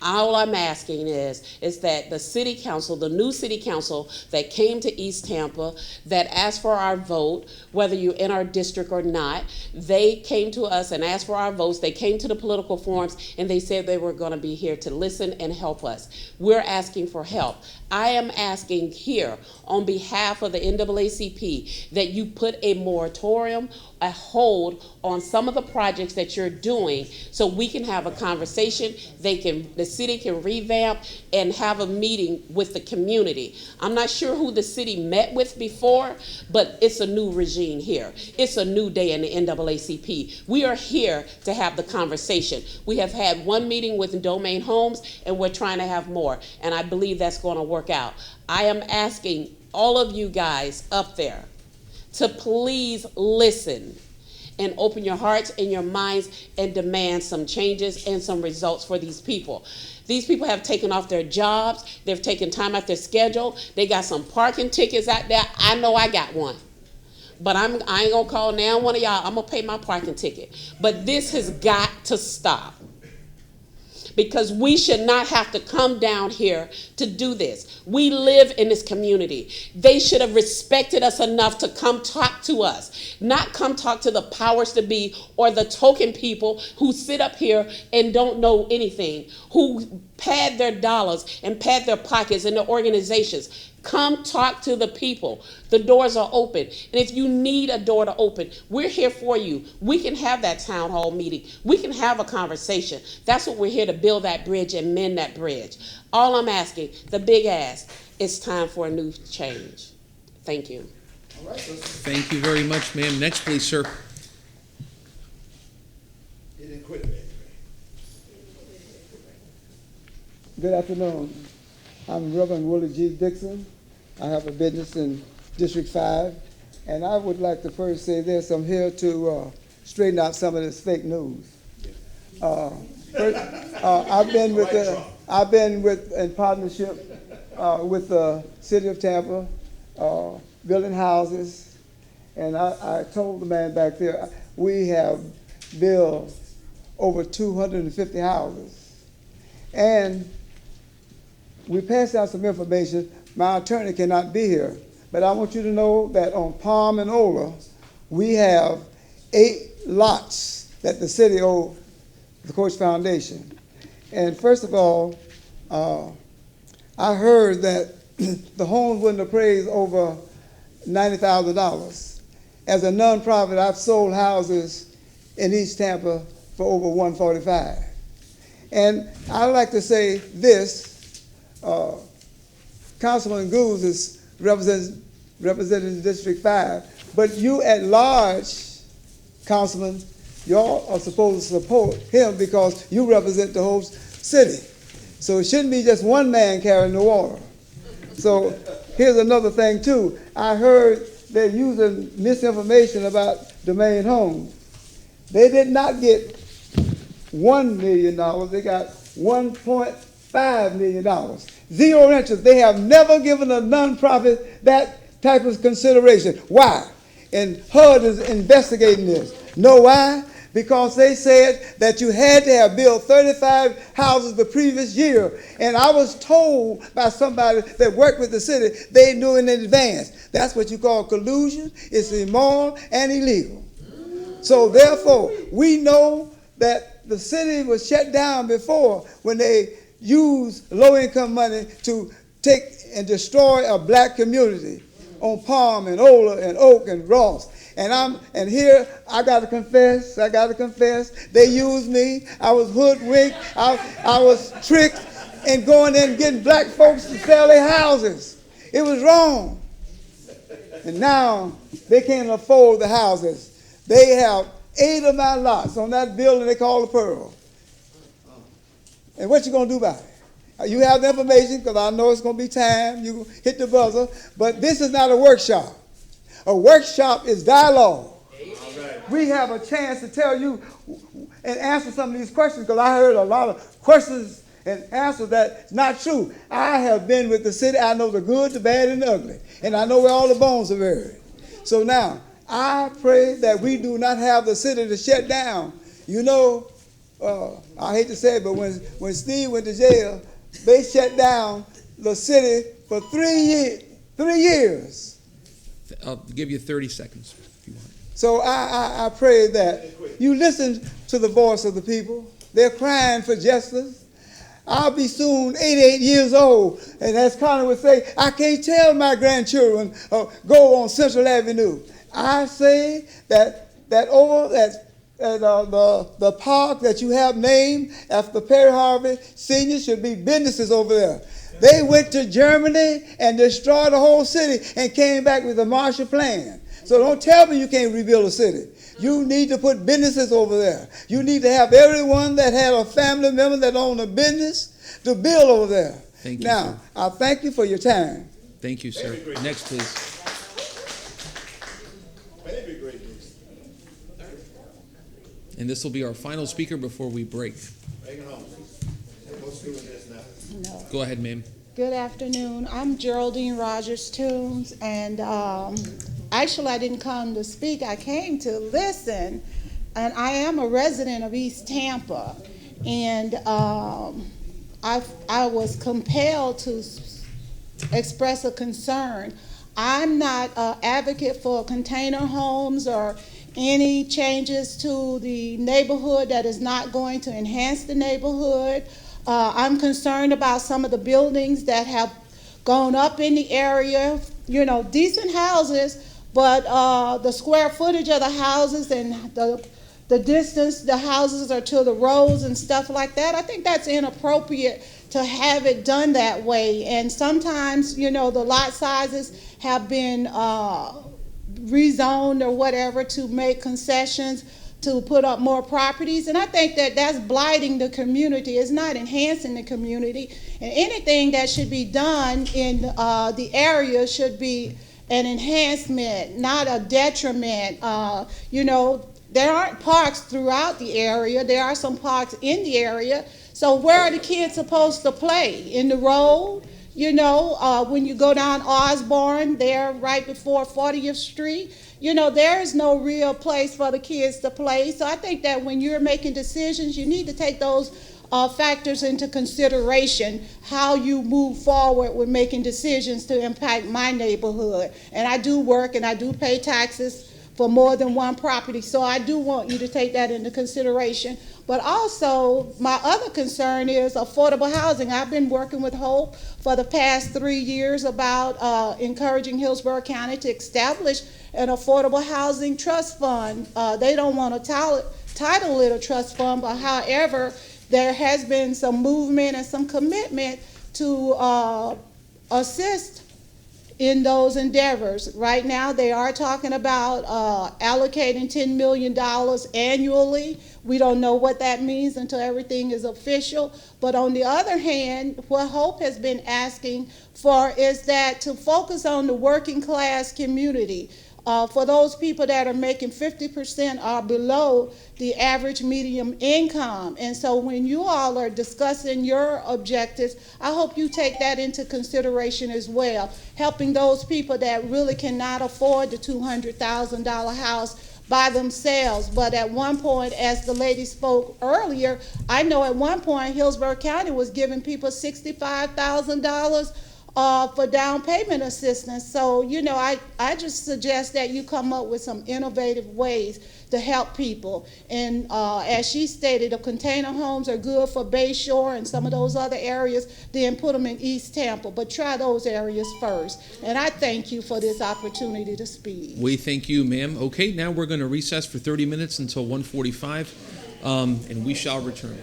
All I'm asking is that the city council, the new city council that came to East Tampa, that asked for our vote, whether you're in our district or not, they came to us and asked for our votes. They came to the political forums and they said they were going to be here to listen and help us. We're asking for help. I am asking here on behalf of the NAACP that you put a moratorium, a hold on some of the projects that you're doing so we can have a conversation. The city can revamp and have a meeting with the community. I'm not sure who the city met with before, but it's a new regime here. It's a new day in the NAACP. We are here to have the conversation. We have had one meeting with Domain Homes and we're trying to have more, and I believe that's going to work out. I am asking all of you guys up there to please listen and open your hearts and your minds and demand some changes and some results for these people. These people have taken off their jobs. They've taken time out their schedule. They got some parking tickets out there. I know I got one. But I ain't gonna call now one of y'all. I'm gonna pay my parking ticket. But this has got to stop. Because we should not have to come down here to do this. We live in this community. They should have respected us enough to come talk to us, not come talk to the powers to be or the token people who sit up here and don't know anything, who pad their dollars and pad their pockets and their organizations. Come talk to the people. The doors are open. And if you need a door to open, we're here for you. We can have that town hall meeting. We can have a conversation. That's what we're here to build that bridge and mend that bridge. All I'm asking, the big ask, it's time for a new change. Thank you. Thank you very much, ma'am. Next, please, sir. Good afternoon. I'm Reverend Willie G. Dixon. I have a business in District 5, and I would like to first say this. I'm here to straighten out some of this fake news. I've been in partnership with the City of Tampa, building houses, and I told the man back there, we have built over 250 houses. And we passed out some information. My attorney cannot be here, but I want you to know that on Palm and Ola, we have 8 lots that the city owes the Koch Foundation. And first of all, I heard that the homes wouldn't appraise over $90,000. As a nonprofit, I've sold houses in East Tampa for over $145. And I'd like to say this. Councilman Goose is representing District 5, but you at large, Councilman, y'all are supposed to support him because you represent the whole city. So it shouldn't be just one man carrying the water. So here's another thing too. I heard they're using misinformation about Domain Homes. They did not get $1 million, they got $1.5 million. Zero interest. They have never given a nonprofit that type of consideration. Why? And HUD is investigating this. Know why? Because they said that you had to have built 35 houses the previous year. And I was told by somebody that worked with the city, they knew in advance. That's what you call collusion. It's immoral and illegal. So therefore, we know that the city was shut down before when they used low-income money to take and destroy a black community on Palm and Ola and Oak and Ross. And here I gotta confess, they used me. I was hoodwinked, I was tricked in going in and getting black folks to sell their houses. It was wrong. And now they can't afford the houses. They have 8 of my lots on that building they call the Pearl. And what you gonna do about it? You have the information, because I know it's gonna be time, you hit the buzzer, but this is not a workshop. A workshop is dialogue. We have a chance to tell you and answer some of these questions, because I heard a lot of questions and answers that's not true. I have been with the city, I know the good, the bad, and the ugly, and I know where all the bones are buried. So now, I pray that we do not have the city to shut down. You know, I hate to say it, but when Steve went to jail, they shut down the city for 3 years. I'll give you 30 seconds if you want. So I pray that you listen to the voice of the people. They're crying for justice. I'll be soon 88 years old, and as Connie would say, I can't tell my grandchildren go on Central Avenue. I say that over the park that you have named after Perry Harvey Sr. should be businesses over there. They went to Germany and destroyed the whole city and came back with a Marshall Plan. So don't tell me you can't rebuild a city. You need to put businesses over there. You need to have everyone that had a family member that owned a business to build over there. Thank you, now, sir. I thank you for your time. Thank you, sir. Next, please. And this will be our final speaker before we break. No. Go ahead, ma'am. Good afternoon. I'm Geraldine Rogers Toombs, and actually I didn't come to speak. I came to listen, and I am a resident of East Tampa, and I was compelled to express a concern. I'm not an advocate for container homes or any changes to the neighborhood that is not going to enhance the neighborhood. I'm concerned about some of the buildings that have gone up in the area, you know, decent houses, but the square footage of the houses and the distance the houses are to the roads and stuff like that, I think that's inappropriate to have it done that way. And sometimes, you know, the lot sizes have been rezoned or whatever to make concessions to put up more properties, and I think that that's blighting the community. It's not enhancing the community, and anything that should be done in the area should be an enhancement, not a detriment. You know, there aren't parks throughout the area. There are some parks in the area. So where are the kids supposed to play? In the road? You know, when you go down Osborne, there right before 40th Street, you know, there is no real place for the kids to play. So I think that when you're making decisions, you need to take those factors into consideration, how you move forward with making decisions to impact my neighborhood. And I do work and I do pay taxes for more than one property, so I do want you to take that into consideration. But also, my other concern is affordable housing. I've been working with Hope for the past 3 years about encouraging Hillsborough County to establish an affordable housing trust fund. They don't want to title it a trust fund, but however, there has been some movement and some commitment to assist in those endeavors. Right now, they are talking about allocating $10 million annually. We don't know what that means until everything is official. But on the other hand, what Hope has been asking for is that to focus on the working class community. For those people that are making 50% or below the average median income. And so when you all are discussing your objectives, I hope you take that into consideration as well, helping those people that really cannot afford the $200,000 house by themselves. But at one point, as the lady spoke earlier, I know at one point Hillsborough County was giving people $65,000 for down payment assistance. So, you know, I just suggest that you come up with some innovative ways to help people. And as she stated, if container homes are good for Bayshore and some of those other areas, then put them in East Tampa. But try those areas first. And I thank you for this opportunity to speak. We thank you, ma'am. Okay, now we're going to recess for 30 minutes until 1:45, and we shall return.